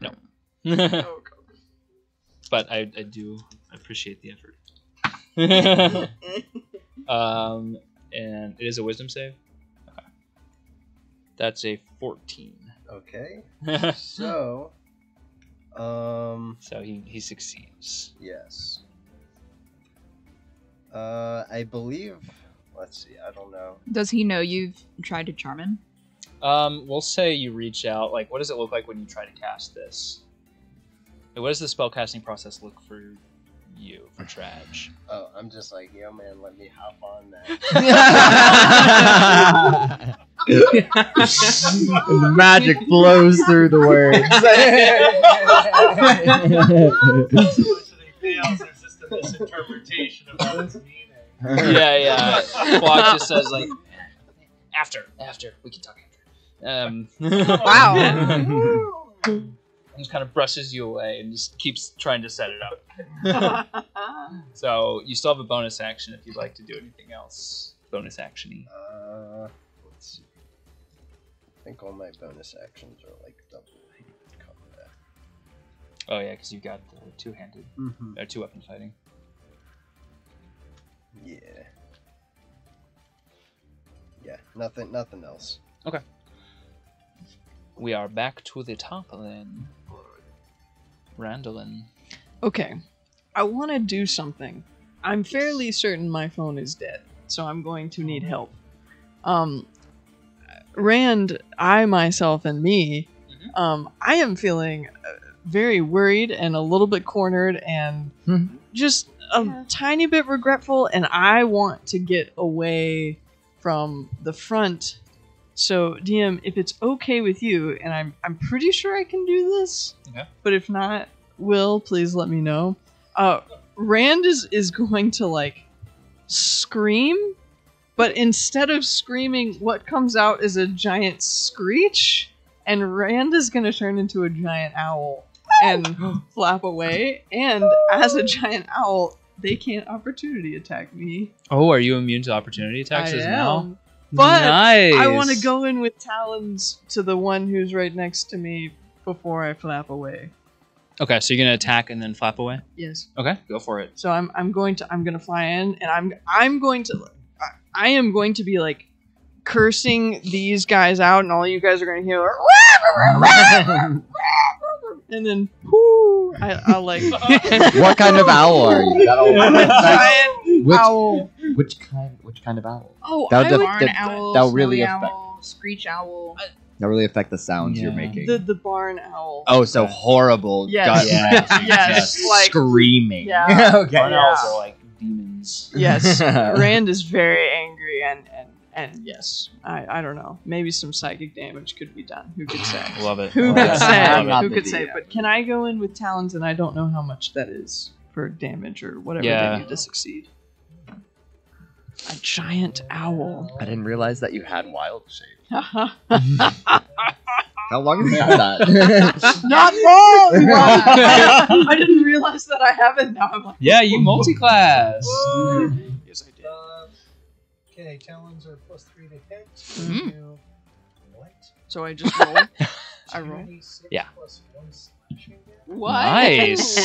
S6: don't know.
S3: Mm.
S6: Oh, God.
S4: But I do appreciate the effort. And it is a wisdom save? Okay. That's a 14.
S7: Okay. So,
S4: So he succeeds.
S7: yes. I believe. Let's see. I don't know.
S3: Does he know you've tried to charm him?
S4: We'll say you reach out. Like, what does it look like when you try to cast this? Like, what does the spell casting process look for you, for Tradj?
S7: Oh, I'm just like, yo, man, let me hop on that.
S2: The magic flows through the words.
S5: There's just a misinterpretation about its meaning.
S4: Yeah. Flock just says, like, after. We can talk after.
S3: Wow.
S4: And just kind of brushes you away and just keeps trying to set it up. So you still have a bonus action if you'd like to do anything else. Bonus action-y.
S7: Let's see. I think all my bonus actions are like double-handed combat.
S4: Oh yeah, because you've got the two-handed,
S7: Mm-hmm.
S4: or two-weapon fighting.
S7: Yeah. Yeah. Nothing else.
S4: Okay. We are back to the top then. Randolin.
S6: Okay. I want to do something. I'm fairly certain my phone is dead, so I'm going to need help. Rand, I myself and me, I am feeling very worried and a little bit cornered and just a tiny bit regretful, and I want to get away from the front. So, DM, if it's okay with you, and I'm pretty sure I can do this, but if not, Will, please let me know. Rand is going to like scream, but instead of screaming, what comes out is a giant screech, and Rand is going to turn into a giant owl and flap away. And as a giant owl, they can't opportunity attack me.
S4: Oh, are you immune to opportunity attacks
S6: I
S4: as
S6: am.
S4: now?
S6: But
S4: Nice.
S6: I want to go in with talons to the one who's right next to me before I flap away.
S4: Okay, so you're gonna attack and then flap away.
S6: Yes.
S4: Okay, go for it.
S6: So I'm going to fly in, and I am going to be like cursing these guys out, and all you guys are going to hear and then I'll like
S2: What kind of owl are you?
S6: I'm a giant owl.
S2: Which kind of owl?
S6: Oh,
S2: That would-
S8: Barn owl,
S2: that'll really
S8: snowy
S2: affect-
S8: owl, screech owl.
S2: That really affect the sounds you're
S4: Yeah.
S2: making.
S6: The barn owl.
S2: Oh, so horrible.
S6: Yes.
S2: gut-wrenching,
S6: Yes,
S2: just
S6: like-
S2: screaming.
S6: Yeah.
S2: Okay.
S4: Barn owls are like demons.
S6: Yes, Rand is very angry, and yes, I don't know. Maybe some psychic damage could be done. Who could say?
S4: Love it.
S6: Who
S4: Love
S6: could
S4: it.
S6: say?
S4: Love it.
S2: Not
S6: Who
S2: the
S6: could say?
S2: DM.
S6: But can I go in with talons, and I don't know how much that is for damage or whatever
S4: Yeah.
S6: they need to succeed. A giant owl.
S2: I didn't realize that you had wild shape.
S6: Not
S2: How long have you had that?
S6: long. I didn't realize that I haven't. Now I'm like,
S4: Yeah, you multi-class.
S6: yes, I did.
S5: Okay, talons are +3 to hit.
S8: Mm.
S5: You what?
S6: So I just roll. I roll.
S5: 2d6
S4: Yeah.
S5: plus 1 slashing damage.
S6: What?
S4: Nice.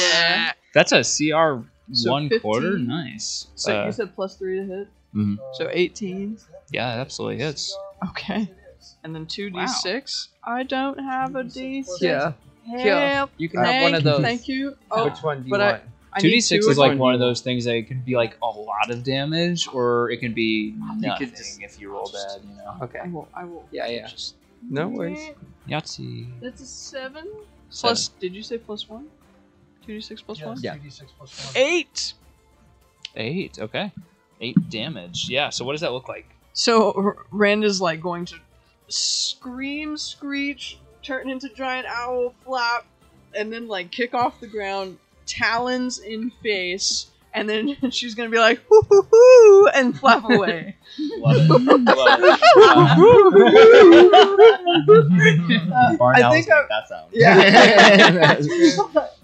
S4: That's a CR
S6: So
S4: 1/4.
S6: 15?
S4: Nice.
S6: So you said +3 to hit.
S2: Mhm.
S6: So 18.
S4: Yeah, it absolutely hits.
S6: Okay. And then 2d6. I don't have a d6.
S1: Yeah.
S6: Help.
S1: You can have one of those.
S6: Thank you. Oh,
S1: Which one do you
S6: but
S1: want?
S6: I need
S4: 2d6
S6: two
S4: is
S6: of
S4: like
S6: them.
S4: one of those things that it can be like a lot of damage, or it can be nothing
S1: just-
S4: if you roll bad, you know.
S1: Okay.
S6: I will.
S1: Yeah.
S6: Just,
S1: No worries.
S4: Yahtzee.
S6: That's a 7.
S4: 7.
S6: Plus, did you say +1? 2d6 plus 1?
S1: Yeah.
S5: 2d6 plus 1.
S6: 8.
S4: 8. Okay. 8 damage. Yeah. So what does that look like?
S6: So Rand is like going to scream, screech, turn into giant owl, flap, and then like kick off the ground, talons in face, and then she's gonna be like hoo hoo hoo and flap away.
S4: Love it. Love it.
S2: Barn
S6: I
S2: owls
S6: think
S2: make
S6: I-
S2: that sound.
S6: Yeah.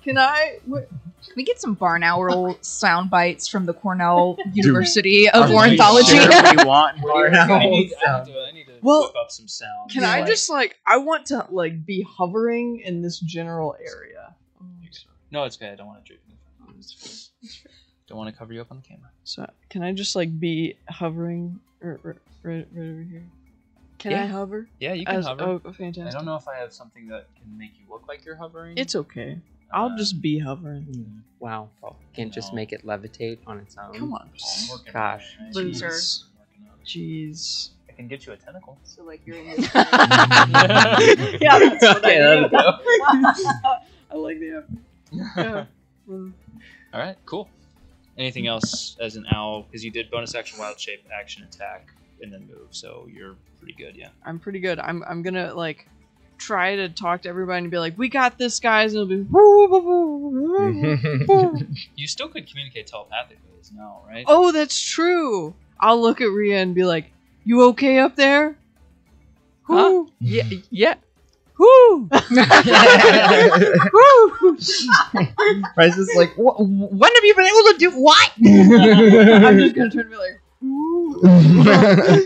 S6: Can I?
S8: Can we get some barn owl sound bites from the Cornell University of
S2: Are we
S8: Ornithology?
S2: sure we want barn
S4: I
S2: owls?
S4: need to
S6: Well,
S4: whip up some sound.
S6: Can I just like? I want to like be hovering in this general area.
S4: No, it's okay. I don't want to drink. Don't want to cover you up on the camera.
S6: So can I just like be hovering right over here? Can I
S4: Yeah.
S6: hover?
S4: Yeah, you can hover.
S6: Oh,
S4: I
S6: fantastic.
S4: don't know if I have something that can make you look like you're hovering.
S6: It's okay. I'll just be hovering.
S1: Wow. Can't just
S4: No.
S1: make it levitate on its own.
S6: Come on,
S4: I'm working
S1: Gosh.
S4: on it.
S8: Loser.
S4: Jeez. I'm working on it.
S6: jeez.
S4: I can get you a tentacle.
S8: So like you're in this.
S6: Yeah, that's what
S4: Okay,
S6: I
S4: that'll go.
S6: I like the effort. Yeah. Mm.
S4: All right, cool. Anything else as an owl? Because you did bonus action, wild shape, action, attack, and then move. So you're pretty good, yeah.
S6: I'm pretty good. I'm gonna like try to talk to everybody and be like, "We got this, guys," and it'll be. Woo, woo, woo, woo, woo.
S4: You still could communicate telepathically as an owl, right?
S6: Oh, that's true. I'll look at Rhea and be like, "You okay up there?"
S1: Huh?
S6: Whoo.
S1: Yeah.
S6: Whoo. Whoo.
S2: Bryce is like, when have you been able to do what?
S6: I'm just gonna turn and be like, "Ooh."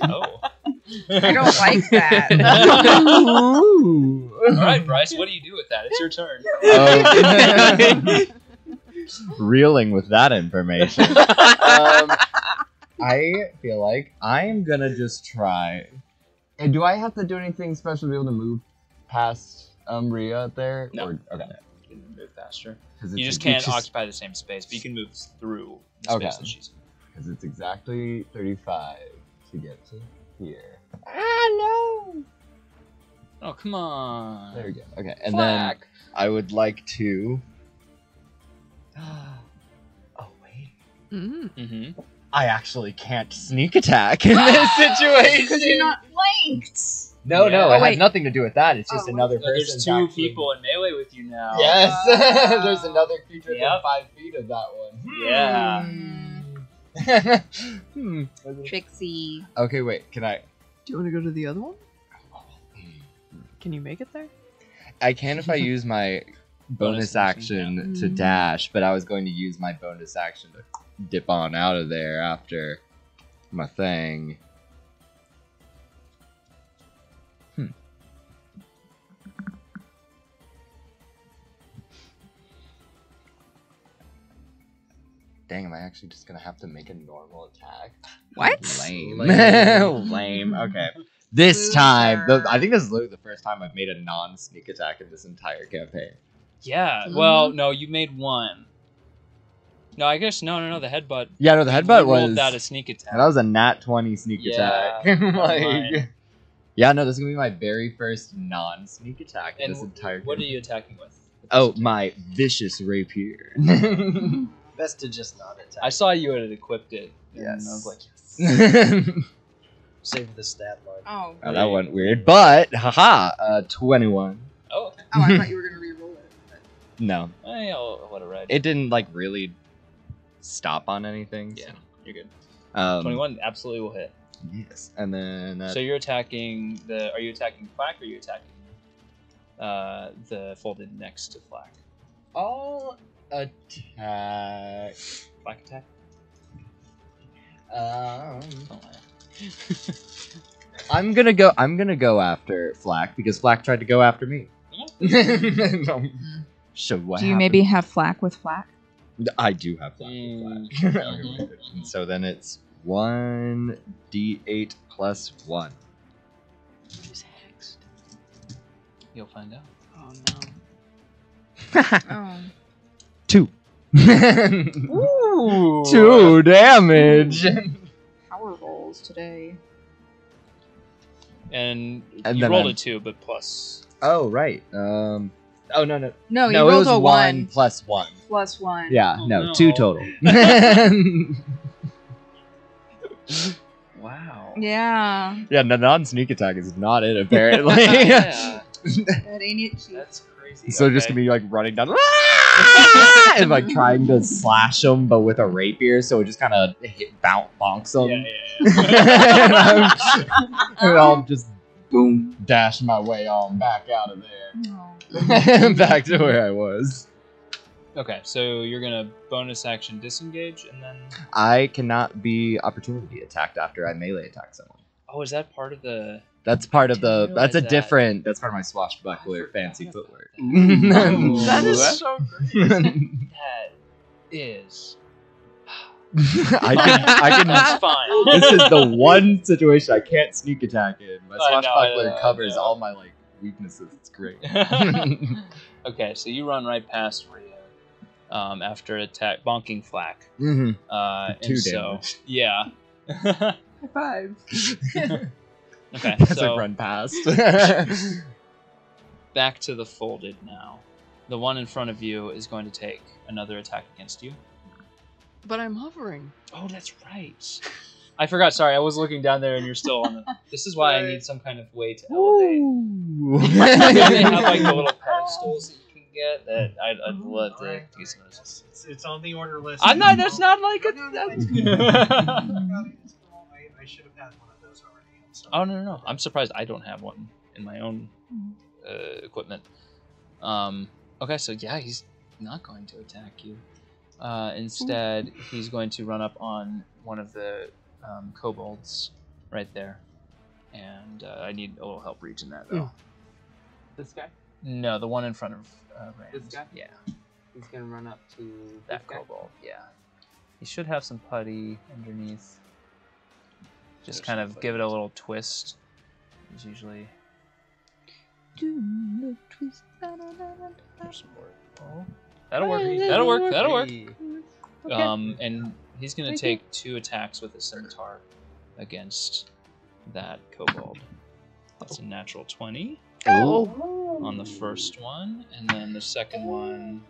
S4: Oh.
S8: I don't like that.
S4: All right, Bryce, what do you do with that? It's your turn.
S2: Reeling with that information. I feel like I'm gonna just try. And do I have to do anything special to be able to move past Rhea up there?
S4: No.
S2: Or, okay.
S4: You can move faster.
S2: 'Cause
S4: You
S2: it's-
S4: just can't
S2: it's
S4: occupy the same space, but you can move through the
S2: Okay.
S4: space that she's in.
S2: Because it's exactly 35 to get to here.
S6: Ah, no.
S4: Oh, come on.
S2: There we go. Okay, and then I would like to. Oh wait,
S4: Mm-hmm.
S2: I actually can't sneak attack in this situation
S8: Because you're not flanked.
S2: No,
S4: Yeah.
S2: it
S8: Oh,
S2: has
S8: wait.
S2: nothing to do with that. It's just
S8: Oh,
S2: another
S4: No,
S2: person.
S4: there's two people in melee with you now.
S2: Yes, there's another creature within
S4: Yep.
S2: 5 feet of that
S4: Yeah.
S2: one.
S8: Trixie.
S2: Okay, wait. Can I?
S6: Do you want to go to the other one? Can you make it there?
S2: I can if I use my bonus action to dash, but I was going to use my bonus action to dip on out of there after my thing. Dang, am I actually just gonna have to make a normal attack?
S8: What?
S2: Lame.
S7: Lame.
S2: Lame. Okay. This time, I think this is literally the first time I've made a non-sneak attack in this entire campaign.
S4: Yeah. Well, no, you made one. No, I guess no. The headbutt.
S2: Yeah, no, the
S4: we
S2: headbutt
S4: rolled
S2: was
S4: that a sneak attack.
S2: that was a nat 20 sneak
S4: Yeah,
S2: attack.
S4: never
S2: Like,
S4: mind.
S2: yeah, no, this is gonna be my very first non-sneak attack in
S4: And
S2: this entire.
S4: what are
S2: campaign.
S4: you attacking with?
S2: Oh, my vicious rapier.
S7: Best to just not attack.
S4: I saw you had equipped it. And
S2: Yes.
S4: I was like, yes.
S7: Save the stat line.
S8: Oh.
S2: Oh, that went weird, but haha, 21.
S4: Oh, okay.
S8: Oh, I thought you were gonna re-roll it. But...
S2: No,
S4: I'll let it ride.
S2: it didn't like really stop on anything.
S4: Yeah,
S2: so.
S4: you're good.
S2: 21
S4: absolutely will hit.
S2: Yes, and then
S4: So you're attacking the. Are you attacking Flak or are you attacking the folded next to Flak?
S2: I'll attack.
S4: Flak attack.
S2: I'm gonna go after Flak because Flak tried to go after me. So what?
S8: Do you maybe have flack with flack?
S2: I do have Flak with Flak. And so then it's 1d8 plus 1.
S10: He's hexed.
S4: You'll find out.
S10: Oh no.
S8: Oh.
S2: 2.
S4: Ooh.
S2: 2 damage.
S8: Power rolls today.
S4: And
S2: And
S4: you
S2: then
S4: rolled
S2: I'm-
S4: a 2, but plus.
S2: Oh right. Oh no.
S8: No,
S2: No,
S8: you
S2: it
S8: rolled
S2: was
S8: a
S2: 1 plus 1.
S8: plus 1.
S2: Yeah,
S4: Oh,
S2: no,
S4: no.
S2: 2 total.
S4: Wow.
S8: Yeah.
S2: Yeah, the non-sneak attack is not it apparently.
S4: Yeah.
S8: That ain't it, Chief.
S4: That's crazy.
S2: So just
S4: Okay.
S2: gonna be like running down and like trying to slash them, but with a rapier, so it just kind of bonks them.
S4: Yeah.
S2: And I'll just boom dash my way on back out of there,
S8: Oh.
S2: back to where I was.
S4: Okay, so you're gonna bonus action disengage, and then.
S2: I cannot be opportunity attacked after I melee attack someone.
S4: Oh, is that part of the?
S2: That's part of the.
S4: Didn't
S2: That's a
S4: realize that.
S2: different. That's part of my swashbuckler
S4: I forgot
S2: fancy
S4: about
S2: footwork.
S4: Oh,
S6: That is
S4: that-
S6: so great.
S4: That is.
S2: I can.
S4: That's fine.
S2: This is the one situation I can't sneak attack in. My
S4: I know, I
S2: swashbuckler
S4: know, I
S2: covers
S4: know.
S2: all my like weaknesses. It's great.
S4: Okay, so you run right past Rio after attack bonking Flak.
S2: Mm-hmm.
S4: And
S2: 2
S4: so
S2: damage.
S4: yeah.
S8: High five.
S4: Okay,
S2: As I
S4: so
S2: run past.
S4: back to the folded now. The one in front of you is going to take another attack against you.
S10: But I'm hovering.
S4: Oh, that's right. I forgot. Sorry, I was looking down there, and you're still on the. This is why I need some kind of way to elevate. They have like the little pedestals that you can get. That I'd love to
S5: Alright.
S4: use those.
S5: It's on the order list.
S4: I'm not. That's not like a.
S5: I should have had one of those already. I'm sorry.
S4: Oh no. I'm surprised I don't have one in my own equipment. Okay, so yeah, he's not going to attack you. Instead, he's going to run up on one of the kobolds right there, and I need a little help reaching that though.
S1: This guy?
S4: No, the one in front of Rand.
S1: This guy?
S4: Yeah,
S1: He's gonna run up to
S4: that
S1: this guy?
S4: kobold. Yeah, he should have some putty underneath. Just
S1: There's
S4: kind
S1: some
S4: of give it a little twist. It's usually. That'll work. That'll work. That'll work. And he's gonna take 2 attacks with a scimitar against that kobold. That's a natural 20. on the first one, and then the second one,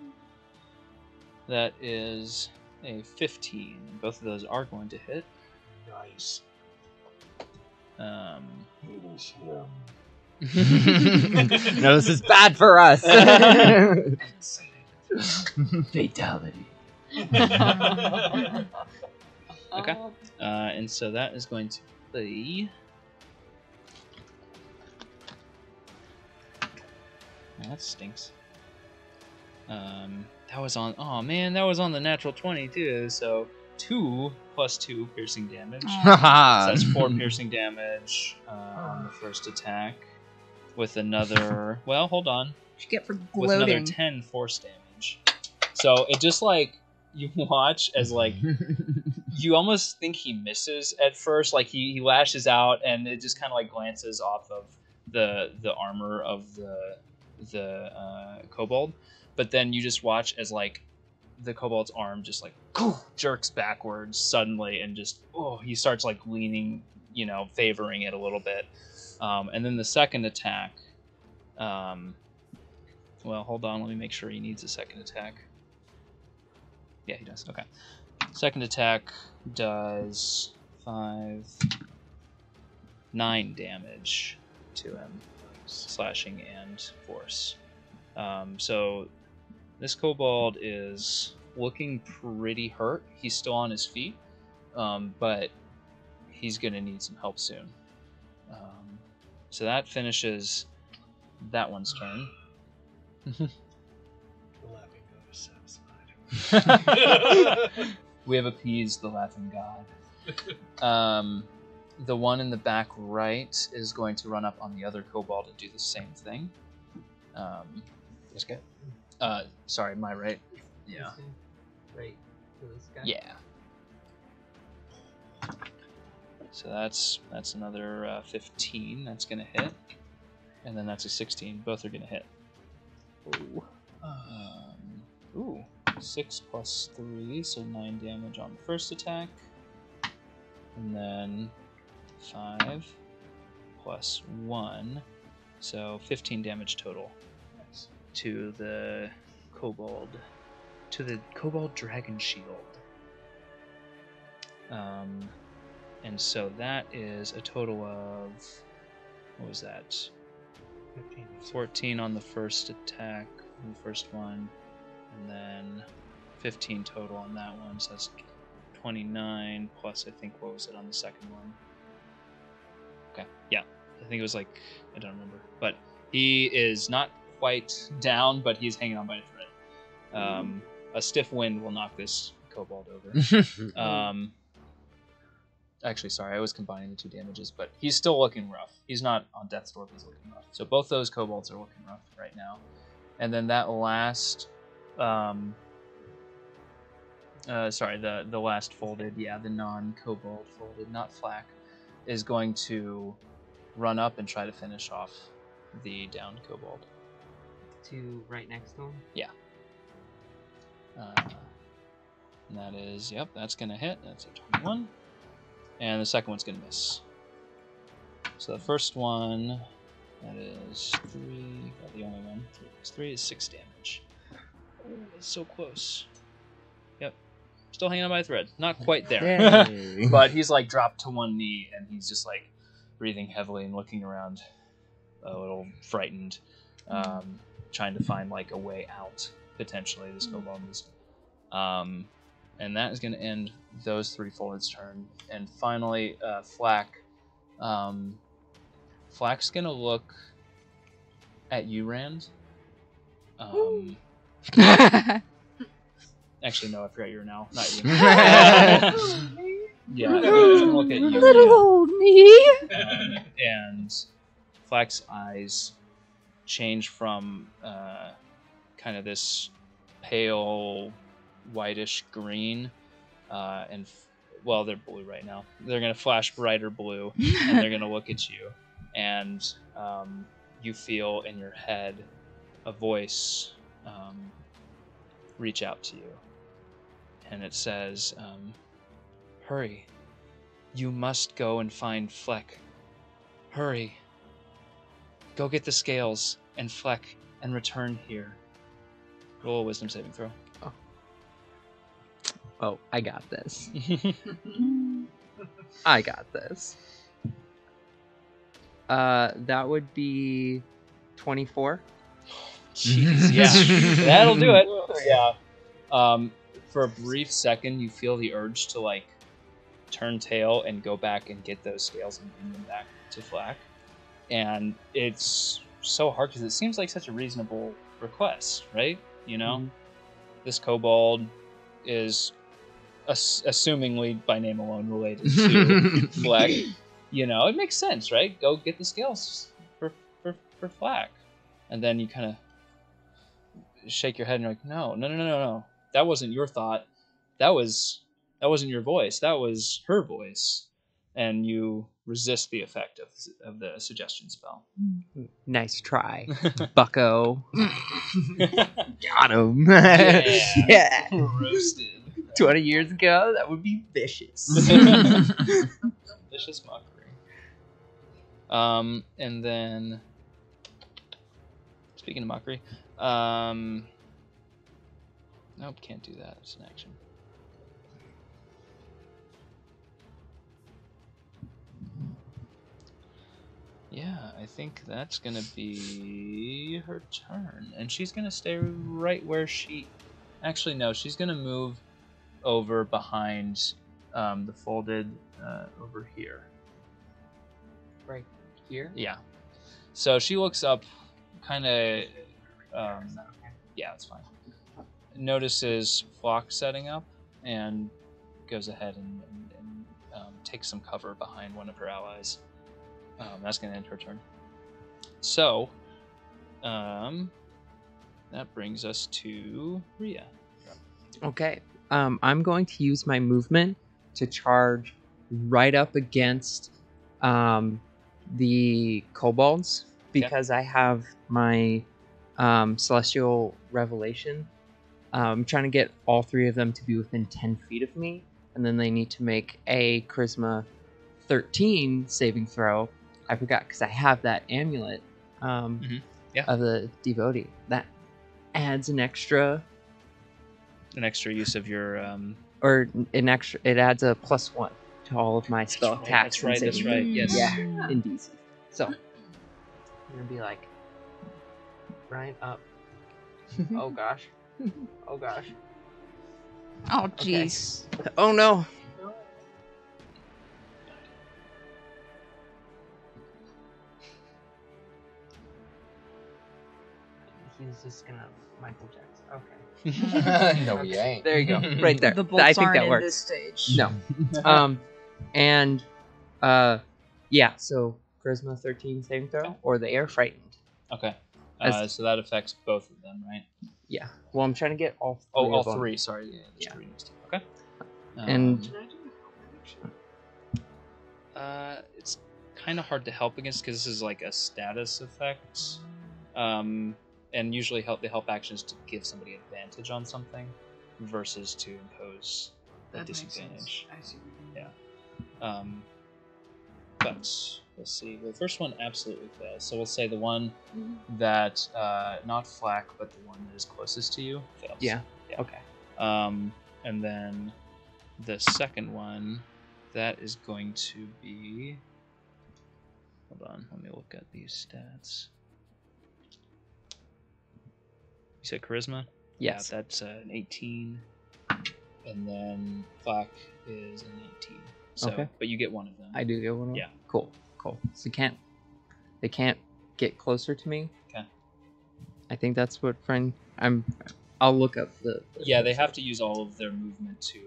S4: that is a 15. Both of those are going to hit.
S5: Nice.
S2: No, this is bad for us. Fatality.
S4: Okay. And so that is going to be... Oh, that stinks. That was on... Oh, man, that was on the natural 20, too. So 2 plus 2 piercing damage. So that's 4 piercing damage on the first attack. With another... Well, hold on.
S8: What you get for
S4: With another
S8: gloating.
S4: 10 force damage. So it just, like... You watch as, like... You almost think he misses at first. Like, he lashes out, and it just kind of, like, glances off of the armor of the kobold. But then you just watch as, like, the kobold's arm just, like, jerks backwards suddenly, and just, he starts, like, leaning, favoring it a little bit. And then the second attack, well, hold on, let me make sure he needs a second attack. Yeah, he does, okay. Second attack does 9 damage to him, slashing and force. So this kobold is looking pretty hurt. He's still on his feet, but he's going to need some help soon. So that finishes that one's turn.
S5: The laughing god is satisfied.
S4: We have appeased the laughing god. The one in the back right is going to run up on the other kobold and do the same thing.
S7: This guy?
S4: Sorry, my right. Yeah.
S7: Right. This guy?
S4: Yeah. So that's another 15. That's gonna hit, and then that's a 16. Both are gonna hit. Ooh. 6 plus 3, so 9 damage on the first attack, and then 5 plus 1, so 15 damage total to the kobold dragon shield. And so that is a total of, what was that? 14 on the first attack, on the first one, and then 15 total on that one, so that's 29 plus, I think, what was it on the second one? Okay, yeah, I think it was like, I don't remember, but he is not quite down, but he's hanging on by a thread. A stiff wind will knock this kobold over. Actually, sorry, I was combining the 2 damages, but he's still looking rough. He's not on death's door, he's looking rough. So both those kobolds are looking rough right now. And then that last, the last folded, the non-kobold folded, not flak, is going to run up and try to finish off the downed kobold.
S1: To right next to him?
S4: Yeah. And that is, that's going to hit. That's a 21. And the second one's going to miss. So the first one, that is 3, the only one. 3 plus 3 is 6 damage. Oh, it's so close. Yep. Still hanging on by a thread. Not quite there. But he's like dropped to one knee, and he's just like breathing heavily and looking around a little frightened, trying to find like a way out, potentially, this kobold is. And that is going to end those 3 folded's turn. And finally, Flak. Flak's going to look at you, Rand. Actually, no, I forgot you were now. Not you. Yeah, he's going to look at you.
S8: Little old me.
S4: And Flak's eyes change from kind of this pale whitish green, well, they're blue right now. They're going to flash brighter blue, and they're going to look at you, and you feel in your head a voice reach out to you, and it says, hurry, you must go and find Fleck. Hurry. Go get the scales and Fleck and return here. Roll a wisdom saving throw.
S1: Oh, I got this. I got this. That would be 24.
S4: Jeez, yeah. That'll do it. Yeah. For a brief second, you feel the urge to, like, turn tail and go back and get those scales and bring them back to Flack. And it's so hard because it seems like such a reasonable request, right? You know? Mm-hmm. This kobold is assumingly by name alone related to Flack. You know, it makes sense, right? Go get the scales for Flack. And then you kind of shake your head and you're like, no. That wasn't your thought. That wasn't your voice. That was her voice. And you resist the effect of the suggestion spell.
S1: Nice try, bucko. Got him.
S4: Yeah. Roasted.
S1: 20 years ago, that would be vicious.
S4: Vicious mockery. And then, speaking of mockery, nope, can't do that. It's an action. Yeah, I think that's gonna be her turn, and she's gonna stay right where she. Actually, no, she's gonna move over behind the folded over here.
S1: Right here?
S4: Yeah. So she looks up, kind of. Yeah, that's fine. Notices Flock setting up and goes ahead and takes some cover behind one of her allies. That's going to end her turn. So, that brings us to Rhea.
S1: Okay. I'm going to use my movement to charge right up against the kobolds because I have my Celestial Revelation. I'm trying to get all three of them to be within 10 feet of me, and then they need to make a Charisma 13 saving throw. I forgot because I have that amulet of the devotee. That adds an extra
S4: use of your
S1: it adds a +1 to all of my spell attacks.
S4: That's right. Yes.
S1: Yeah, in DC. So I'm gonna be like right up. Oh gosh. Oh gosh.
S3: Oh jeez.
S1: Okay. Oh no. He's just gonna Michael Jackson. Okay.
S2: No, he ain't.
S1: There you go. Right there.
S8: The bolts
S1: I think
S8: aren't
S1: that
S8: in
S1: works.
S8: this stage.
S1: No. Yeah. So Charisma 13 saving throw, or they are frightened.
S4: Okay. So that affects both of them, right?
S1: Yeah. Well, I'm trying to get all three.
S4: All three. Sorry. Yeah. Three next to you. Okay.
S1: And
S4: it's kind of hard to help against because this is like a status effect. And usually the help action is to give somebody advantage on something versus to impose a disadvantage.
S10: I see.
S4: Yeah. But let's see. The first one absolutely fails. So we'll say the one that not Flack, but the one that is closest to you fails.
S1: Yeah. Okay.
S4: And then the second one, that is going to be. Hold on. Let me look at these stats. You said charisma?
S1: Yes.
S4: Yeah, that's an 18. And then Flack is an 18. So,
S1: okay.
S4: But you get one of them.
S1: I do get one of them?
S4: Yeah.
S1: Cool. So they can't get closer to me?
S4: Okay.
S1: I think that's what I'll look up the
S4: yeah, they have to use all of their movement to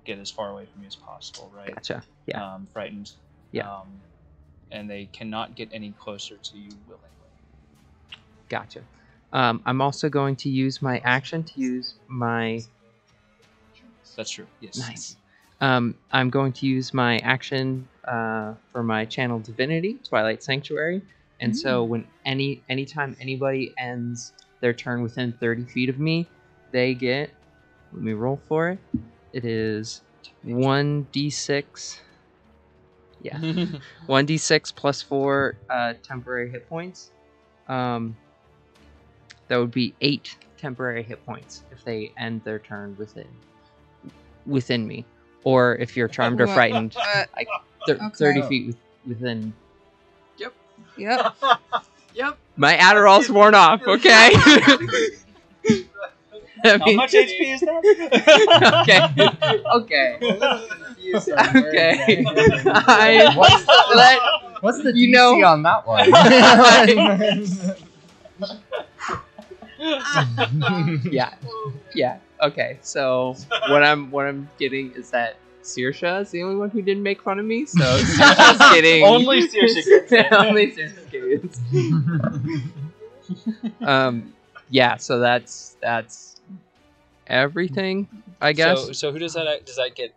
S4: get as far away from you as possible, right?
S1: Gotcha. Yeah.
S4: Frightened.
S1: Yeah.
S4: And they cannot get any closer to you willingly.
S1: Gotcha. I'm also going to use my action to use my...
S4: That's true, yes.
S1: Nice. I'm going to use my action for my Channel Divinity, Twilight Sanctuary. And so when anytime anybody ends their turn within 30 feet of me, they get... Let me roll for it. It is 1d6... Yeah. 1d6 plus 4 temporary hit points. that would be 8 temporary hit points if they end their turn within me, or if you're charmed or frightened, like 30 feet within.
S8: Yep.
S6: Yep.
S1: My Adderall's worn off. Okay.
S4: How much HP is that?
S1: Okay. Okay.
S2: What's the
S1: You
S2: DC
S1: know-
S2: on that one?
S1: Yeah. Okay. So what I'm getting is that Saoirse is the only one who didn't make fun of me. So Saoirse's getting
S4: Only Saoirse gets it.
S1: only Saoirse's getting. Yeah. So that's everything, I guess.
S4: So who does that get?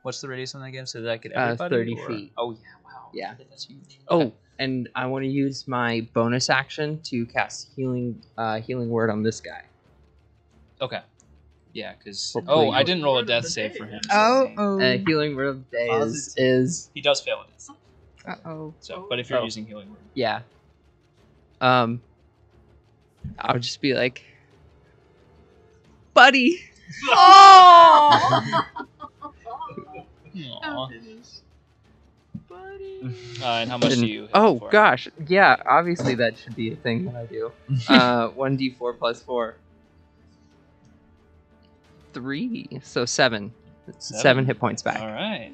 S4: What's the radius on that again? So does that get everybody?
S1: 30
S4: or-
S1: feet.
S4: Oh yeah, wow.
S1: Yeah.
S4: That's huge.
S1: Oh, and I want to use my bonus action to cast healing word on this guy.
S4: Okay. Yeah, because
S1: For
S4: I
S1: please.
S4: didn't roll a death save for him.
S8: Oh.
S1: Healing word of the day is
S4: He does fail it.
S8: Uh-oh.
S4: So, but if you're
S1: Oh.
S4: using healing word,
S1: yeah. I'll just be like, buddy.
S8: Oh!
S4: Aw. And how much do you? hit
S1: Oh
S4: for?
S1: gosh, yeah. Obviously, that should be a thing that I do. 1d4 plus 4. 3, so 7. 7 hit points back.
S4: All right.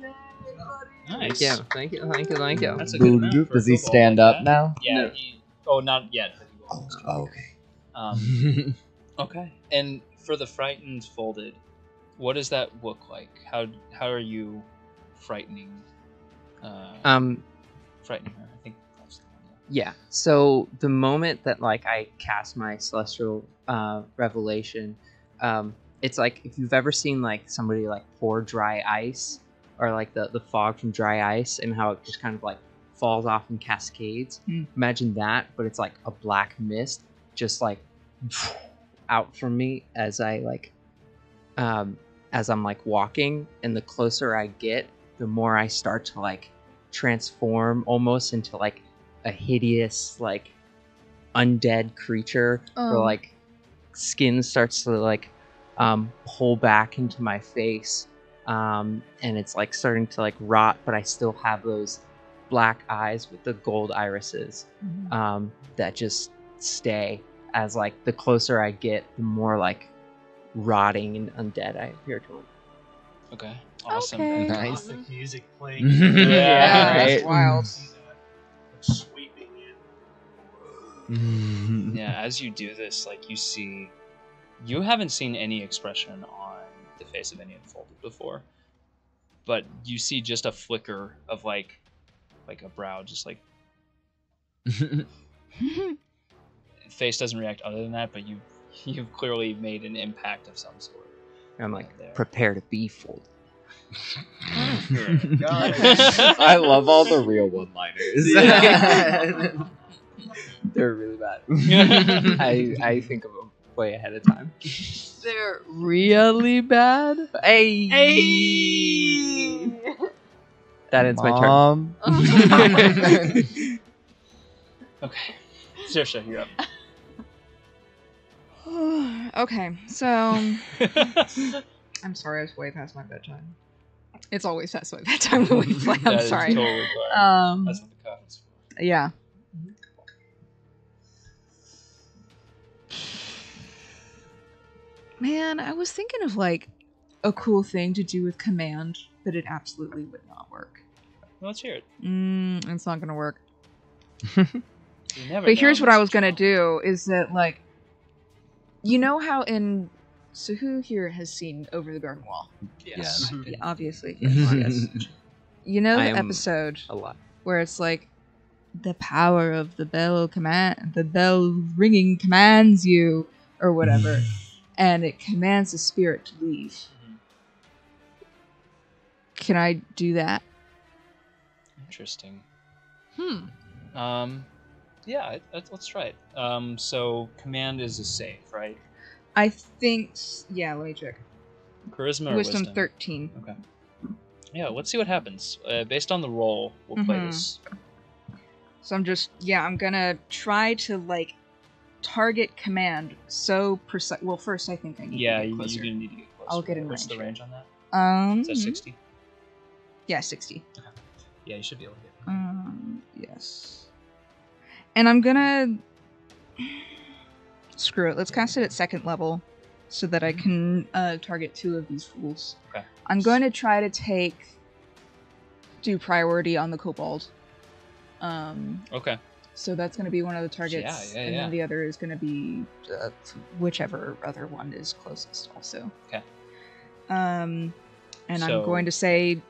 S4: Nice.
S1: Thank you.
S4: That's a good amount for a
S2: Does he
S4: football
S2: stand
S4: like
S2: up
S4: that.
S2: now?
S4: Yeah.
S1: No.
S4: Not yet. But he will.
S2: Oh, okay.
S4: Okay. And for the frightened folded, what does that look like? How are you frightening? Frightening her. I think that's the one.
S1: Yeah. So the moment that like I cast my celestial revelation, it's like if you've ever seen like somebody like pour dry ice, or like the fog from dry ice, and how it just kind of like falls off in cascades. Imagine that, but it's like a black mist just like out from me as I like as I'm like walking, and the closer I get, the more I start to like transform almost into like a hideous like undead creature, where like skin starts to like pull back into my face, and it's like starting to like rot, but I still have those black eyes with the gold irises that just stay. As like the closer I get, the more like rotting and undead I appear to him.
S4: Okay. Awesome.
S8: Okay.
S2: Nice.
S5: Classic music playing.
S4: Yeah,
S8: that's
S1: right.
S8: wild.
S5: Sweeping in.
S4: Yeah, as you do this, like you haven't seen any expression on the face of any unfolded before, but you see just a flicker of like a brow, just like face doesn't react other than that, but you've clearly made an impact of some sort.
S1: I'm like,
S4: there.
S1: prepare to be folded.
S2: I love all the real one-liners.
S1: They're really bad. I think of them way ahead of time.
S6: They're really bad.
S1: Hey! That ends my turn.
S2: Mom.
S4: Okay, Saoirse, you're up.
S8: Okay, so I'm sorry, I was way past my bedtime. It's always past my bedtime when we play.
S4: That
S8: I'm
S4: is
S8: sorry.
S4: Totally fine. That's what the coffin's for.
S8: Yeah. Man, I was thinking of like a cool thing to do with command, but it absolutely would not work.
S4: Let's hear it.
S8: It's not gonna work.
S4: You never
S8: But here's
S4: know.
S8: what I was gonna do is that like, you know how in so who here has seen Over the Garden Wall?
S4: Yes.
S8: Yeah, obviously. Yes. You know
S1: I
S8: the
S1: am
S8: episode
S1: a lot.
S8: where it's like the power of the bell ringing commands you or whatever, and it commands the spirit to leave. Can I do that?
S4: Interesting. Yeah, let's try it. So command is a save, right?
S8: I think yeah, let me check.
S4: Charisma or
S8: Wisdom
S4: wisdom?
S8: 13.
S4: Okay. Yeah, let's see what happens. Based on the roll, we'll play
S8: Mhm.
S4: this.
S3: So I'm gonna try to like target command so precise. Well, first I think I need to get
S4: you're
S3: closer.
S4: gonna need to get closer.
S3: I'll get in
S4: What's the
S3: range.
S4: range on that? Is that 60?
S3: Yeah, 60.
S4: Yeah, you should be able to get.
S3: Yes. And I'm gonna screw it. Let's cast it at 2nd level, so that I can target 2 of these fools.
S4: Okay.
S3: I'm going to try to do priority on the kobold.
S4: Okay.
S3: So that's going to be one of the targets,
S4: Yeah,
S3: and then the other is going to be whichever other one is closest. Also.
S4: Okay.
S3: And I'm going to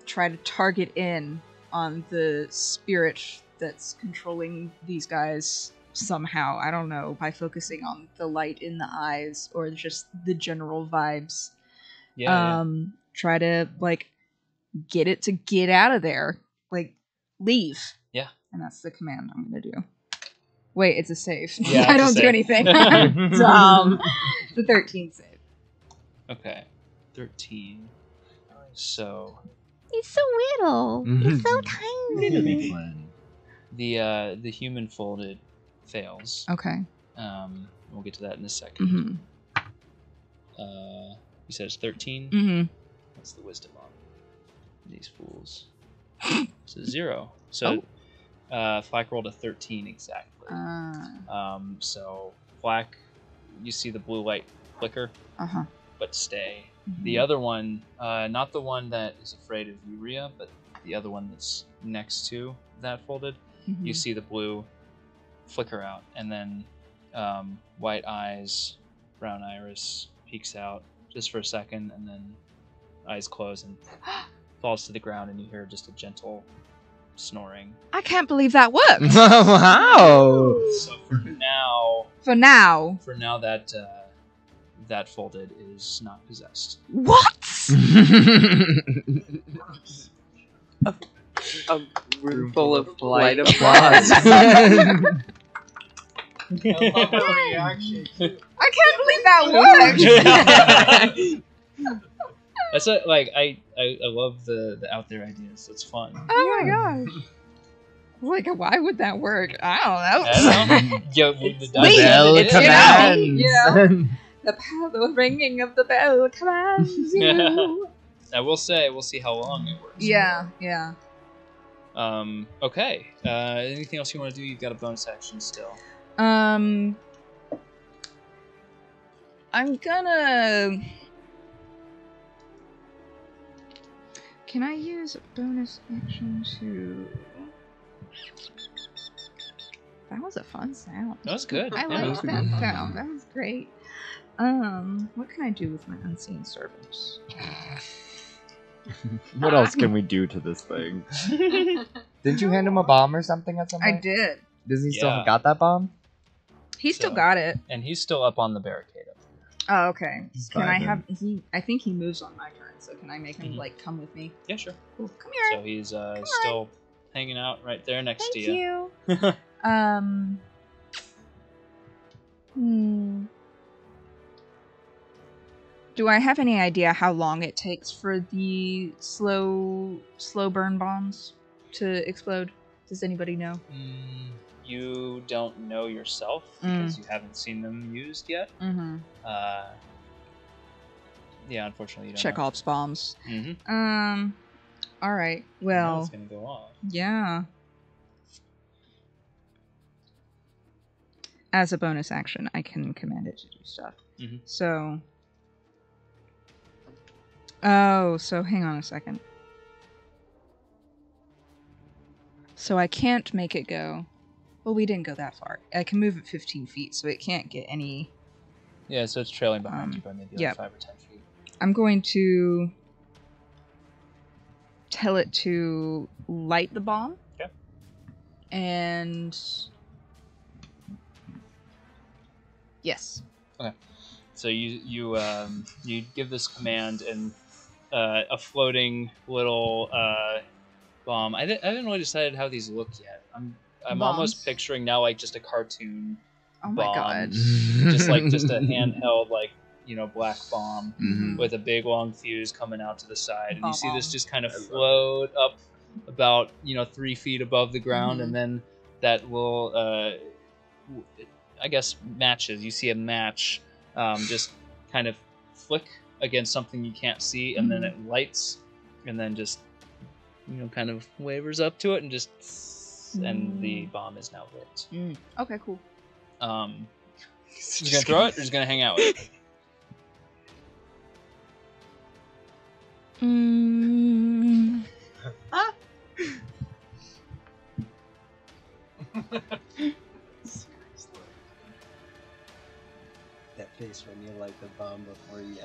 S3: try to target in on the spirit that's controlling these guys somehow. I don't know, by focusing on the light in the eyes or just the general vibes. Try to like get it to get out of there, like leave.
S4: Yeah.
S3: And that's the command I'm gonna do. Wait, it's a save.
S4: Yeah,
S3: I don't do anything. It's a 13 save.
S4: Okay. 13. So
S11: It's so little. It's so tiny.
S4: the human folded fails.
S3: Okay.
S4: We'll get to that in a second.
S3: Mm-hmm.
S4: You said it's 13.
S3: Mm-hmm.
S4: What's the wisdom on these fools? So 0. So Flack rolled a 13 exactly. So Flack, you see the blue light flicker, but stay.
S3: Mm-hmm.
S4: The other one, not the one that is afraid of Uria, but the other one that's next to that folded, you see the blue flicker out, and then white eyes, brown iris peeks out just for a second, and then eyes close and falls to the ground, and you hear just a gentle snoring.
S3: I can't believe that worked.
S2: Wow.
S4: So for now that folded is not possessed.
S3: What?
S1: A room full of polite applause.
S3: I can't believe that worked.
S4: That's I love the out there ideas. It's fun.
S3: Oh my gosh. Like, why would that work? I don't know.
S4: The
S2: bell commands.
S3: The ringing of the bell commands you.
S4: I will say, we'll see how long it works.
S3: Yeah.
S4: Okay. Anything else you want to do? You've got a bonus action still.
S3: I'm gonna... Can I use a bonus action to... That was a fun sound.
S4: That was good.
S3: I liked that sound. That was great. What can I do with my unseen servants?
S2: What else can we do to this thing? Didn't you hand him a bomb or something at some point?
S3: I did.
S2: Does he still got that bomb?
S3: He still got it.
S4: And he's still up on the barricade up here.
S3: Oh, okay. Can I have... I think he moves on my turn, so can I make him, like, come with me?
S4: Yeah, sure.
S3: Cool. Come here.
S4: So he's still hanging out right there next to you.
S3: Thank you. Do I have any idea how long it takes for the slow burn bombs to explode? Does anybody know?
S4: You don't know yourself because you haven't seen them used yet.
S3: Mm-hmm.
S4: Yeah, unfortunately, you don't
S3: Chekhov's bombs.
S4: Mm-hmm.
S3: All right. Well.
S4: It's gonna go off.
S3: Yeah. As a bonus action, I can command it to do stuff.
S4: Mm-hmm.
S3: So. Oh, so hang on a second. So I can't make it go. Well, we didn't go that far. I can move it 15 feet, so it can't get any...
S4: Yeah, so it's trailing behind you by maybe 5 or 10 feet.
S3: I'm going to tell it to light the bomb.
S4: Okay.
S3: And... Yes.
S4: Okay. So you give this command, and a floating little bomb. I haven't really decided how these look yet. I'm almost picturing now like just a cartoon
S3: bomb. My god.
S4: just a handheld black bomb with a big long fuse coming out to the side, and you see this just kind of float up about 3 feet above the ground, and then that will, I guess, matches. You see a match just kind of flick against something you can't see, and then it lights, and then just, kind of wavers up to it, and just, and the bomb is now lit.
S3: Okay, cool.
S4: Just gonna throw it, or just gonna hang out with it?
S7: That face when you light the bomb before you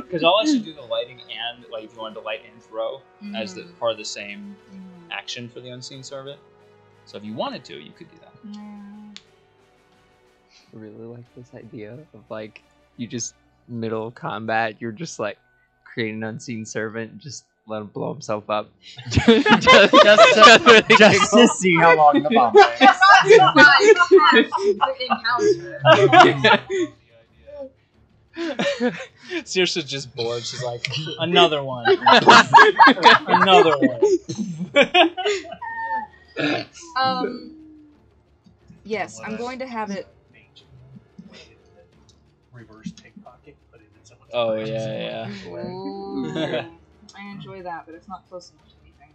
S4: Because I'll actually do the lighting and, like, if you wanted to light and throw as the part of the same action for the unseen servant. So if you wanted to, you could do that.
S1: I really like this idea of, like, you just middle of combat, you're just like create an unseen servant and just let him blow himself up. just
S2: to see how long the bomb lasts.
S4: Saoirse's just bored. She's like, another one. Another one.
S3: Yes, I'm going to have it.
S5: Reverse pickpocket, put it in someone's
S4: Oh,
S5: purse.
S4: yeah.
S3: Ooh, I enjoy that, but it's not close enough to anything.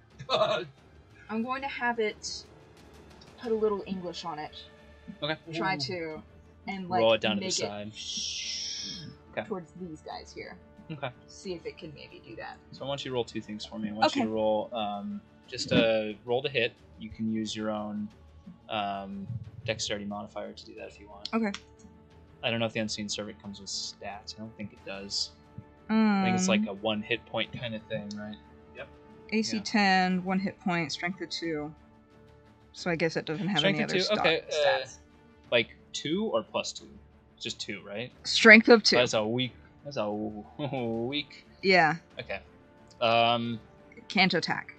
S3: I'm going to have it put a little English on it.
S4: Okay.
S3: Try to, and like
S4: Roll it down to the
S3: make
S4: side. Okay.
S3: towards these guys here.
S4: Okay.
S3: See if it can maybe do that.
S4: So I want you to roll two things for me. I want you to roll just a roll to hit. You can use your own dexterity modifier to do that if you want.
S3: Okay.
S4: I don't know if the unseen servant comes with stats. I don't think it does. I think it's like a 1 hit point kind of thing, right? Yep.
S3: AC 10, 1 hit point, strength of 2. So I guess it doesn't have
S4: Strength
S3: any
S4: of
S3: other
S4: 2. Okay.
S3: stats.
S4: Like 2 or plus 2? Just 2, right?
S3: Strength of 2.
S4: That's a weak. That's a weak.
S3: Yeah.
S4: Okay.
S3: Can't attack.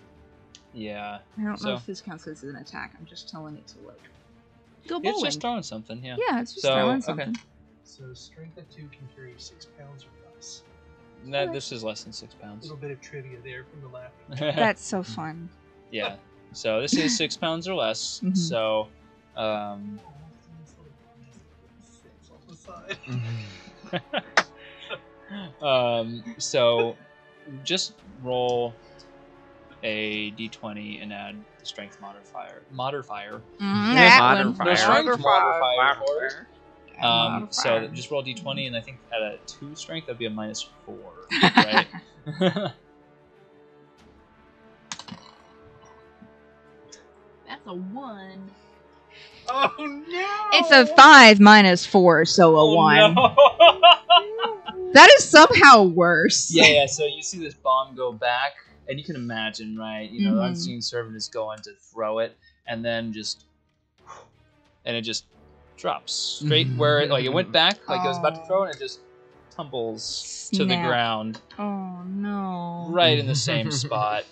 S4: Yeah.
S3: I don't know
S4: So-
S3: if this counts as an attack. I'm just telling it to like go
S4: It's
S3: bowling.
S4: just throwing something, yeah.
S3: Yeah, it's just
S4: So,
S3: throwing
S4: okay.
S3: something.
S5: So strength of 2 can carry 6 pounds or less.
S4: No, this is less than 6
S5: A
S4: pounds.
S5: little bit of trivia there from the last.
S3: That's so fun.
S4: Yeah. So this is 6 pounds or less.
S3: Mhm.
S4: So, so just roll a d20 and add the strength modifier.
S3: That one.
S4: The strength modifier for it.
S3: Modifier.
S4: So just roll d20, and I think at a 2 strength, that'd be a -4, right?
S9: That's a 1.
S4: Oh no!
S3: It's a 5 minus 4, so a 1.
S4: No.
S3: That is somehow worse.
S4: Yeah. So you see this bomb go back, and you can imagine, right? You know, the
S3: Mhm.
S4: unseen servant is going to throw it, and then it just drops straight where it went back, like it was about to throw, and it just tumbles to the
S3: Snap.
S4: ground,
S3: Oh no.
S4: right in the same spot.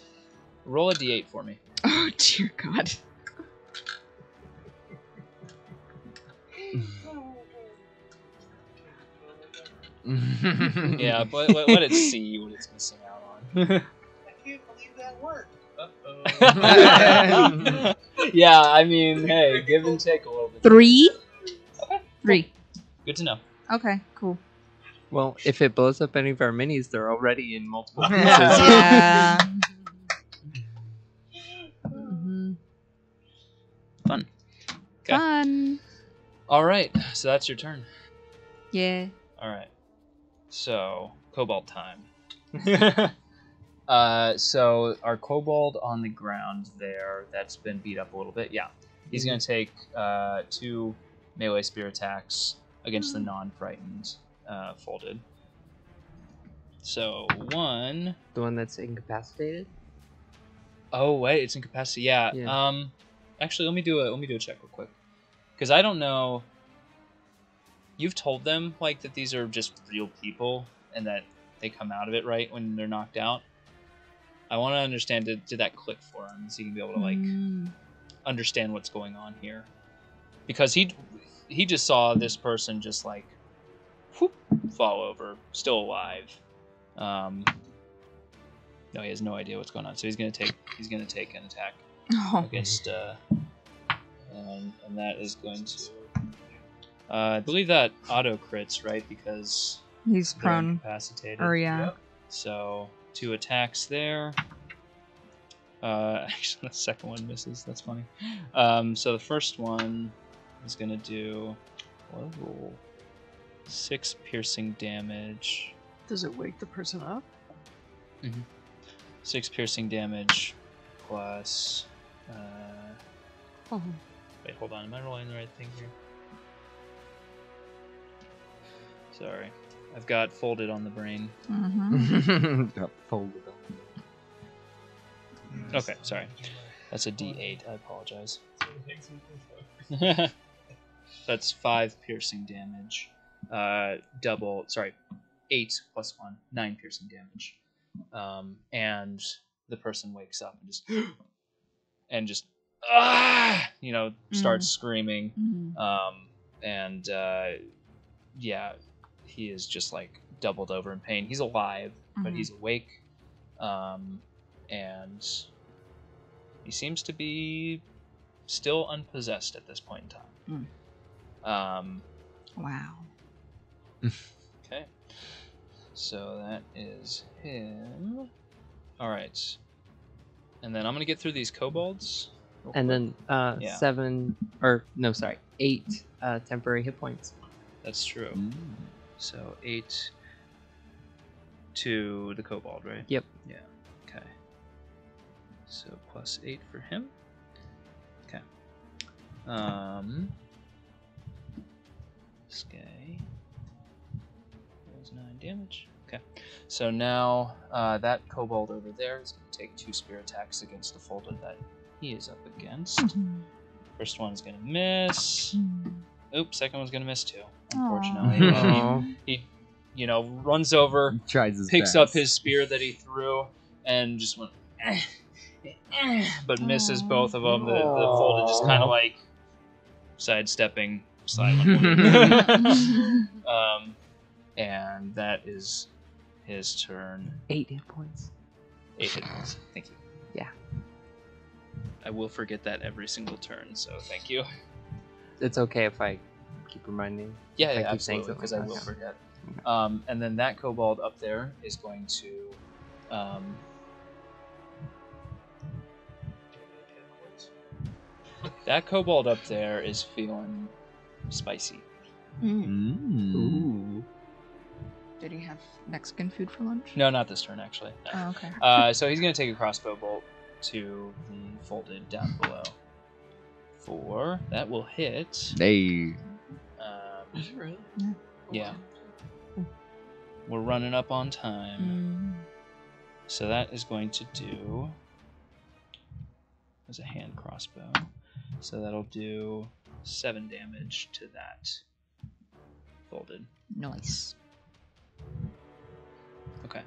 S4: Roll a d8 for me.
S3: Oh dear God.
S4: Yeah, but let it see what it's missing out on.
S5: I can't believe that worked.
S4: Yeah, I mean, hey, give and take a little bit.
S3: 3?
S4: Okay.
S3: 3.
S4: Good to know.
S3: Okay, cool.
S1: Well, if it blows up any of our minis, they're already in multiple pieces.
S3: Yeah.
S4: Fun. Okay.
S3: Fun.
S4: All right, so that's your turn.
S3: Yeah.
S4: All right. So, kobold time. So our kobold on the ground there, that's been beat up a little bit. Yeah, he's gonna take 2 melee spear attacks against the non-frightened folded. So 1.
S1: The one that's incapacitated?
S4: Oh wait, it's incapacity. Yeah.
S1: Yeah.
S4: Actually, let me do a check real quick, because I don't know. You've told them like that these are just real people and that they come out of it right when they're knocked out. I want to understand, did that click for him so he can be able to like understand what's going on here, because he just saw this person just like whoop, fall over, still alive. No, he has no idea what's going on, so he's gonna take an attack. against, and that is going to. I believe that auto crits, right? Because
S8: He's
S4: they're
S8: prone.
S4: incapacitated.
S8: Or yeah.
S4: So 2 attacks there. Actually, the second one misses. That's funny. So the first one is gonna do 6 piercing damage.
S10: Does it wake the person up?
S4: 6 piercing damage plus.
S10: Oh.
S4: Wait, hold on. Am I rolling the right thing here? Sorry, I've got folded on the brain.
S2: Got folded on.
S4: Okay, sorry. That's a D8. I apologize. That's 5 piercing damage. 8 plus 1, 9 piercing damage. And the person wakes up and just starts screaming. And yeah, he is just like doubled over in pain. He's alive, but he's awake. And he seems to be still unpossessed at this point in time.
S8: Wow.
S4: Okay. So that is him. Alright. And then I'm going to get through these kobolds.
S1: And then
S4: Yeah.
S1: 8 temporary hit points.
S4: That's true. So 8 to the kobold, right?
S1: Yep.
S4: Yeah. Okay. So plus 8 for him. Okay. This guy does 9 damage. Okay. So now that kobold over there is going to take 2 spear attacks against the folded that he is up against. First one's going to miss. Oops, second one's going to miss too. Unfortunately. He runs over,
S2: Tries his
S4: picks
S2: best.
S4: up his spear that he threw, and just went, but misses both of them. The folded just kind of like sidestepping silently. And that is his turn.
S1: 8 hit points.
S4: 8 hit points. Thank you.
S1: Yeah.
S4: I will forget that every single turn, so thank you.
S1: It's okay if I keep reminding.
S4: Yeah,
S1: if I keep
S4: absolutely,
S1: saying something.
S4: because I will
S1: Okay.
S4: forget. And then that kobold up there is going to. That kobold up there is feeling spicy.
S1: Ooh.
S8: Did he have Mexican food for lunch?
S4: No, not this turn, actually. No.
S8: Oh, okay.
S4: So he's going to take a crossbow bolt to the folded down below. 4. That will hit.
S2: Hey.
S10: Is it really?
S4: Yeah. We're running up on time. So that is going to do. As a hand crossbow. So that'll do 7 damage to that folded.
S8: Nice.
S4: Okay.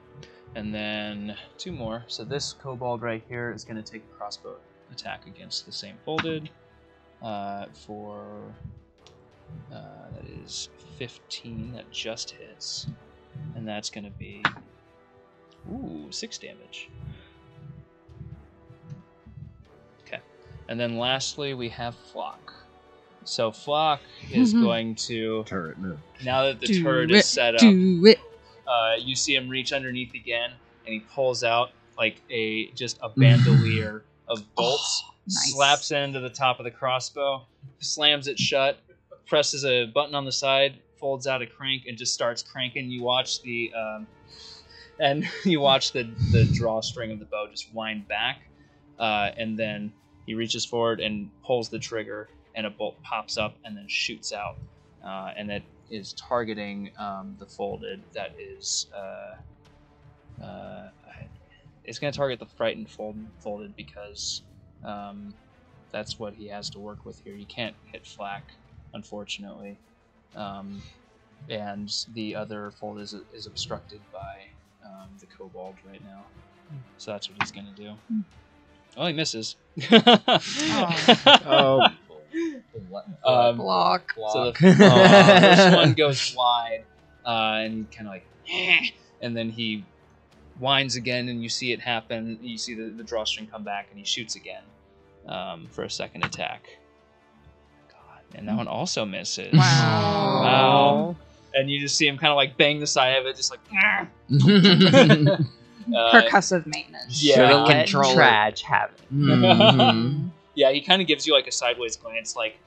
S4: And then 2 more. So this kobold right here is going to take a crossbow attack against the same folded. For that is 15. That just hits. And that's going to be 6 damage. Okay. And then lastly, we have Flock. So Flock is going to...
S2: Turret move.
S4: Now that the
S8: Do
S4: turret
S8: it,
S4: is set up,
S8: Do it.
S4: you see him reach underneath again, and he pulls out like just a bandolier of bolts,
S8: Nice.
S4: slaps it into the top of the crossbow, slams it shut, presses a button on the side, folds out a crank, and just starts cranking. You watch the drawstring of the bow just wind back, and then he reaches forward and pulls the trigger, and a bolt pops up and then shoots out, and that is targeting the folded. That is, it's going to target the frightened folded because that's what he has to work with here. You can't hit flak, unfortunately, and the other fold is obstructed by the kobold right now. So that's what he's going to do. Oh, he misses.
S2: Oh.
S8: Block.
S4: So the first one goes wide, and kind of like, and then he winds again, and you see it happen. You see the drawstring come back, and he shoots again. for a second attack. God, and that one also misses.
S3: Wow.
S4: Wow. And you just see him kind of like bang the side of it, just like.
S3: Percussive maintenance.
S4: Yeah.
S1: Should've let
S2: Control it.
S1: Tradj have it.
S2: Mhm.
S4: Yeah, he kind of gives you like a sideways glance, like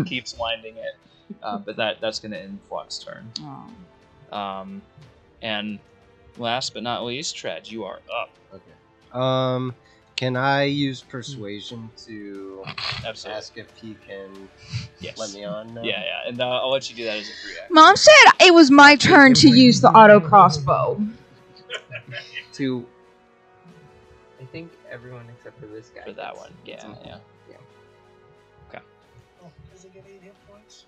S4: keeps winding it. But that's gonna end Flock's turn.
S3: Oh.
S4: And last but not least, Tradj, you are up.
S7: Okay. Can I use persuasion to
S4: Absolutely.
S7: ask if he can
S4: Yes.
S7: let me on now?
S4: Yeah, and I'll let you do that as a free action.
S8: Mom said it was my turn to use the auto crossbow.
S1: To, I think everyone except for this guy.
S4: For that one, yeah.
S5: Oh, does it get 8 hit points?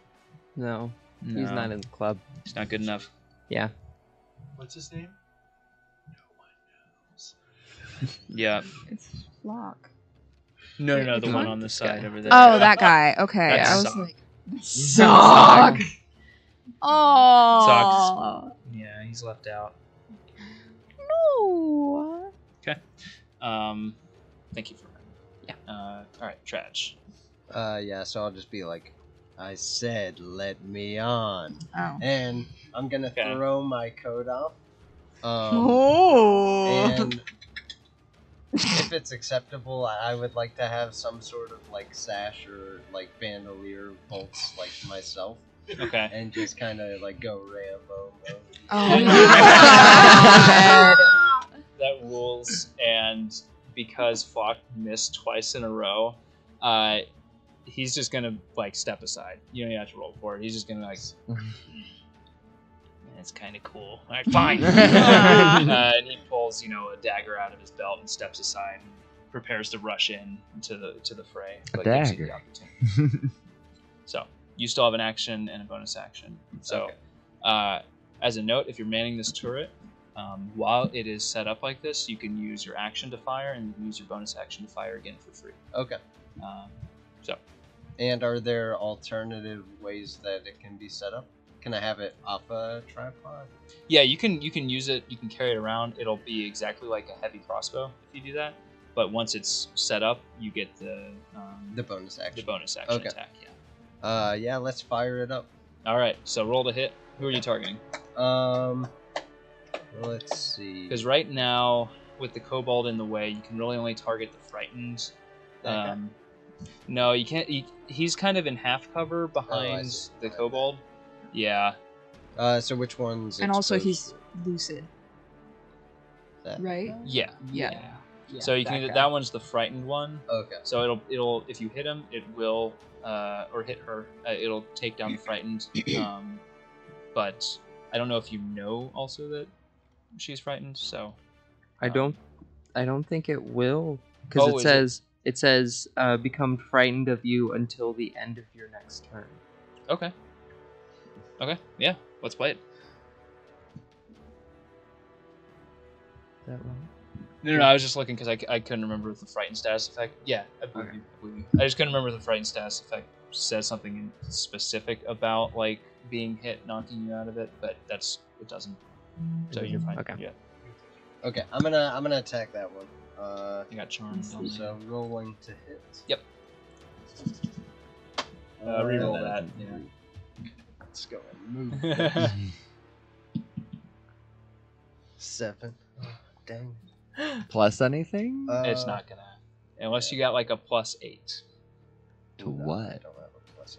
S1: No, he's
S4: No.
S1: not in the club.
S4: It's not good enough.
S1: Yeah.
S5: What's his name? No one knows.
S4: Yeah.
S3: It's Flock.
S4: No, the
S1: Come
S4: one
S1: on,
S4: on the
S1: this
S4: side
S1: guy.
S4: over there.
S3: Oh, that guy. Okay.
S4: That's
S3: I was
S4: Sock.
S3: like, Sock. Oh.
S4: Yeah, he's left out.
S3: No.
S4: Okay. Thank you for that. Yeah. All right, Tradj.
S7: Yeah, so I'll just be like, I said, let me on.
S3: Oh.
S7: And I'm gonna
S4: Okay.
S7: throw my coat off.
S3: Oh.
S7: And if it's acceptable, I would like to have some sort of like sash or like bandolier bolts like myself,
S4: Okay.
S7: and just kind of like go Rambo mode.
S3: Oh my God.
S4: That rules, and because Flock missed twice in a row, he's just gonna like step aside. You don't even have to roll for it. He's just gonna like. It's kind of cool. All right, fine. And he pulls, a dagger out of his belt and steps aside and prepares to rush in to the fray.
S2: A
S4: but gives you the
S2: dagger.
S4: opportunity. So you still have an action and a bonus action. So, as a note, if you're manning this turret, while it is set up like this, you can use your action to fire, and you can use your bonus action to fire again for free.
S7: Okay. And are there alternative ways that it can be set up? Can I have it off a tripod?
S4: Yeah, you can use it. You can carry it around. It'll be exactly like a heavy crossbow if you do that. But once it's set up, you get the
S7: bonus action.
S4: The bonus action
S7: Okay.
S4: attack. Yeah.
S7: Yeah, let's fire it up.
S4: All right. So roll to hit. Who are you targeting?
S7: Let's see.
S4: Because right now, with the kobold in the way, you can really only target the frightened. No, you can't. He's kind of in half cover behind the kobold. Yeah.
S7: So which one's?
S3: And also
S7: exposed
S3: he's lucid.
S7: That-
S3: Right?
S4: Yeah.
S3: Yeah.
S4: So you can either that one's the frightened one.
S7: Okay.
S4: So it'll if you hit him, it will or hit her, it'll take down the frightened. But I don't know if you know also that she's frightened. So
S1: I don't think it will, because
S4: Oh,
S1: it says become frightened of you until the end of your next turn.
S4: Okay. Yeah. Let's play it.
S1: That one.
S4: No, I was just looking because I couldn't remember if the frightened status effect. Yeah, I believe you. I just couldn't remember if the frightened status effect says something specific about like being hit, knocking you out of it, but it doesn't. So you're fine.
S1: Okay.
S4: Yeah.
S7: Okay, I'm gonna attack that one.
S4: You got charmed.
S7: So rolling to hit.
S4: Yep. Reroll that. Yeah.
S7: Let's go and move. 7. Oh, dang.
S2: Plus anything?
S4: It's not gonna, unless you got like a +8.
S2: To
S7: No,
S2: what?
S7: I don't have a +8.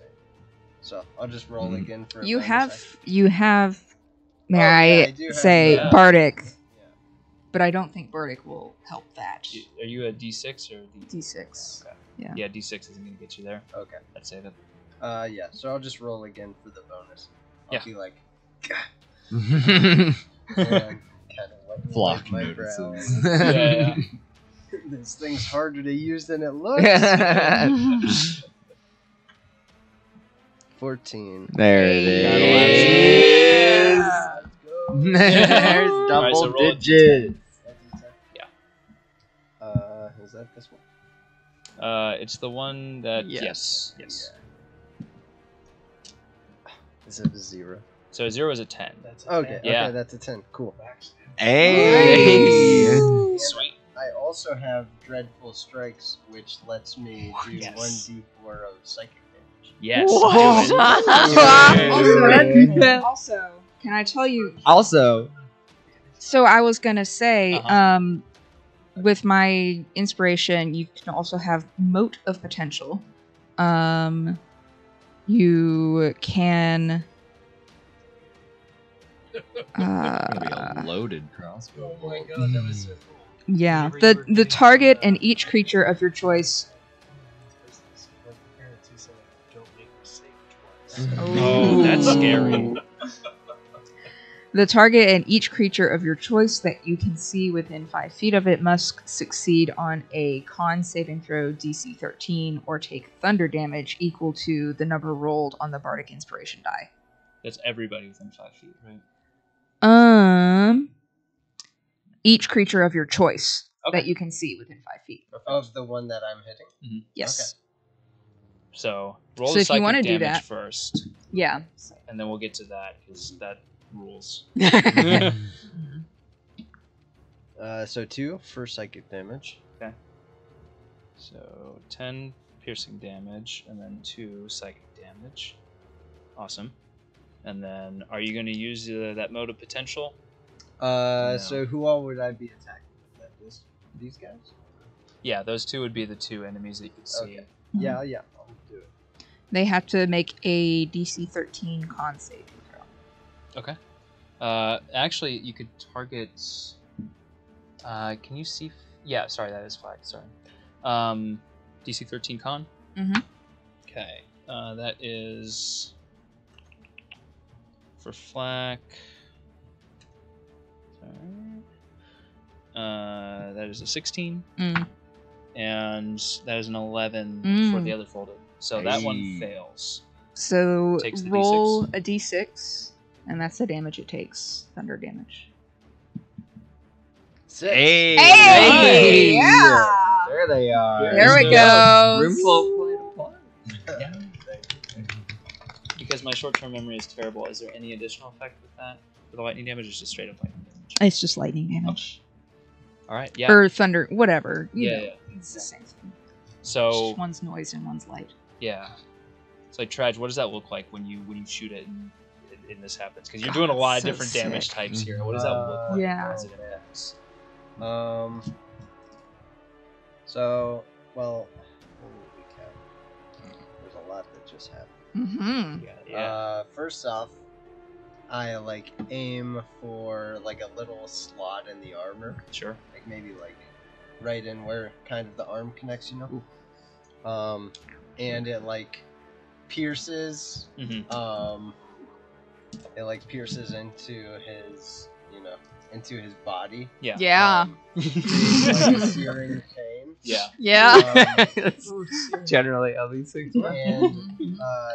S7: So I'll just roll again for.
S3: You
S7: bonus
S3: have
S7: action.
S3: may
S7: Oh, yeah,
S3: I
S7: I do have
S3: say
S7: that.
S3: Bardic. But I don't think Bardic will help that.
S4: Are you a D6 or a
S3: D6.
S4: Okay.
S3: Yeah.
S4: Yeah, D6 isn't gonna get you there.
S7: Okay.
S4: I'd save it.
S7: Yeah. So I'll just roll again for the bonus. I'll be like, and kind of
S2: Flock
S7: my
S2: notices.
S7: brow.
S4: Yeah.
S7: This thing's harder to use than it looks. 14.
S2: There it is. There's
S4: Alright,
S2: double
S4: so roll a
S2: digits.
S4: Yeah.
S7: Is that this one?
S4: It's the one that
S1: Yes.
S4: yes.
S7: Is it a 0?
S4: So a 0 is a 10.
S7: Okay.
S4: Yeah.
S7: Okay, that's a 10. Cool.
S2: Hey.
S4: Sweet.
S7: I also have Dreadful Strikes, which lets me do
S4: Yes.
S7: 1d4 of psychic damage.
S4: Yes.
S3: Also, can I tell you?
S2: Also,
S3: So I was gonna say,
S4: Uh-huh.
S3: with my inspiration, you can also have Moat of Potential. You can.
S2: gonna be a loaded crossbow.
S5: Oh my god, that was so cool.
S3: Yeah,
S5: Whenever you were
S3: the
S5: getting
S3: target
S5: on,
S3: and each creature of your choice.
S5: Like the parents who say, "Don't make me say twice."
S4: Oh, that's scary.
S3: The target and each creature of your choice that you can see within 5 feet of it must succeed on a con saving throw DC 13 or take thunder damage equal to the number rolled on the Bardic Inspiration die.
S4: That's everybody within 5 feet, right?
S3: Each creature of your choice
S4: Okay.
S3: that you can see within 5 feet.
S7: Of the one that I'm hitting?
S3: Yes.
S4: So roll
S3: So
S4: the
S3: if you
S4: psychic
S3: wanna do
S4: damage
S3: that-
S4: first,
S3: Yeah.
S4: and then we'll get to that because that rules.
S7: So 2 for psychic damage.
S4: Okay. So 10 piercing damage, and then 2 psychic damage. Awesome. And then, are you going to use that mode of potential?
S7: So who all would I be attacking with that? These guys?
S4: Yeah, those 2 would be the 2 enemies that you could see.
S7: Okay. Yeah, I'll do it.
S3: They have to make a DC 13 con saving throw.
S4: Okay. Actually, you could target. Can you see? Yeah, sorry, that is flagged. Sorry. DC 13 con.
S3: Mhm.
S4: Okay. That is for flak. That is a 16, and that is an 11 for the other folded. So that one fails.
S3: So
S4: Takes the
S3: roll a d6, and that's the damage it takes. Thunder damage.
S7: 6.
S2: Hey!
S3: Hey! Yeah!
S2: There they are.
S3: There we go.
S1: Room full of
S4: Yeah. Because my short-term memory is terrible. Is there any additional effect with that? For the lightning damage, or just straight up lightning damage?
S3: It's just lightning damage.
S4: All right. Yeah.
S3: Or thunder, whatever. You know,
S4: Yeah.
S3: It's the same thing.
S4: So
S3: Just one's noise and one's light.
S4: yeah. So like Tradj, what does that look like when you shoot it and this happens? Because you're doing a lot of
S3: so
S4: different damage
S3: sick.
S4: types here. What does that look like?
S3: Yeah.
S4: As it impacts?
S7: So, well, holy cow. There's a lot that just happened.
S3: Mm-hmm.
S4: Yeah.
S7: First off, I aim for a little slot in the armor,
S4: Sure.
S7: maybe right in where kind of the arm connects, and it pierces.
S4: Mm-hmm.
S7: It pierces into his, into his body.
S4: Yeah.
S8: Yeah.
S7: Like a searing pain.
S4: Yeah.
S8: Yeah.
S1: That's generally how these things work.
S7: And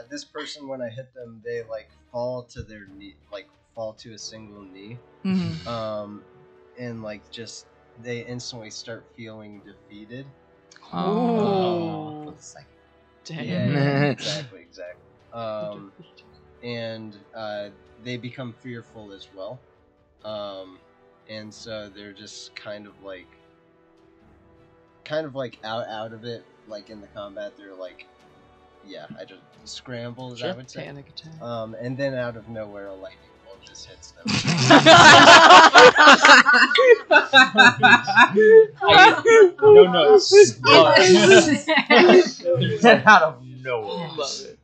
S7: this person, when I hit them, they fall to their knee, fall to a single knee,
S3: Mm-hmm.
S7: and just they instantly start feeling defeated.
S8: Oh.
S9: Damn.
S7: Yeah, exactly. And they become fearful as well. And so they're just kind of out of it, in the combat. They're I just scramble, as I would say.
S9: Panic attack.
S7: And then out of nowhere, a lightning bolt just hits them.
S4: No notes.
S2: Out of nowhere.
S1: Love it.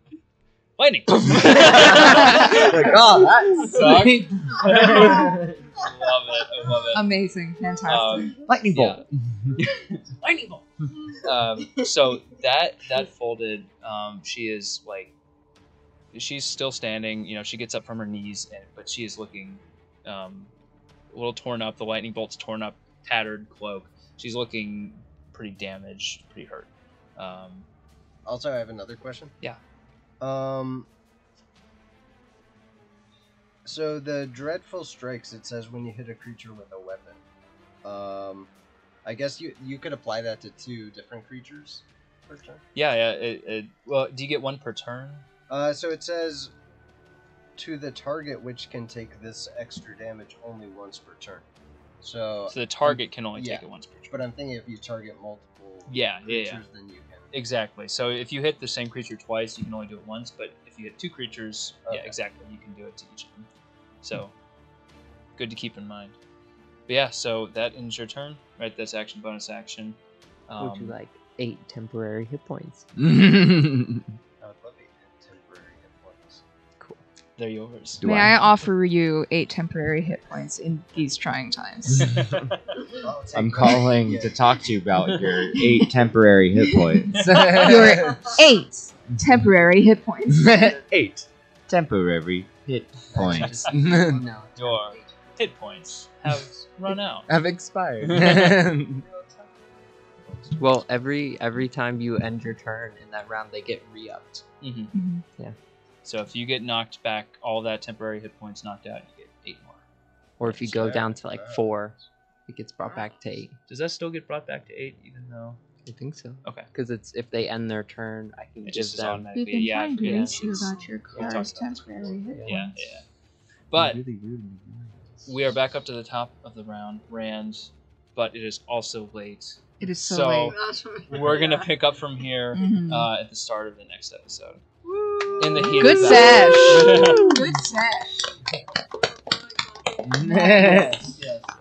S4: Lightning.
S2: Oh, that sucked.
S4: I love it.
S3: Amazing. Fantastic.
S2: Lightning bolt.
S4: Lightning bolt. So that folded. She is she's still standing. She gets up from her knees, but she is looking a little torn up. The lightning bolt's torn up, tattered cloak. She's looking pretty damaged, pretty hurt.
S7: Also, I have another question.
S4: Yeah.
S7: So the dreadful strikes, it says when you hit a creature with a weapon. I guess you could apply that to 2 different creatures per turn.
S4: Yeah. Well, do you get 1 per turn?
S7: So it says to the target which can take this extra damage only once per turn. So
S4: So the target can only take
S7: yeah.
S4: it once per turn.
S7: But I'm thinking if you target multiple
S4: Yeah.
S7: creatures, then you can.
S4: Exactly. So if you hit the same creature twice, you can only do it once. But if you hit 2 creatures, yeah,
S7: Okay.
S4: exactly, you can do it to each of them. So good to keep in mind. But yeah, so that ends your turn, right? That's action, bonus action.
S1: Would you like 8 temporary hit points?
S7: I would love 8 temporary hit points.
S1: Cool.
S4: They're yours.
S8: May I offer you 8 temporary hit points in these trying times?
S7: I'll take
S2: I'm
S7: that.
S2: calling
S7: Yeah.
S2: to talk to you about your 8 temporary hit points.
S8: Your 8 temporary hit points.
S2: 8 temporary hit points.
S7: No,
S4: Your hit points have run out.
S1: Have expired. Well, every time you end your turn in that round, they get re-upped.
S4: Mm-hmm.
S1: Yeah.
S4: So if you get knocked back, all that temporary hit points knocked out, you get 8 more.
S1: Or if you go down to like 4, it gets brought back to 8.
S4: Does that still get brought back to 8, even though?
S1: I think so.
S4: Okay.
S1: Because it's if they end their turn, I can
S4: It
S1: give
S4: just is
S1: them.
S4: automatically.
S11: You can
S4: Yeah,
S11: find
S4: yeah,
S11: ways
S4: it's-
S11: about your
S4: we'll talk
S11: car's
S4: about this.
S11: temporary hit
S4: Yeah,
S11: points.
S4: yeah. But
S2: really
S4: we are back up to the top of the round, Rand, but it is also late.
S8: It is so,
S4: So
S8: late.
S4: we're gonna pick up from here
S8: Mhm.
S4: at the start of the next episode. In the heat
S8: Good
S4: of
S8: sesh. Good sesh.
S4: Yes.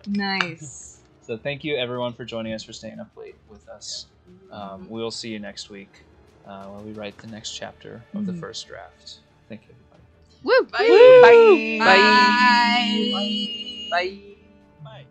S8: Nice.
S4: So thank you everyone for joining us, for staying up late with us. We will see you next week while we write the next chapter of the first draft. Thank you, everybody.
S8: Woo.
S1: Bye.
S8: Bye.
S1: Bye. Bye.
S4: Bye.